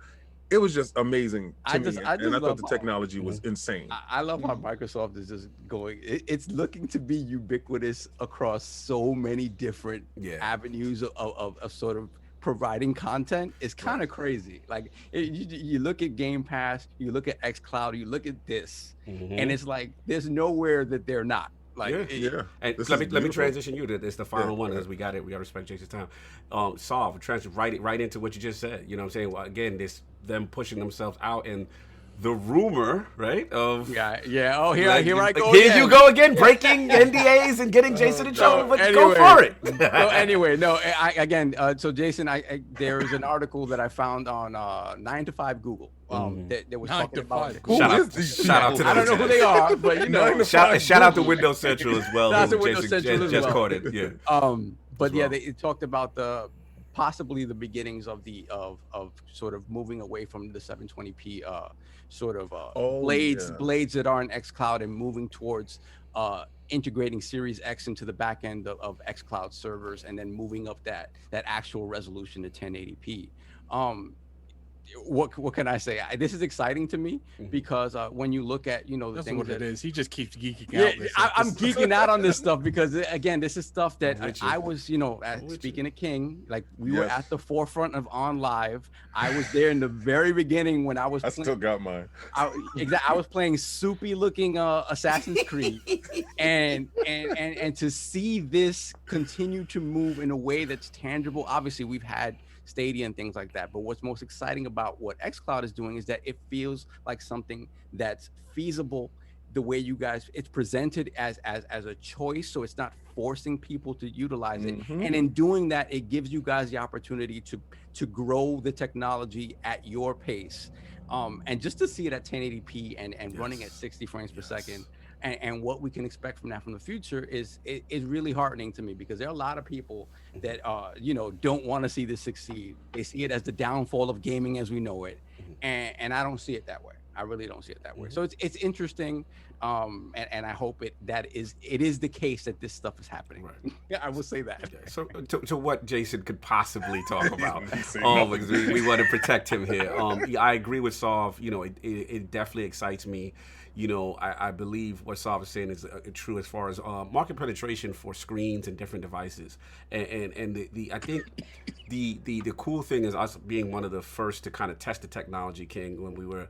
It was just amazing to me, and I thought the technology was insane. I love how Microsoft is just going. It's looking to be ubiquitous across so many different avenues of sort of providing content is kind of crazy. Like you look at Game Pass, you look at xCloud, you look at this, and it's like there's nowhere that they're not. Like And let me transition you to this, the final one, because we got to respect Jason's time. Solve, transition right into what you just said. You know what I'm saying? Well, again, this them pushing themselves out, and the rumor, right? Of Oh, here I go. Here again. you go again, breaking NDAs and getting Jason in trouble. But anyway, go for it. So Jason, there is an article that I found on 9 to 5 Google. That was talking about shout out to them. I don't know who they are, but you know, shout out to Windows Central as well. Shout out to Windows Central as well. Caught it. Yeah. They talked about possibly the beginnings of sort of moving away from the 720p blades that are in xCloud and moving towards integrating Series X into the back end of xCloud servers, and then moving up that actual resolution to 1080p. What can I say? This is exciting to me because when you look at the That's things what that it is. He just keeps geeking out. I'm geeking out on this stuff because again, this is stuff that I was, speaking of King, like we were at the forefront of On Live. I was there in the very beginning when I was. I still got mine. I was playing soupy looking Assassin's Creed, and to see this continue to move in a way that's tangible. Obviously, we've had Stadia and things like that, but what's most exciting about what xCloud is doing is that it feels like something that's feasible. The way you guys, it's presented as a choice, so it's not forcing people to utilize it. And in doing that, it gives you guys the opportunity to grow the technology at your pace, and just to see it at 1080p and running at 60 frames per second. And what we can expect from that from the future is really heartening to me, because there are a lot of people that don't want to see this succeed. They see it as the downfall of gaming as we know it, and I don't see it that way. I really don't see it that way. So it's interesting, and I hope it is the case that this stuff is happening. Right. I will say that. So to what Jason could possibly talk about, because we want to protect him here. I agree with Solve. It definitely excites me. I believe what Solve is saying is true as far as market penetration for screens and different devices, and I think the cool thing is us being one of the first to kind of test the technology, King, when we were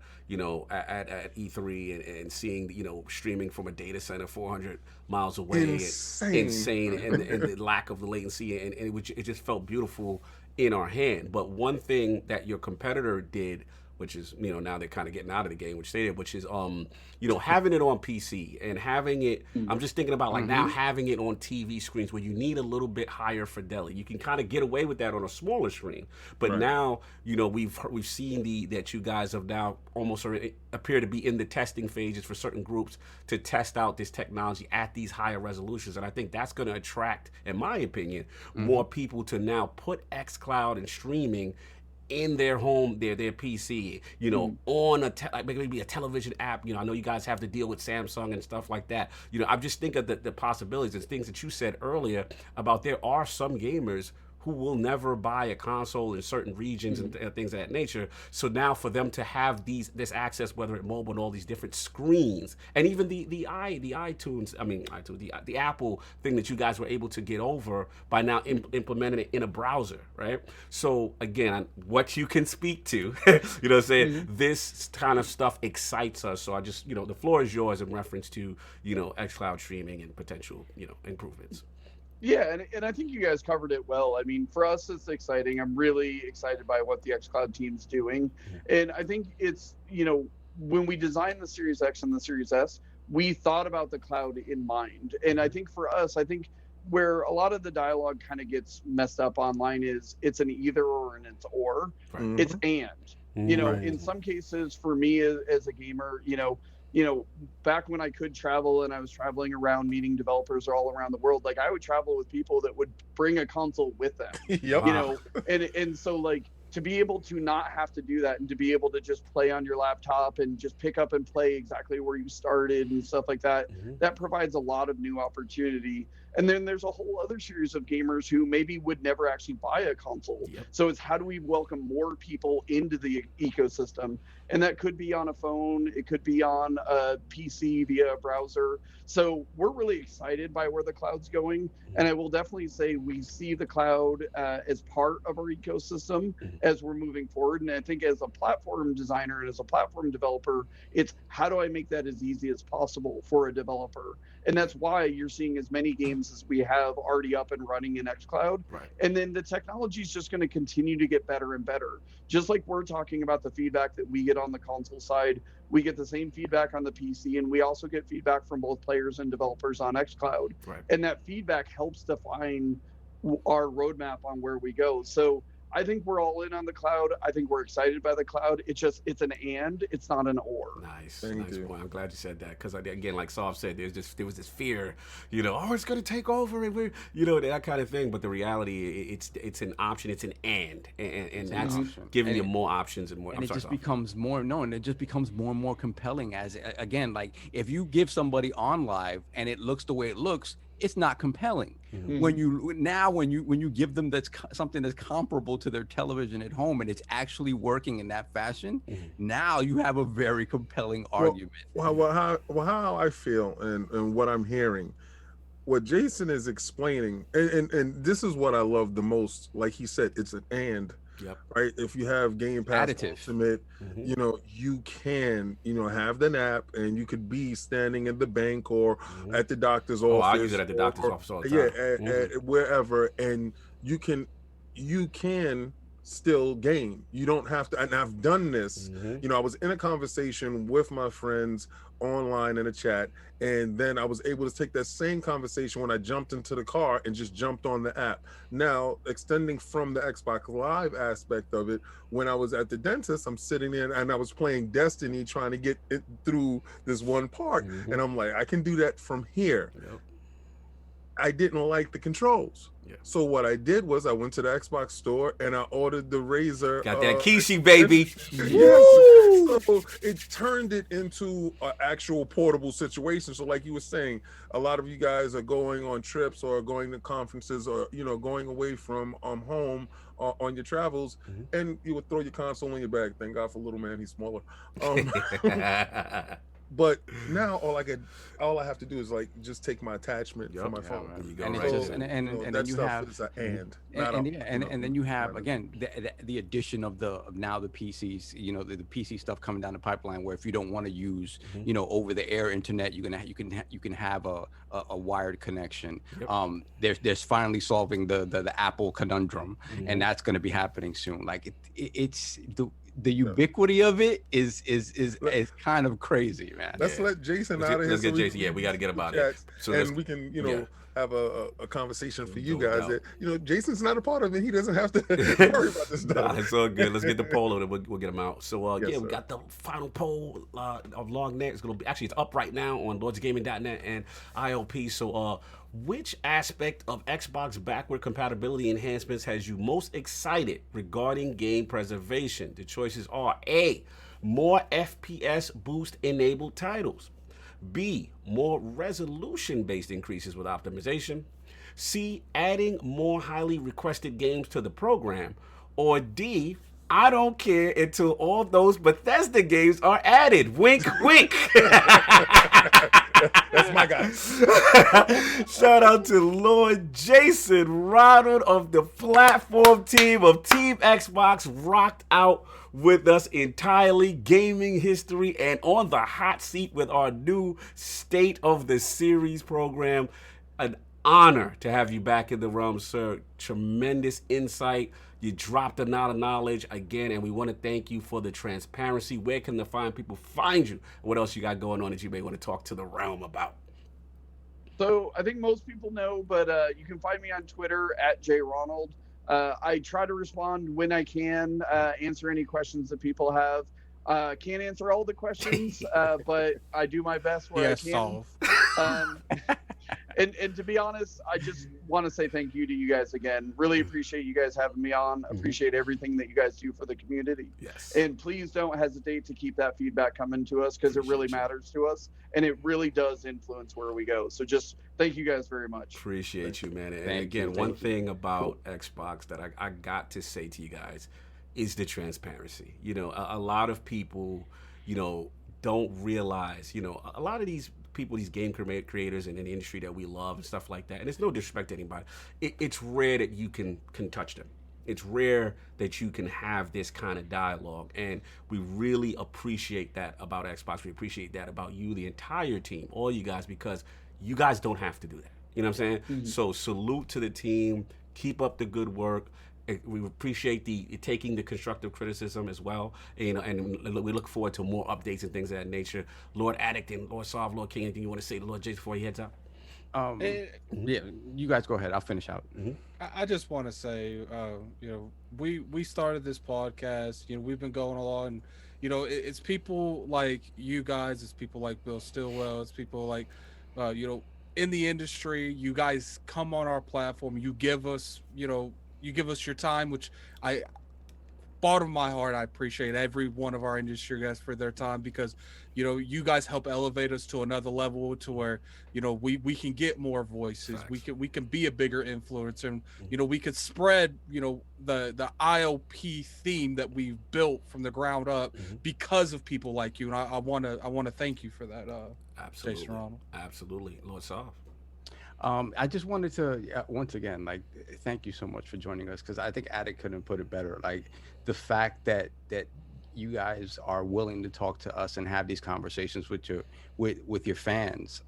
at E3 and seeing streaming from a data center 400 miles away, insane and the lack of the latency, and it just felt beautiful in our hand. But one thing that your competitor did, which is, now they're kind of getting out of the game, which they did, which is, having it on PC and having it, I'm just thinking about now having it on TV screens where you need a little bit higher fidelity. You can kind of get away with that on a smaller screen. But now, we've seen that you guys have now almost appear to be in the testing phases for certain groups to test out this technology at these higher resolutions. And I think that's going to attract, in my opinion, more people to now put xCloud and streaming in their home, their PC, on maybe a television app. I know you guys have to deal with Samsung and stuff like that. I just think of the possibilities and things that you said earlier about there are some gamers who will never buy a console in certain regions and things of that nature. So now for them to have this access, whether it's mobile and all these different screens, and even the Apple thing that you guys were able to get over by now implementing it in a browser, right? So again, what you can speak to, this kind of stuff excites us. So I just, the floor is yours in reference to, xCloud streaming and potential, improvements. Yeah, and I think you guys covered it well. I mean, for us, it's exciting. I'm really excited by what the xCloud team's doing. And I think it's, when we designed the Series X and the Series S, we thought about the cloud in mind. And I think for us, where a lot of the dialogue kind of gets messed up online is it's an either or and it's or. Right. It's and. In some cases, for me as a gamer, back when I could travel and I was traveling around meeting developers all around the world, I would travel with people that would bring a console with them, and so to be able to not have to do that and to be able to just play on your laptop and just pick up and play exactly where you started and stuff like that, that provides a lot of new opportunity. And then there's a whole other series of gamers who maybe would never actually buy a console. So it's how do we welcome more people into the ecosystem? And that could be on a phone, it could be on a PC via a browser. So we're really excited by where the cloud's going. And I will definitely say we see the cloud as part of our ecosystem as we're moving forward. And I think as a platform designer and as a platform developer, it's how do I make that as easy as possible for a developer? And that's why you're seeing as many games as we have already up and running in xCloud. And then the technology is just going to continue to get better and better. Just like we're talking about the feedback that we get on the console side, we get the same feedback on the PC, and we also get feedback from both players and developers on xCloud. And that feedback helps define our roadmap on where we go. So I think we're all in on the cloud. I think we're excited by the cloud. It's an and, it's not an or. Nice point. I'm glad you said that, because again, like Sav said, there was this fear, oh, it's gonna take over, and we're, that kind of thing. But the reality, it's an option, it's an and that's giving you more options and more. And it just becomes more and more compelling as again, like if you give somebody on live and it looks the way it looks, it's not compelling. When you give them something that's comparable to their television at home and it's actually working in that fashion, now you have a very compelling argument. How I feel and what I'm hearing, what Jason is explaining, and this is what I love the most. Like he said, it's an and. Right. If you have Game Pass Ultimate, you can, have the app, and you could be standing in the bank or at the doctor's office. I use it at the doctor's office all the time. Wherever, and you can still game. You don't have to. And I've done this. I was in a conversation with my friends online in a chat, and then I was able to take that same conversation when I jumped into the car and just jumped on the app. Now, extending from the Xbox Live aspect of it, when I was at the dentist, I'm sitting there and I was playing Destiny, trying to get it through this one part, and I'm like, I can do that from here. I didn't like the controls. So what I did was I went to the Xbox store and I ordered the Razer. Got that Kishi, baby. Yes. So it turned it into an actual portable situation. So like you were saying, a lot of you guys are going on trips or going to conferences or, going away from home on your travels, and you would throw your console in your bag. Thank God for little man, he's smaller. But now all I have to do is like just take my attachment from my phone. And then you have and then you have again the addition of now the PCs, the PC stuff coming down the pipeline, where if you don't want to use over the air internet, you can have a wired connection. There's finally solving the Apple conundrum, and that's going to be happening soon. Like it's the ubiquity of it is kind of crazy, man. Let's let Jason out of here. Let's get Jason. Yeah, we got to get about it. So we can, have a conversation for you guys that, Jason's not a part of it. He doesn't have to worry about this stuff. It's all good. Let's get the poll and we'll get them out. So, we got the final poll of LogNet. It's going to be, actually, it's up right now on LordsGaming.net and ILP. So, which aspect of Xbox backward compatibility enhancements has you most excited regarding game preservation? The choices are A, more FPS boost enabled titles. B, more resolution-based increases with optimization. C, adding more highly requested games to the program. Or D, I don't care until all those Bethesda games are added. Wink, wink. That's my guy. Shout out to Lord JasonRonald of the platform team of Team Xbox, rocked out with us entirely, gaming history, and on the hot seat with our new State of the Series program. An honor to have you back in the realm, sir. Tremendous insight. You dropped a lot of knowledge again, and we want to thank you for the transparency. Where can the fine people find you? What else you got going on that you may want to talk to the realm about? So I think most people know, but you can find me on Twitter at JRonald. I try to respond when I can, answer any questions that people have. Can't answer all the questions, but I do my best where I can. And to be honest, I just want to say thank you to you guys again. Really appreciate you guys having me on. Appreciate everything that you guys do for the community. Yes. And please don't hesitate to keep that feedback coming to us, because it really matters to us, and it really does influence where we go. So just thank you guys very much. Appreciate you, man. And Thank again, you. one thing about Xbox that I got to say to you guys is the transparency. You know, a lot of people, you know, don't realize, you know, a lot of these people, these game creators in the industry that we love and stuff like that, and it's no disrespect to anybody, it's rare that you can touch them. It's rare that you can have this kind of dialogue, and we really appreciate that about Xbox. We appreciate that about you, the entire team, all you guys, because you guys don't have to do that. You know what I'm saying? So salute to the team. Keep up the good work. We appreciate the taking the constructive criticism as well, you know, and we look forward to more updates and things of that nature. Lord Addict and Lord Solve, Lord King, anything you want to say to Lord Jason before he heads out? Yeah, you guys go ahead. I'll finish out. I just want to say, you know, we started this podcast. You know, we've been going along. You know, it's people like you guys. It's people like Bill Stillwell. It's people like, you know, in the industry. You guys come on our platform. You give us, you know, you give us your time, which bottom of my heart, I appreciate every one of our industry guys for their time, because, you know, you guys help elevate us to another level to where, you know, we can get more voices. Facts. We can be a bigger influencer, and, you know, we could spread, you know, the ILP theme that we've built from the ground up because of people like you. And I want to thank you for that. Absolutely. JasonRonald. Absolutely. Lord Solve. I just wanted to once again, like, thank you so much for joining us, because I think Attic couldn't put it better. Like, the fact that you guys are willing to talk to us and have these conversations with your fans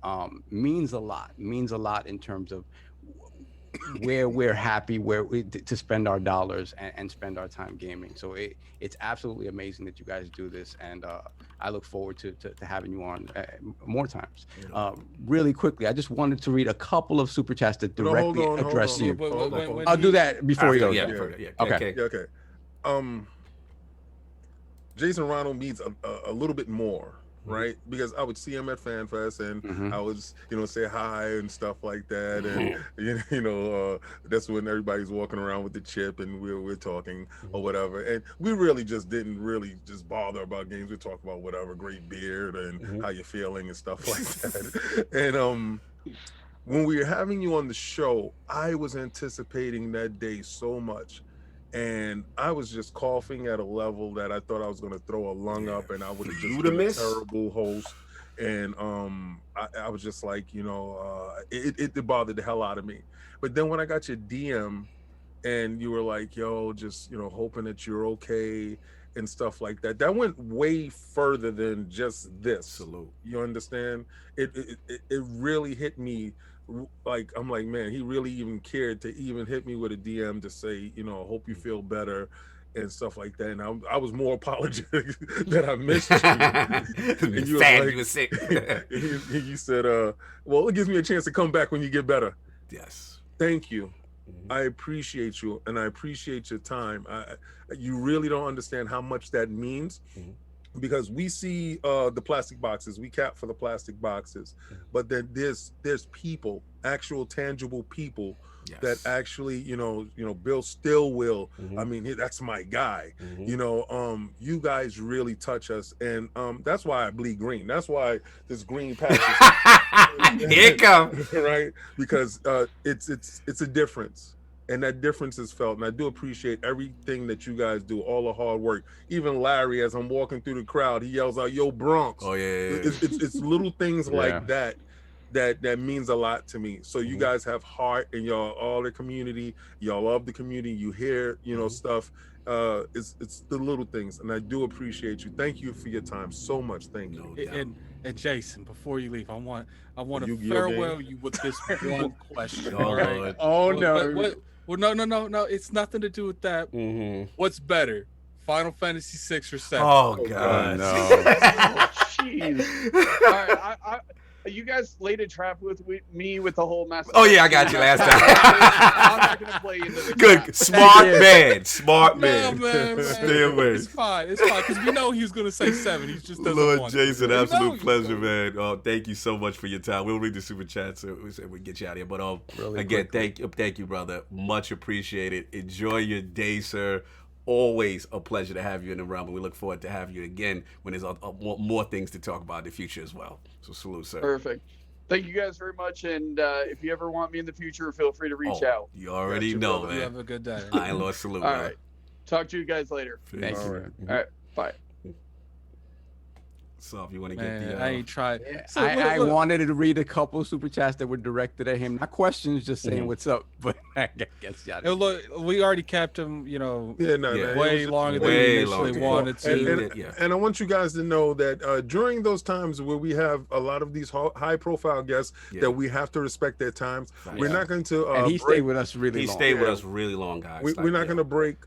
means a lot. Means a lot in terms of where we're happy to spend our dollars and spend our time gaming. So it's absolutely amazing that you guys do this, and I look forward to having you on more times. Really quickly, I just wanted to read a couple of super chats that directly address you. I'll do that before you go. Okay. JasonRonald needs a little bit more, right? Because I would see him at FanFest, and I would, you know, say hi and stuff like that, and you know, that's when everybody's walking around with the chip, and we're talking or whatever, and we really just didn't really just bother about games. We talk about whatever, great beard and how you're feeling and stuff like that, and when we were having you on the show, I was anticipating that day so much. And I was just coughing at a level that I thought I was going to throw a lung up, and I would have just been a terrible host. And I was just like, you know, it bothered the hell out of me. But then when I got your DM, and you were like, yo, just, you know, hoping that you're okay and stuff like that, that went way further than just this. Salute. You understand? It really hit me. Like, I'm like, man, he really even cared to even hit me with a DM to say, you know, hope you feel better and stuff like that. And I was more apologetic that I missed you. And you were sick. You said, well, it gives me a chance to come back when you get better. Yes. Thank you. I appreciate you, and I appreciate your time. You really don't understand how much that means. Because we see the plastic boxes, we cap for the plastic boxes, but then there's people, actual tangible people that actually, you know, Bill Stillwell. I mean, that's my guy. You know, you guys really touch us, and that's why I bleed green. That's why this green patch is here it comes, right? Because it's a difference. And that difference is felt, and I do appreciate everything that you guys do, all the hard work. Even Larry, as I'm walking through the crowd, he yells out, "Yo, Bronx!" Oh yeah. It's little things like that means a lot to me. So you guys have heart, and y'all all the community. Y'all love the community. You hear, you know, stuff. It's the little things, and I do appreciate you. Thank you for your time so much. Thank you. And Jason, before you leave, I want to farewell you with this one question. All right? Oh no. Well, no. It's nothing to do with that. What's better, Final Fantasy 6 or 7? Oh God, no. Jeez. you guys laid a trap with me with the whole mess. Oh yeah, I got you last time. I'm not gonna play into the Good, trap. smart man. Man. Stay away. It's fine, because we know he was gonna say 7. He just doesn't Lord want Jason, to. absolute pleasure, man. Thank you so much for your time. We'll read the super chat so we get you out of here. But Really again, quickly. thank you, brother. Much appreciated. Enjoy your day, sir. Always a pleasure to have you in the realm, and we look forward to having you again when there's more things to talk about in the future as well. So salute, sir. Perfect. Thank you guys very much, and if you ever want me in the future, feel free to reach out. You already Gotcha, know, brother. You man. have a good day. Iron Lord, salute, All man. right. Talk to you guys later. Thank All you. right. All right. Bye. So if you want to get Man, the, I ain't tried. Yeah, So I look, wanted to read a couple super chats that were directed at him, not questions, just saying what's up. But I guess y'all didn't. look, we already kept him, Yeah, no, Yeah. no, it way was- longer than we Way initially longer. wanted to. And I want you guys to know that during those times where we have a lot of these high-profile guests, that we have to respect their times. Right. We're not going to. And he stayed with us really He long. stayed with us really long, guys. We're not going to break,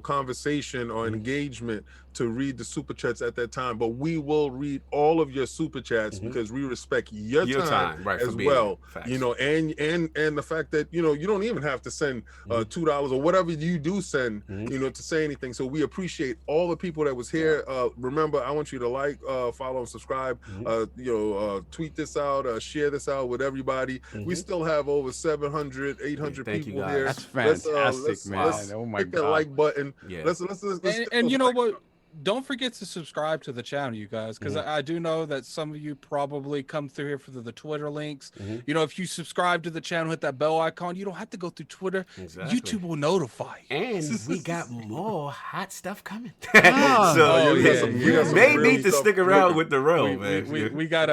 conversation or engagement to read the super chats at that time, but we will read all of your super chats because we respect your time right, for as being well. here. Facts. You know, and the fact that you don't even have to send $2 or whatever you do send, to say anything. So we appreciate all the people that was here. Remember, I want you to like, follow, and subscribe. Tweet this out, share this out with everybody. We still have over 700, 800 Thank you, people guys. here. That's fantastic, man. Let's Oh my hit that God. like button. Yeah. Let's And you know what? Don't forget to subscribe to the channel, you guys, because I do know that some of you probably come through here for the Twitter links. You know, if you subscribe to the channel, hit that bell icon, you don't have to go through Twitter. Exactly. YouTube will notify you. And we got more hot stuff coming. Oh, so yeah, you yeah. may Really need to stuff stick around cooking. with the realm, man. We got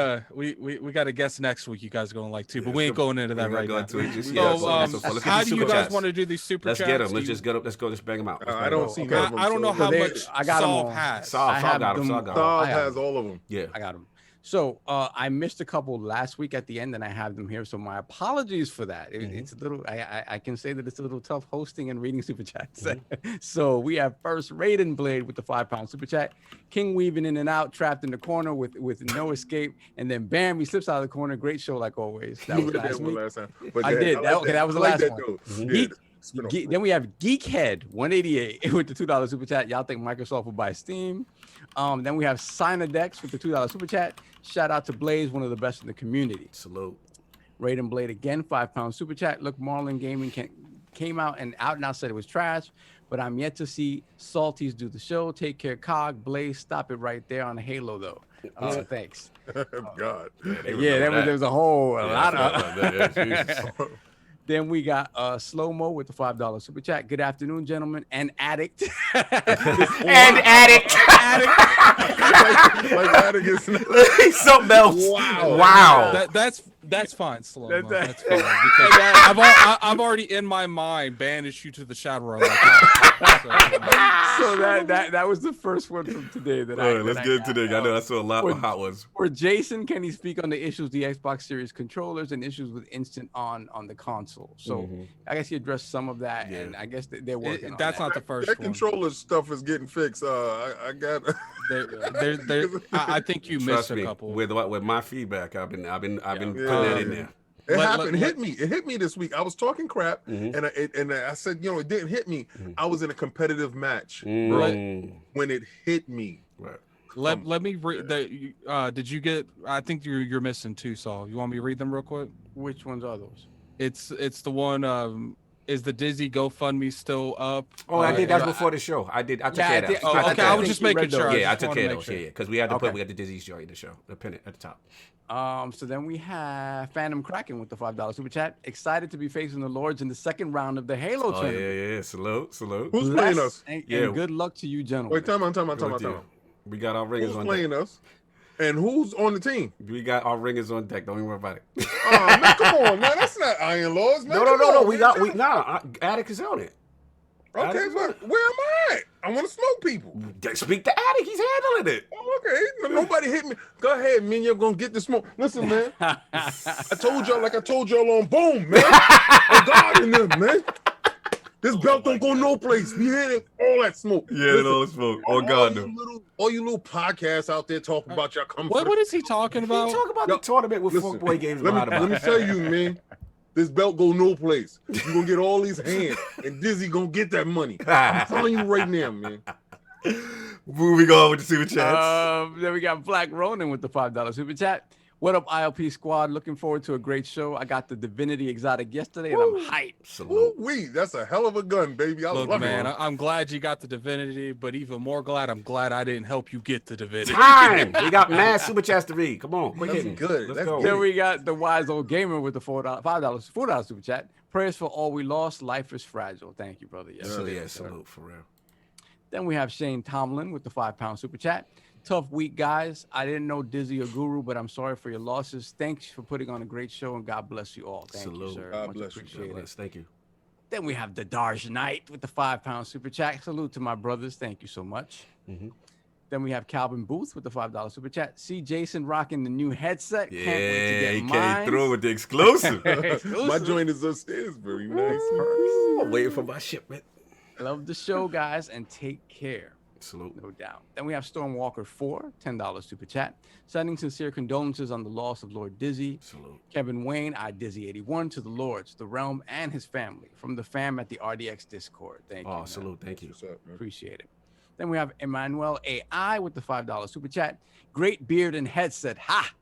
a guest next week you guys are going to like too, but we ain't going into that We're right gonna now. go into it just So, yet. Let's get how the do you super guys chats. want to do these super Let's chats? get them. Let's just get them. Let's go. Let's bang them out. I don't see I, none of them, I don't know so- how They- much I got 'em Saul all. has. Saul I have got him. them- Saul got him. Saul I have has all of them. Yeah. I got them. So I missed a couple last week at the end, and I have them here. So my apologies for that. It's a little. I can say that it's a little tough hosting and reading super chats. So we have first Raiden Blade with the £5 super chat. King weaving in and out, trapped in the corner with no escape, and then bam, he slips out of the corner. Great show like always. That was You read last that one week. last time. But I yeah, did. like That- okay, that was the I like last that one. dude. Geek- Yeah, spin off. Then we have Geekhead 188 with the $2 super chat. Y'all think Microsoft will buy Steam? Then we have Synodex with the $2 super chat. Shout out to Blaze, one of the best in the community. Salute. Raiden Blade again, £5 super chat. Look, Marlin Gaming came out and said it was trash, but I'm yet to see Salties do the show. Take care, Cog. Blaze, stop it right there on the Halo though. Thanks. God. Yeah, there was a whole lot of. Jesus. Then we got Slow-Mo with the $5 super chat. Good afternoon, gentlemen, and Addict. And addict. Like Addict is He's something else. Wow. That's fine, Slow. That- That's fine because I've already in my mind banished you to the shadow realm. So that was the first one from today that All right, let's that get into got. this. I know I saw a lot For- of hot ones. For Jason, can he speak on the issues the Xbox Series controllers and issues with instant on the console? So I guess he addressed some of that, Yeah. and I guess they're working on That's that. not the first that one. controller stuff is getting fixed. I got. I think you Trust missed a me. couple. With my feedback, I've been putting Yeah. that in there. It Let- happened. let- It hit me this week. I was talking crap, and I said, it didn't hit me. I was in a competitive match, bro. Mm. When it hit me, Right. Let me read the. Did you get? I think you're missing two, Saul. You want me to read them real quick? Which ones are those? It's the one. Is the Dizzy GoFundMe still up? Oh, I did. That was you know, before the show. I took Yeah, care of that. Oh, I took okay. care I of was that. just making sure. Yeah, I just took wanted care to of make those. sure. Yeah, because we had to Okay. we got the Dizzy story in the show. The pin it at the top. So then we have Phantom Kraken with the $5 super chat. Excited to be facing the Lords in the second round of the Halo Oh tournament. yeah. Salute. who's Bless playing us? And, Yeah. and good luck to you, gentlemen. Wait, time on. Good deal. We got our ringers Who's on playing deck. us? And who's on the team? We got our ringers on deck. Don't even worry about it. Oh, man, come on, man. That's not Iron Lords, man. No. Come on, We man. got Attic is on it. Okay, Attic- but where am I at? I want to smoke people. Speak to Attic. He's handling it. Oh, okay. Nobody hit me. Go ahead, man. You're gonna get the smoke. Listen, man. I told y'all on boom, man. I'm God in them, man. This belt don't go no place. We hear all that smoke. Yeah, Listen, no smoke. Oh God, no. all you little podcasts out there talking about y'all come. What is he talking about? Talk about the tournament with listen, Fuckboy Games. Let me tell you, man. This belt go no place. You gonna get all these hands, and Dizzy gonna get that money. I'm telling you right now, man. Moving on with the super chats. Then we got Black Ronin with the $5 super chat. What up, ILP squad? Looking forward to a great show. I got the Divinity Exotic yesterday, and I'm hyped. Salute. That's a hell of a gun, baby. I Look, love man, it. I'm glad you got the Divinity, but even more glad I'm glad I didn't help you get the Divinity. Time. We got mad super chats to read. Come on, quick That's hitting. good. Let's That's go. Then we got the Wise Old Gamer with the $4 super chat. Prayers for all we lost. Life is fragile. Thank you, brother. Yes, So sir. yeah, salute for real. Then we have Shane Tomlin with the £5 super chat. Tough week, guys. I didn't know Dizzy or Guru, but I'm sorry for your losses. Thanks for putting on a great show, and God bless you all. Thank you, sir. God Much bless you. appreciated. Bless. Thank you. Then we have the Darj Knight with the £5 super chat. Salute to my brothers. Thank you so much. Then we have Calvin Booth with the $5 super chat. See Jason rocking the new headset. Can't wait to Yeah, get he mine. came through with the exclusive. My joint is upstairs. Very nice. I'm waiting for my shipment. Love the show, guys, and take care. Salute. No doubt. Then we have Stormwalker 4, $10 super chat. Sending sincere condolences on the loss of Lord Dizzy. Salute. Kevin Wayne, Dizzy81, to the Lords, the realm, and his family from the fam at the RDX Discord. Thank you. Oh, man. salute. Thank you. Appreciate it. Then we have Emmanuel AI with the $5 super chat. Great beard and headset. Ha!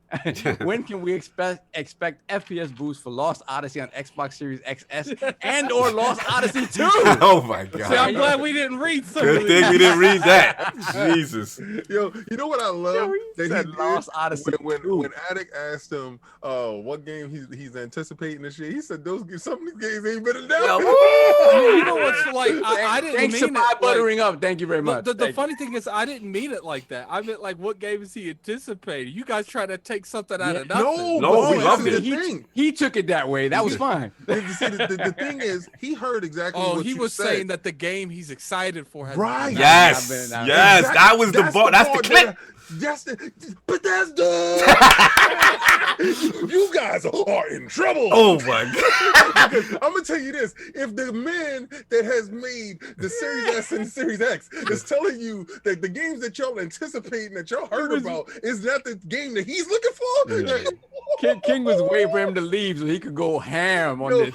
When can we expect FPS boost for Lost Odyssey on Xbox Series XS and or Lost Odyssey 2? Oh my God. See, I'm glad we didn't read some Good of thing these. we didn't read that. Jesus. Yo, you know what I love? He said Lost Odyssey when Addict asked him what game he's anticipating this year, he said some of these games ain't better than that. You know what's like? I didn't Thanks mean to it. my buttering up. Thank you very much. The funny thing is, I didn't mean it like that. I meant like, what game is he anticipating? You guys try to take something out of nothing. No, we loved see, it. the thing. He took it that way. That was fine. See, the thing is, he heard exactly Oh, what he you was said. saying that the game he's excited for has Right. Yes. Nah, Yes. Exactly. That was the bar. That's the part clip. That's the Bethesda. You guys are in trouble. Oh my God. I'm gonna tell you this: if the man that has made the Series S and the Series X is telling you that the games that y'all anticipating that y'all heard about is not the game that he's looking for, King was waiting for him to leave so he could go ham on this.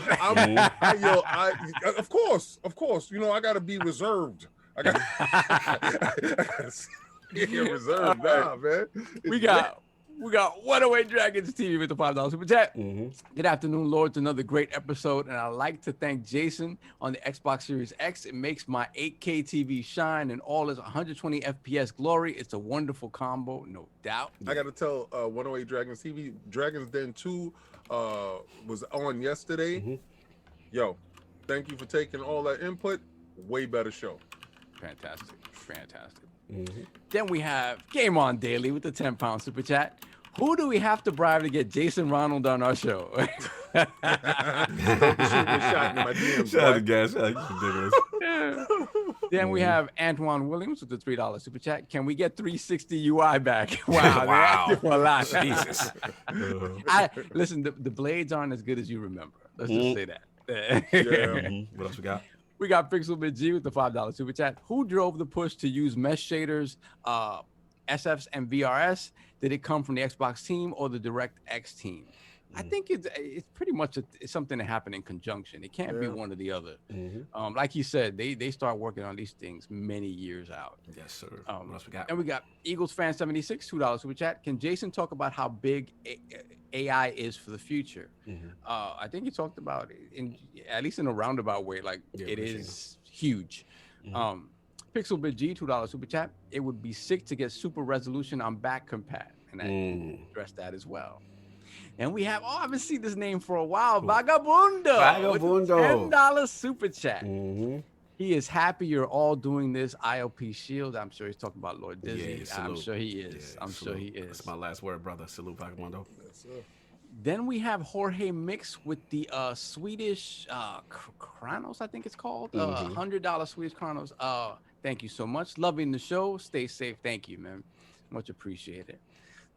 Of course, you know I gotta be reserved. I gotta stay reserved now, man. We got 108 Dragons TV with the $5 super chat. Good afternoon, Lords. Another great episode, and I'd like to thank Jason on the Xbox Series X. It makes my 8K TV shine and all its 120 FPS glory. It's a wonderful combo, no doubt. I got to tell 108 Dragons TV, Dragons Den 2 was on yesterday. Yo, thank you for taking all that input. Way better show. Fantastic. Then we have Game On Daily with the £10 super chat. Who do we have to bribe to get JasonRonald on our show? Shoot me shot in my DMs, Shout out to boy. guys. Shout out to ridiculous. Then we have Antoine Williams with the $3 super chat. Can we get 360 UI back? Wow. They're asking for a lot. Jesus. Listen, the blades aren't as good as you remember. Let's just say that. What else we got? We got Pixelbit G with the $5 super chat. Who drove the push to use mesh shaders, SFs, and VRS? Did it come from the Xbox team or the DirectX team? I think it's pretty much it's something that happened in conjunction. It can't be one or the other. Like you said, they start working on these things many years out. Yes, sir. What else we got? And we got Eagles fan 76, $2 super chat. Can Jason talk about how big AI is for the future? I think he talked about it at least in a roundabout way. Like it is huge. Pixelbit G, $2 super chat. It would be sick to get super resolution on back compat, and I addressed that as well. And we have, I haven't seen this name for a while, Vagabundo. Vagabundo. $10 super chat. He is happy you're all doing this. ILP Shield. I'm sure he's talking about Lord Dizzy. Yeah, I'm sure he is. Yeah, I'm sure he is. That's my last word, brother. Salute, Vagabundo. Yes, sir. Then we have Jorge Mix with the Swedish Kronos, I think it's called. $100 Swedish Kronos. Thank you so much. Loving the show. Stay safe. Thank you, man. Much appreciated.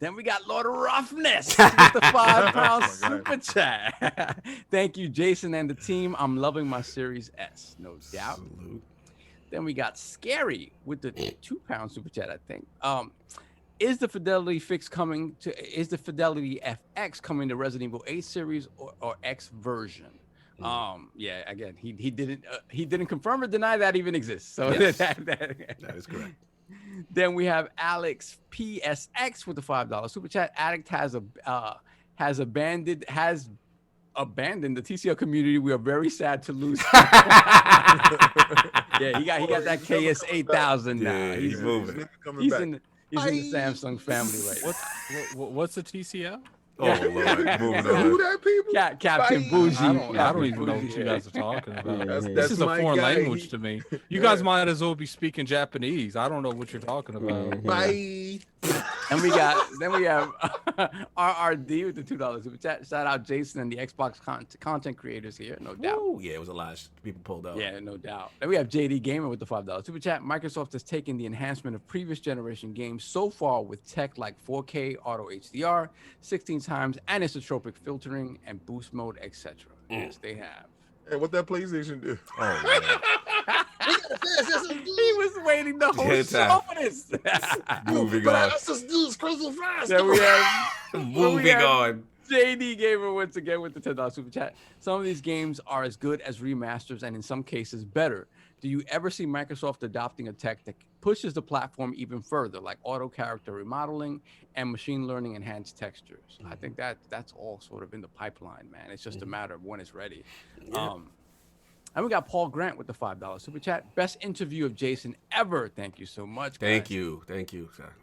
Then we got Lord Roughness with the £5 super chat. Thank you, Jason and the team. I'm loving my Series S, no doubt. Salute. Then we got Scary with the £2 super chat, I think. Is the Fidelity FX coming to Resident Evil 8 series or X version? Yeah, again, he didn't confirm or deny that even exists. So yes. that is correct. Then we have Alex PSX with the $5 super chat. Addict has abandoned the TCL community. We are very sad to lose. Yeah, he got that KS 8000 now. Yeah, he's moving. He's in the Samsung family right now. What's the TCL? Oh Lord, moving Who on. that people? Captain Bougie. I don't even know what you guys are talking about. That's This is a my foreign guy. language to me. You guys might as well be speaking Japanese. I don't know what you're talking about. Bye. And we have RRD with the $2 super chat. Shout out Jason and the Xbox content creators here, no doubt. Ooh, yeah, it was a lot. People pulled out. Yeah, no doubt. Then we have JD Gamer with the $5 super chat. Microsoft has taken the enhancement of previous generation games so far with tech like 4K auto HDR, 16 times anisotropic filtering, and boost mode, etc. Yes, they have. Hey, what that PlayStation do? Oh, He was waiting the whole Good show time. for this. moving on. just do this crazy fast. Then we have Moving on. JD Gamer once again with the $10 super chat. Some of these games are as good as remasters and in some cases better. Do you ever see Microsoft adopting a tech that pushes the platform even further, like auto character remodeling and machine learning enhanced textures? I think that's all sort of in the pipeline, man. It's just a matter of when it's ready. And we got Paul Grant with the $5 super chat. Best interview of Jason ever. Thank you so much, guys. Thank you, sir.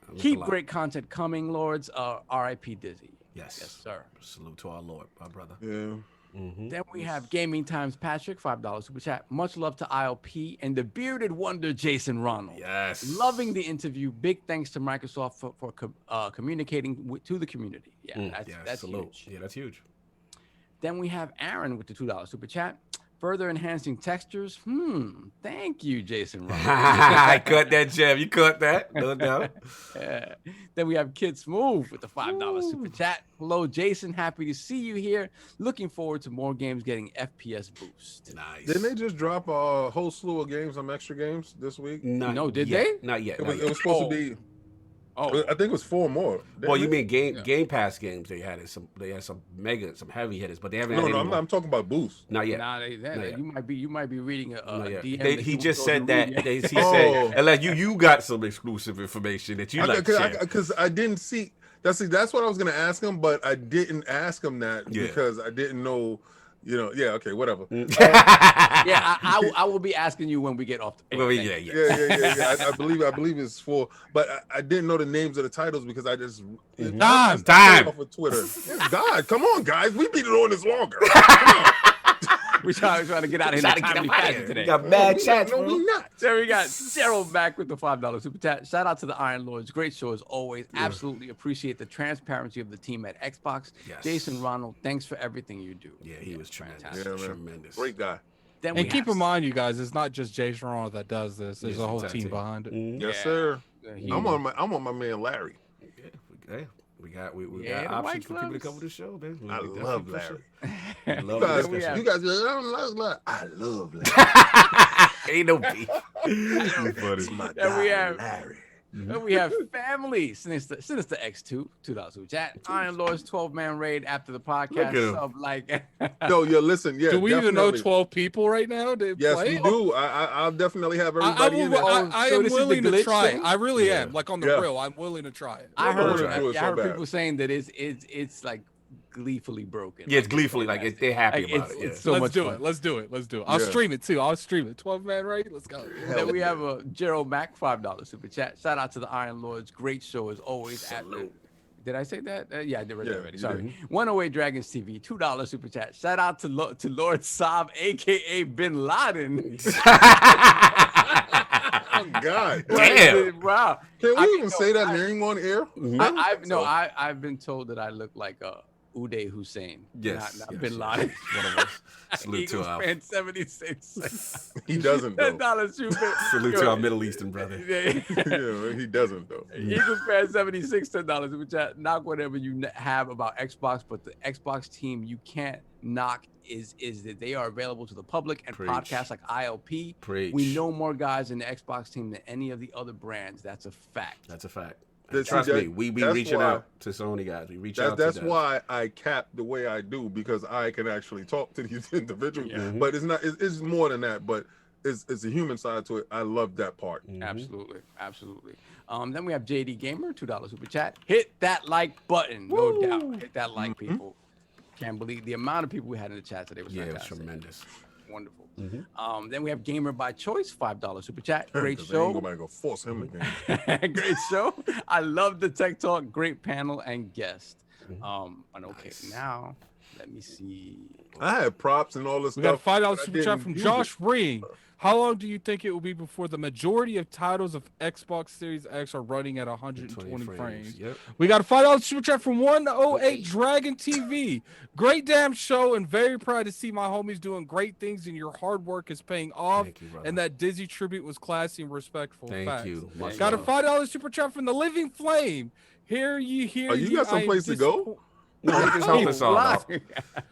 That was a Keep lot. great content coming, Lords. R.I.P. Dizzy. Yes, sir. Salute to our Lord, my brother. Yeah. Then we have Gaming Times Patrick, $5 super chat. Much love to ILP and the bearded wonder Jason Ronald. Yes. Loving the interview. Big thanks to Microsoft for communicating to the community. Yeah, that's salute. huge. Yeah, that's huge. Then we have Aaron with the $2 super chat. Further enhancing textures. Thank you, Jason Ronald. I cut that gem. You cut that. No doubt. Then we have Kid Smooth with the $5 super chat. Hello, Jason. Happy to see you here. Looking forward to more games getting FPS boost. Nice. Didn't they just drop a whole slew of games, some extra games this week? No, did yet. they? Not yet. It not was, yet. it was supposed to be. Oh, I think it was 4 more. Well, you Didn't mean Game Pass games? They had some some heavy hitters, but they haven't. it? had No, any more. I'm talking about Boost. Not yet. Nah, Not yet. you might be reading a Not yet. DM. that He you just wasn't said that. reading. He said, unless you got some exclusive information that you like. to share. Because I didn't see. That's what I was gonna ask him, but I didn't ask him that Yeah. because I didn't know. Yeah. Okay. Whatever. Yeah, I will be asking you when we get off the air. Well, Thank yeah, you. yeah. I believe it's 4, but I didn't know the names of the titles because I just Time. off of Twitter. God, come on, guys, we've been on this longer. We're trying to get out of here in a timely fashion today. We got bad chats, No, bro. we not. So we got Cheryl back with the $5 super chat. Shout out to the Iron Lords. Great show as always. Absolutely appreciate the transparency of the team at Xbox. Yes. Jason Ronald, thanks for everything you do. Yeah, he was tremendous. Fantastic. Yeah, man. Tremendous. Great guy. Then we And keep have- in mind, you guys, it's not just Jason Ronald that does this. There's Yes, a whole exactly. team behind it. Yes, Yeah. sir. he- I'm on my man Larry. Yeah, we got Yeah, got the options white for people to gloves. come to the show, man. I We love definitely push Larry. it. We You love guys, the discussion. you guys, I love Larry. Ain't no beef. Funny. My Then we guy, have- Larry. Then we have family. Sinister X2, $2 super chat. Iron Lords 12-man raid after the Look podcast. at him. Sub like No, listen, yeah. Do we even know definitely. 12 people right now to Yes, play? we do. I'll definitely have I everybody in there. I So am this is the willing to glitch try thing? it. I really Yeah. am. Like on the Yeah. real, I'm willing to try it. I I heard, wanna do it so I heard bad. people saying that it's like gleefully broken. Yeah, it's gleefully like they're happy Like, about it's- it. Yeah. it's so Let's much do fun. it. Let's do it. Let's do it. I'll Yeah. stream it too. I'll stream it. 12-man raid. Let's go. Then we have a Gerald Mack $5 super chat. Shout out to the Iron Lords. Great show as always. Did I say that? Yeah, I did Yeah, already. you Sorry. 108 Dragons TV, $2 super chat. Shout out to Lord Saab, aka Bin Laden. Oh God! Damn. Wow. Can we I mean, even no, say that name on air? I've been told that I look like Uday Hussein. Yes, not yes, Bin yes. Laden. One of us. Salute to Eagles our fan 76. He doesn't though. $10 super. salute to our Middle Eastern brother. Yeah, he doesn't though. Eagles fan 76, $10 which knock whatever you have about Xbox, but the Xbox team you can't knock is that they are available to the public and Preach. podcasts like ILP. Preach. We know more guys in the Xbox team than any of the other brands. That's a fact. That's a fact. That's- Trust that- me, we be that's reaching why- out to Sony guys. We reach out. That's to them. why I cap the way I do, because I can actually talk to these individuals. Yeah. But it's not. It's more than that. But it's a human side to it. I love that part. Absolutely, absolutely. Then we have JD Gamer, $2 super chat. Hit that like button, no doubt. Hit that like, people. Can't believe the amount of people we had in the chat today was Yeah, it was fantastic. tremendous. Wonderful. Then we have Gamer by Choice, $5 super chat. Great 'Cause show. Ain't nobody gonna force him again. Great show. I love the tech talk. Great panel and guest. And okay, now let me see. I had props and all this We got a stuff. $5 but I super chat didn't from use Josh it. Ring. How long do you think it will be before the majority of titles of Xbox Series X are running at 120 frames? Yep. We got a $5 super chat from 108 Dragon TV. Great damn show, and very proud to see my homies doing great things, and your hard work is paying off. Thank you, brother. And that Dizzy tribute was classy and respectful. Thank Facts. you. Much Got a love. $5 super chat from the Living Flame. Hear Oh, you got I some am place to go? No, he just helped us all out. Live.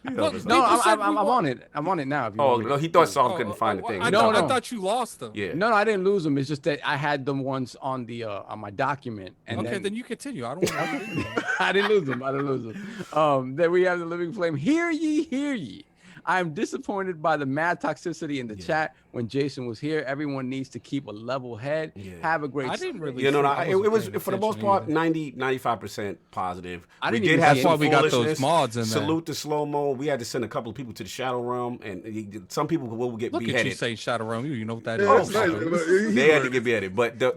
He helped us No, out. No, People said I'm we on it. I'm on it now. If you Oh, want me no, to- he thought Saul couldn't find the thing. I, No, thought, no. I thought you lost them. Yeah. No, I didn't lose them. It's just that I had them once on the on my document, and Okay, then you continue. I don't want to. I didn't lose them. I didn't lose them. Then we have the Living Flame. Hear ye, hear ye. I am disappointed by the mad toxicity in the chat when Jason was here. Everyone needs to keep a level head. Yeah. Have a great. I didn't really. You know, see- no, I it wasn't was paying for the most attention part either. 95% positive. I We didn't did even have see some That's why we got those foolishness. mods in there. Salute to slow mo. We had to send a couple of people to the Shadow Realm, and some people will get Look at you beheaded. saying Shadow Realm. You know what that is? Yeah, that's nice, but They had to get beheaded, but the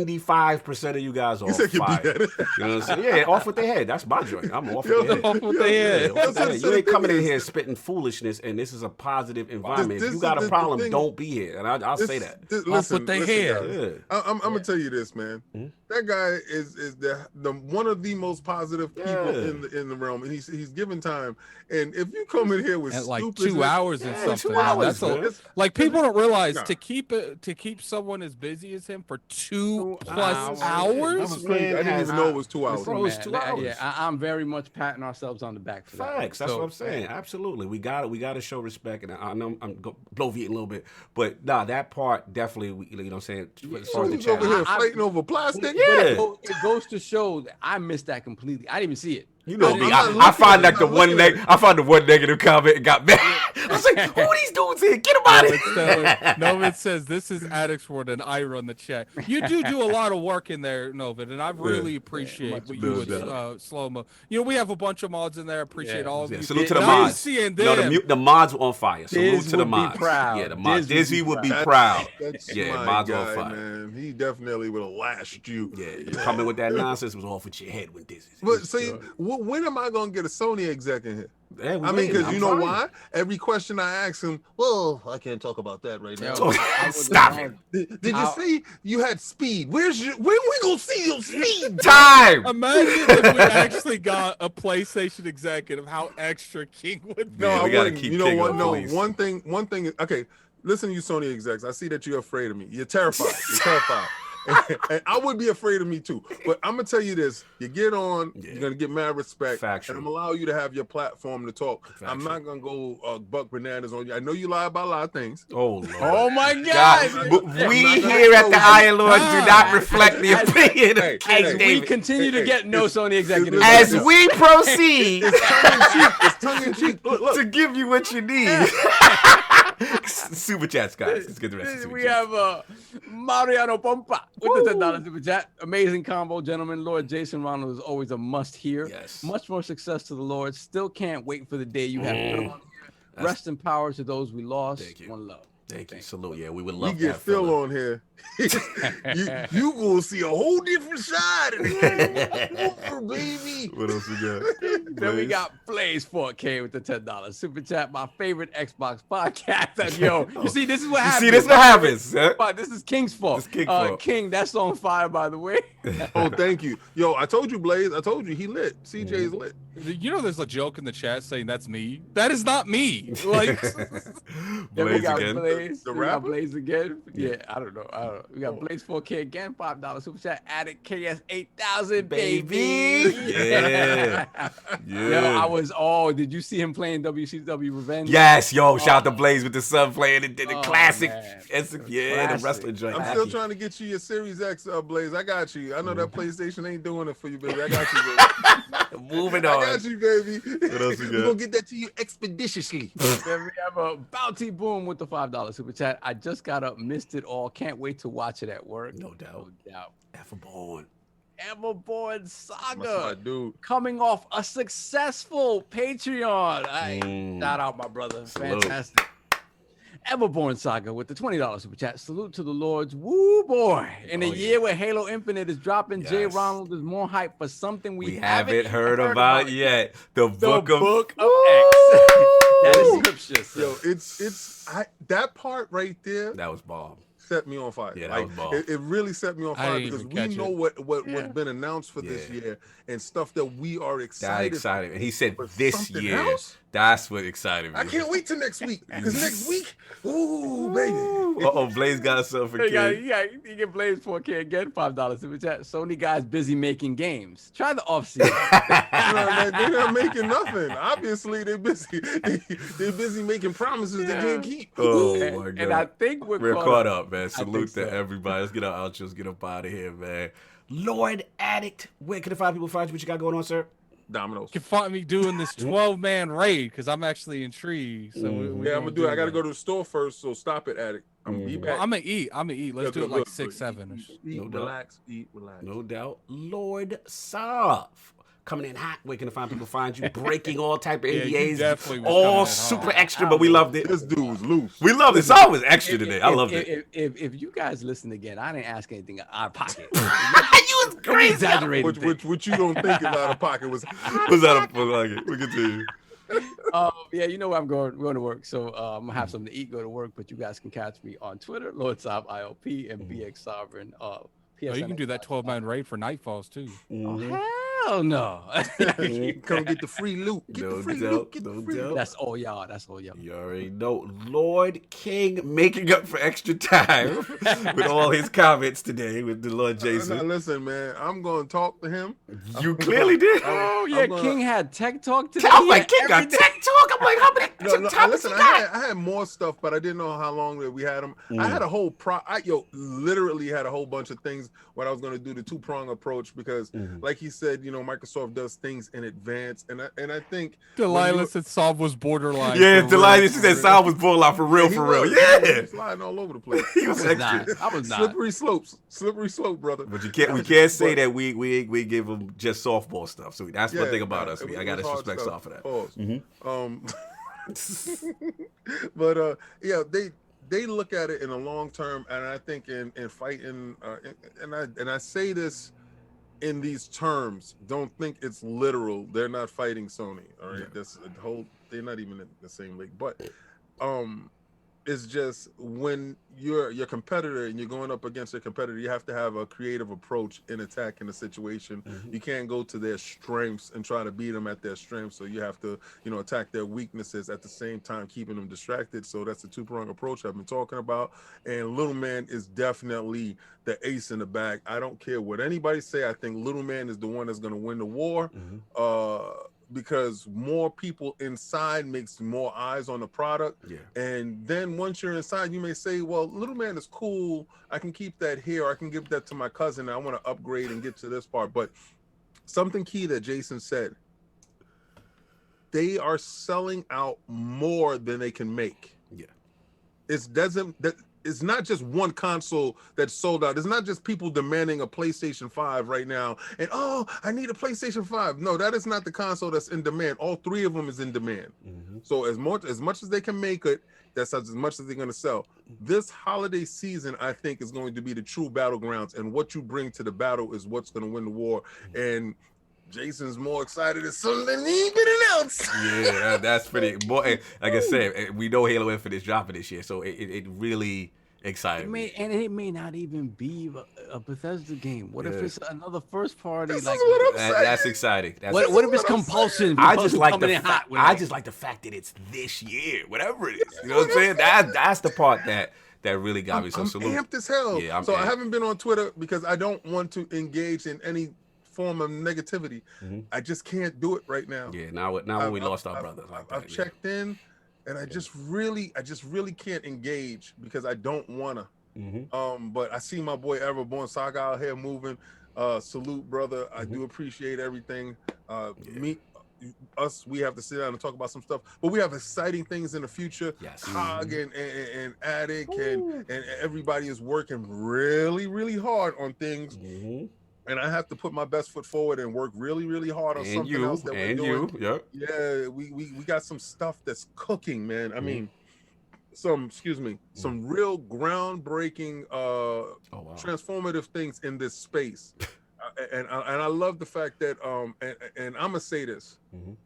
95% of you guys are He said get fire. beheaded. You know what I'm saying? Yeah, off with their head. That's my joint. I'm off with their head. Off with their head. Yeah, off with their head. You ain't coming in This- here spitting foolishness, and this is a positive environment. this If you is got a the problem, thing. don't be here, and I'll say that. with their head. guys. Yeah. I'm gonna tell you this, man. That guy is the one of the most positive people Yeah. in the realm, and he's given time. And if you come in here with At like stupid 2 hours and Yeah, something. 2 hours, That's a, man. like people don't realize Nah. to keep someone as busy as him for 2+ hours. hours. That was crazy. I didn't even know it was 2 hours. Bro, it's Man, 2 hours. Yeah, I'm very much patting ourselves on the back for that. Facts. That's So, what I'm saying. Absolutely. We got to show respect. And I know I'm bloviating a little bit, but nah, that part definitely, you know what I'm saying? As far as the He's over chat. here fighting over plastic. Yeah. It goes to show that I missed that completely. I didn't even see it. You know I'm me. not I looking find at like it. the I'm one looking at I found the one negative comment and got mad. I was like, who are these dudes here? Get them out of here. Novid says this is Addicts World and I run the chat. You do a lot of work in there, Novid, and I really appreciate what you and Slow Mo. You know, we have a bunch of mods in there. Appreciate all of Yeah, you. salute to the Now mods. seeing No, them. the mods were on fire. Salute Diz to the would be mods. proud. Yeah, the mods. Diz Dizzy would be That's- proud. That's Yeah, my mods on guy, fire. man. He definitely would have lashed you. Yeah, you come in with that nonsense was off with your head when Dizzy. But see, when am I gonna get a Sony exec in here? Yeah, we I mean, waiting. because I'm you know fine. why? Every question I ask him, well, I can't talk about that right now. Yo, Stop it. Did you see you had speed? When we gonna see your speed? Time. Imagine if we actually got a PlayStation executive, how extra King would be. No, Yeah, I we gotta wouldn't. keep You know King what? on No, police. one thing is okay. Listen to you, Sony execs. I see that you're afraid of me. You're terrified. You're terrified. And I would be afraid of me too. But I'm gonna tell you this: you get on, you're gonna get mad respect, Factual. and I'm allow you to have your platform to talk. I'm Factual. not gonna go buck bananas on you. I know you lie about a lot of things. Oh, Lord. Oh my God, God! but I'm we not gonna here at the expose Iron Lord do not reflect the As- opinion Hey, of King As we David. continue to get no Sony executives, As we proceed It's tongue in cheek. Look. to give you what you need. Super chats, guys. Let's get the rest of the super we chats. have Mariano Pompa with the $10 super chat. Amazing combo, gentlemen. Lord Jason Ronald is always a must hear. Yes. Much more success to the Lord. Still can't wait for the day you have put him on here. Rest in power to those we lost. Thank you. One love. Thank you. Salute. Yeah, we would We love to get have Phil Phil. on here. you gonna see a whole different side of the game, baby. What else we got? Then we Blaze? got Blaze 4K with the $10 super chat. My favorite Xbox podcast. And yo, you see, this is what happens. See, this what happens. Huh? But this is King's fault. This King's fault. King, that's on fire, by the way. Oh, thank you. Yo, I told you, Blaze. I told you he lit. CJ's lit. You know, there's a joke in the chat saying that's me. That is not me. Like, Then we Blaze got again. Blaze. The we got rapper? Blaze again. Yeah, I don't know. We got Blaze 4K again. $5 super chat. Added KS 8000, baby. Yeah. Yo, did you see him playing WCW Revenge? Yes, yo, shout out to Blaze with the son playing the Oh, classic. man. The wrestling joint. I'm still trying to get you your Series X, Blaze. I got you. I know that PlayStation ain't doing it for you, baby. I got you, baby. Moving I on. got you, baby. What else we We're got? gonna get that to you expeditiously. Then we have a Bounty Boom with the $5 super chat. I just got up, missed it all. Can't wait to watch it at work. No doubt. Everborn. Everborn My Saga dude. coming off a successful Patreon. Shout out, my brother. Salute. Fantastic. Everborn Saga with the $20 super chat. Salute to the Lords. Woo boy. In a year where Halo Infinite is dropping, Ronald is more hype for something we haven't heard about yet. The Book of X. That is scripture. Sir. Yo, it's that part right there That was bomb. set me on fire. Yeah, that was bomb. It really set me on fire didn't because even we catch know it. what's been announced for this year and stuff that we are That excited. excited. And he said But this something year. else? That's what excited me. I can't wait till next week because next week, ooh, baby. Uh-oh, Blaze got himself a kid. You get Blaze 4K again, $5 super chat. Sony guys busy making games. Try the off-season. They're not making nothing. Obviously, they're busy. They're busy making promises they can't keep. Oh my god. And I think we're caught up, man. Salute so. to everybody. Let's get our outros, get up out of here, man. Lord Addict, where can the five people find you? What you got going on, sir? Dominoes. you can find me doing this 12-man raid because I'm actually intrigued. So Yeah, I'm gonna do it. I gotta go to the store first, so stop it, Addict. I'm gonna be back. Well, I'm gonna eat. Let's do it like 6, 7. Eat, No doubt. relax, eat, relax. No doubt. Lord Sov. Coming in hot. Where can the five people find you? Breaking all type of Yeah, you NDAs. definitely was All coming in super hot. extra, but we loved it. This dude was loose. We loved it. Sov was extra today. I loved it. If you guys listen again, I didn't ask anything out of pocket. You was crazy. Exaggerated. Which you don't think is out of pocket was. Was that a like it? We continue. Yeah, you know where I'm going. We're going to work, so I'm gonna have something to eat, go to work. But you guys can catch me on Twitter, LordSob ILP and BX Sovereign. Oh, you can do that 12-man raid for Nightfalls too. Hell no. Come get the free loot. Get No the free doubt, loot. Get no the free doubt. loot. That's all y'all. That's all y'all. You already know. Lord King making up for extra time with all his comments today with the Lord Now, Jason. listen, man. I'm gonna talk to him. You clearly did. Oh yeah, I'm gonna- King had tech talk today. I'm like, Yeah, King got every day. tech talk. I'm like, how many No, topics listen. you got? I had more stuff, but I didn't know how long that we had them. I had a whole literally had a whole bunch of things what I was gonna do the two-prong approach because, like he said, Microsoft does things in advance, and I think Delilah said Sov was borderline. Yeah, for Delilah. real, She for said real. Sal was borderline for real, he for real. was. Yeah. He was sliding all over the place. He was I was not. extra. I was not. Slippery slope, brother. But we can't say that we give him just softball stuff. So that's one Yeah, thing about nah, us. it I got was to hard respect stuff. Sal for that. Pause. But yeah, they look at it in a long term, and I think in fighting, and I say this in these terms. Don't think it's literal. They're not fighting Sony. All right, that's a whole. They're not even in the same league. But it's just when you're your competitor and you're going up against a competitor, you have to have a creative approach in attacking the situation. You can't go to their strengths and try to beat them at their strengths. So you have to, attack their weaknesses at the same time, keeping them distracted. So that's the two-pronged approach I've been talking about. And Little Man is definitely the ace in the bag. I don't care what anybody say. I think Little Man is the one that's going to win the war. Because more people inside makes more eyes on the product. Yeah. And then once you're inside, you may say, well, Little Man is cool. I can keep that here. I can give that to my cousin. I want to upgrade and get to this part. But something key that Jason said, they are selling out more than they can make. Yeah. It doesn't that it's not just one console that's sold out. It's not just people demanding a PlayStation 5 right now. And I need a PlayStation 5. No, that is not the console that's in demand. All three of them is in demand. So as much as they can make it, that's as much as they're going to sell. This holiday season, I think, is going to be the true battlegrounds, and what you bring to the battle is what's going to win the war. And Jason's more excited than something that ain't been announced. Yeah, that's pretty. Boy, like I said, we know Halo Infinite is dropping this year, so it really excited me. And it may not even be a Bethesda game. What if it's another first party? This Like is what I'm saying. That's exciting. what if it's compulsion? I just like coming the in hot. I just like the fact that it's this year, whatever it is. You know what I'm saying? That's the part that really got me. So I'm salute. amped as hell. Yeah, I'm so I amped. haven't been on Twitter because I don't want to engage in any form of negativity. I just can't do it right now. Yeah, now we lost our brothers. I've checked in, and I just really can't engage because I don't wanna. But I see my boy Everborn Saga out here moving. Salute, brother. I do appreciate everything. We have to sit down and talk about some stuff, but we have exciting things in the future. Yes. Cog and Attic and everybody is working really, really hard on things. And I have to put my best foot forward and work really, really hard on something else that we're doing. Yeah, we got some stuff that's cooking, man. I mean, some real groundbreaking, transformative things in this space. And I love the fact that and I'm gonna say this.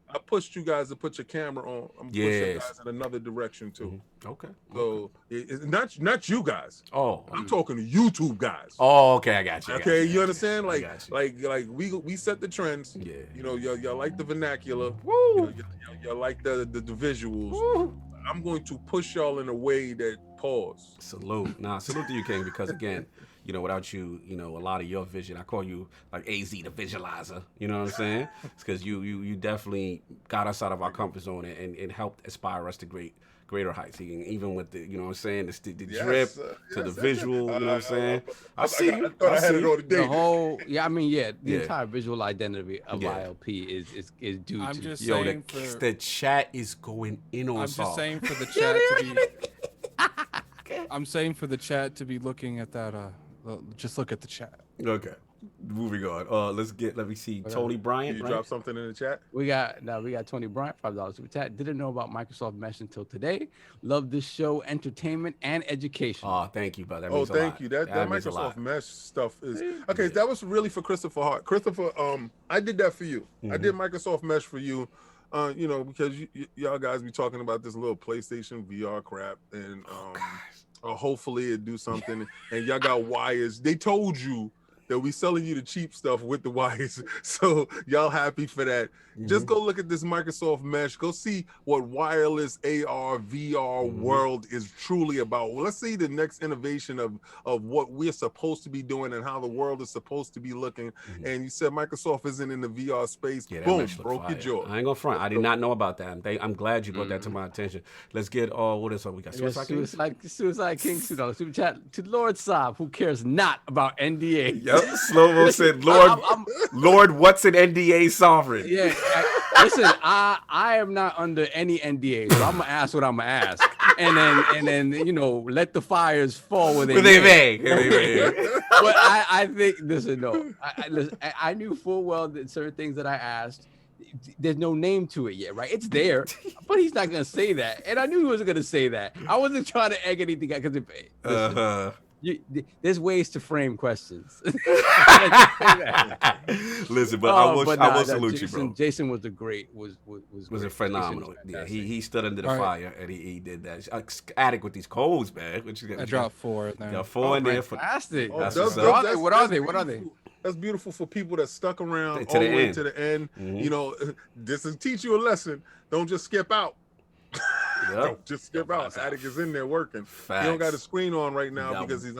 I pushed you guys to put your camera on. I'm pushing you guys in another direction too. Okay. So it's not you guys. Oh, I'm talking to YouTube guys. Oh, okay, I got you. Okay, you understand? Like we set the trends. Yeah. You know, y'all like the vernacular. Woo. Y'all like the visuals. Woo. I'm going to push y'all in a way that pause. Salute to you, King, because again, you know, without you, you know, a lot of your vision, I call you like AZ the visualizer, you know what I'm saying? It's because you definitely got us out of our comfort zone and helped inspire us to greater heights. Even with the, you know what I'm saying, the drip to the visual, you know what I'm saying? I see you. I had it on the whole, the entire visual identity of ILP is due I'm to. just Yo, saying the chat is going in on I'm just saying for the chat to be. I'm saying for the chat to be looking at that. Just look at the chat. Okay. Moving on. Let me see. Tony Bryant. You drop something in the chat? We got Tony Bryant, $5 super chat. Didn't know about Microsoft Mesh until today. Love this show, entertainment and education. Oh, thank you, brother. Thank you. That Microsoft Mesh stuff is okay. That was really for Christopher Hart. Christopher, I did that for you. I did Microsoft Mesh for you. You know, because y'all guys be talking about this little PlayStation VR crap, and hopefully it do something. And y'all got wires. They told you that we selling you the cheap stuff with the wires, so y'all happy for that. Just go look at this Microsoft Mesh. Go see what wireless AR VR world is truly about. Well, let's see the next innovation of what we're supposed to be doing and how the world is supposed to be looking. And you said Microsoft isn't in the VR space. Boom, broke your jaw. I ain't gonna front. I did not know about that. I'm glad you brought that to my attention. Let's get what is up? We got Suicide King $2 super chat to Lord Saab, who cares not about NDA. Yep. Slow-mo said, Lord, what's an NDA sovereign? Yeah. Listen, I am not under any NDA, so I'm gonna ask what I'm gonna ask, and then you know, let the fires fall where they may. But I think listen, I knew full well that certain things that I asked, there's no name to it yet, right? It's there, but he's not gonna say that, and I knew he wasn't gonna say that. I wasn't trying to egg anything out because there's ways to frame questions. Listen, but I will salute you, bro. Jason was a phenomenal. Yeah, he stood under the fire and he did that. Attic with these codes, man. I dropped 4 in there. Got 4 in there. Fantastic. What are they? That's beautiful for people that stuck around all the way to the end. You know, this will teach you a lesson. Don't just skip out. Don't just skip out. Attic is in there working. Facts. He don't got a screen on right now because he's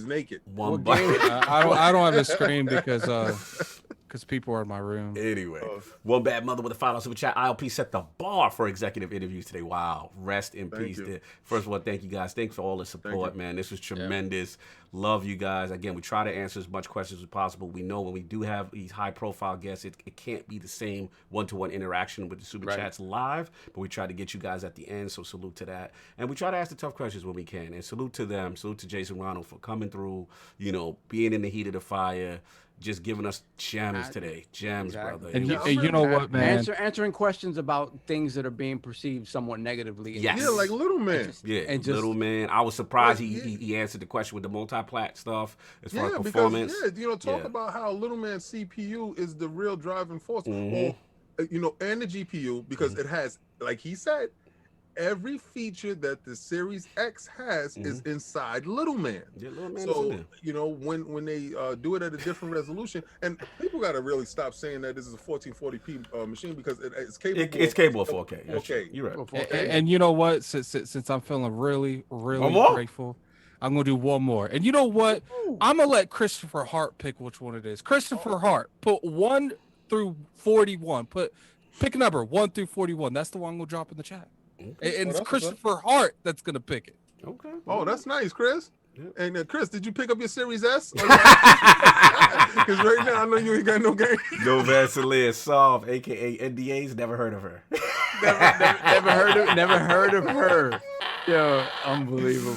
naked. I don't have a screen because people are in my room. Anyway, one bad mother with a $5 super chat. ILP set the bar for executive interviews today. Wow, rest in peace. First of all, thank you guys. Thanks for all the support, man. This was tremendous. Love you guys. Again, we try to answer as much questions as possible. We know when we do have these high-profile guests, it can't be the same one-to-one interaction with the Super Chats live, but we try to get you guys at the end, so salute to that. And we try to ask the tough questions when we can. And salute to them. Salute to Jason Ronald for coming through, you know, being in the heat of the fire, just giving us gems today. Gems, brother. And you know what, man? Answering questions about things that are being perceived somewhat negatively. Yes. Yeah, like Little Man. And just, Little Man. I was surprised he answered the question with the multi-plat stuff as far as performance. Because, you know, talk about how Little Man CPU is the real driving force. Or, you know, and the GPU, because it has, like he said, every feature that the Series X has is inside Little Man. Yeah, Little Man so, is in there. you know, when they do it at a different resolution, and people got to really stop saying that this is a 1440p machine, because it's capable. It's capable of 4K. That's 4K. true. You're right. And you know what? Since I'm feeling really grateful, I'm gonna do one more. And you know what? I'm gonna let Christopher Hart pick which one it is. Christopher Hart, put 1 through 41. Pick a number 1 through 41. That's the one I'm gonna drop in the chat. Okay. And it's Christopher Hart that's gonna pick it. Okay. Oh, that's nice, Chris. Yep. And Chris, did you pick up your Series S? Because right now I know you ain't got no game. No Vaseline Solve, aka NDAs. Never heard of her. never heard of her. Yo, unbelievable.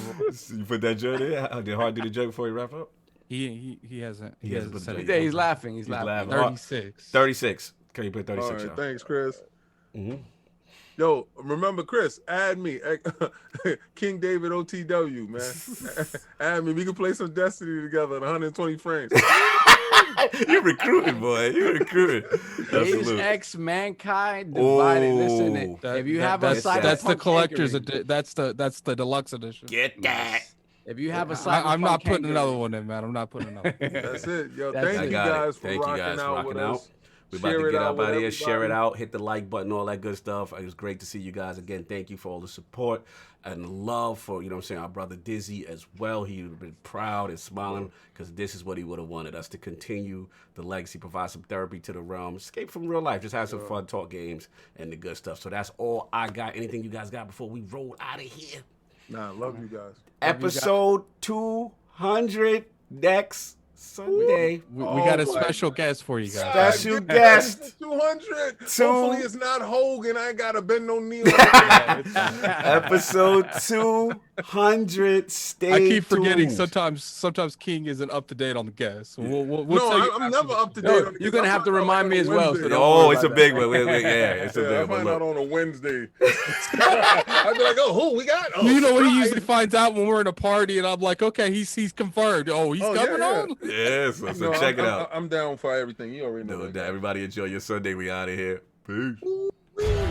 You put that joke in? Did Hart do the joke before he wrap up? He hasn't. He hasn't put the joke. He's laughing. He's laughing. 36. 36. Can you put 36? All right, y'all? thanks, Chris. Yo, remember, Chris, add me, King David OTW, man. Add me. We can play some Destiny together at 120 frames. You're recruiting, boy. You're recruiting. Deus Ex Mankind Divided. Listen, if you have a Cyberpunk, that's the collector's that's the deluxe edition. Get that. If you have a Cyberpunk, I'm not putting another one in, man. I'm not putting another one. That's it. Yo, That's thank it. you guys for rocking out with us. We're about to Share it get out up with out of here, share it everybody. out, hit the like button, all that good stuff. It was great to see you guys again. Thank you for all the support and love for, you know what I'm saying, our brother Dizzy as well. He would have been proud and smiling because this is what he would have wanted us to continue the legacy, provide some therapy to the realm, escape from real life, just have some fun, talk games, and the good stuff. So that's all I got. Anything you guys got before we roll out of here? Nah, love you guys. Episode 200 next Sunday. We got a special guest for you guys. Special guest. 200. Hopefully it's not Hogan. I ain't got to bend no knee. Episode 200. Stay I keep forgetting. tuned. Sometimes King isn't up to date on the guests. So we'll No, tell you I'm after never the- up to date. No, on it. you're gonna have to remind me as well. So don't Oh, worry it's a about big that. one. Yeah, it's a Yeah, I big one. find out Look. on a Wednesday. I'd be like, oh, who we got? Oh, You know what he Scribe. usually finds out when we're in a party, and I'm like, okay, he's confirmed. Oh, he's coming on. Yeah, so No, check it I'm out. I'm down for everything. You already know. No that. doubt. Everybody enjoy your Sunday. We out of here. Peace. Woo-wee.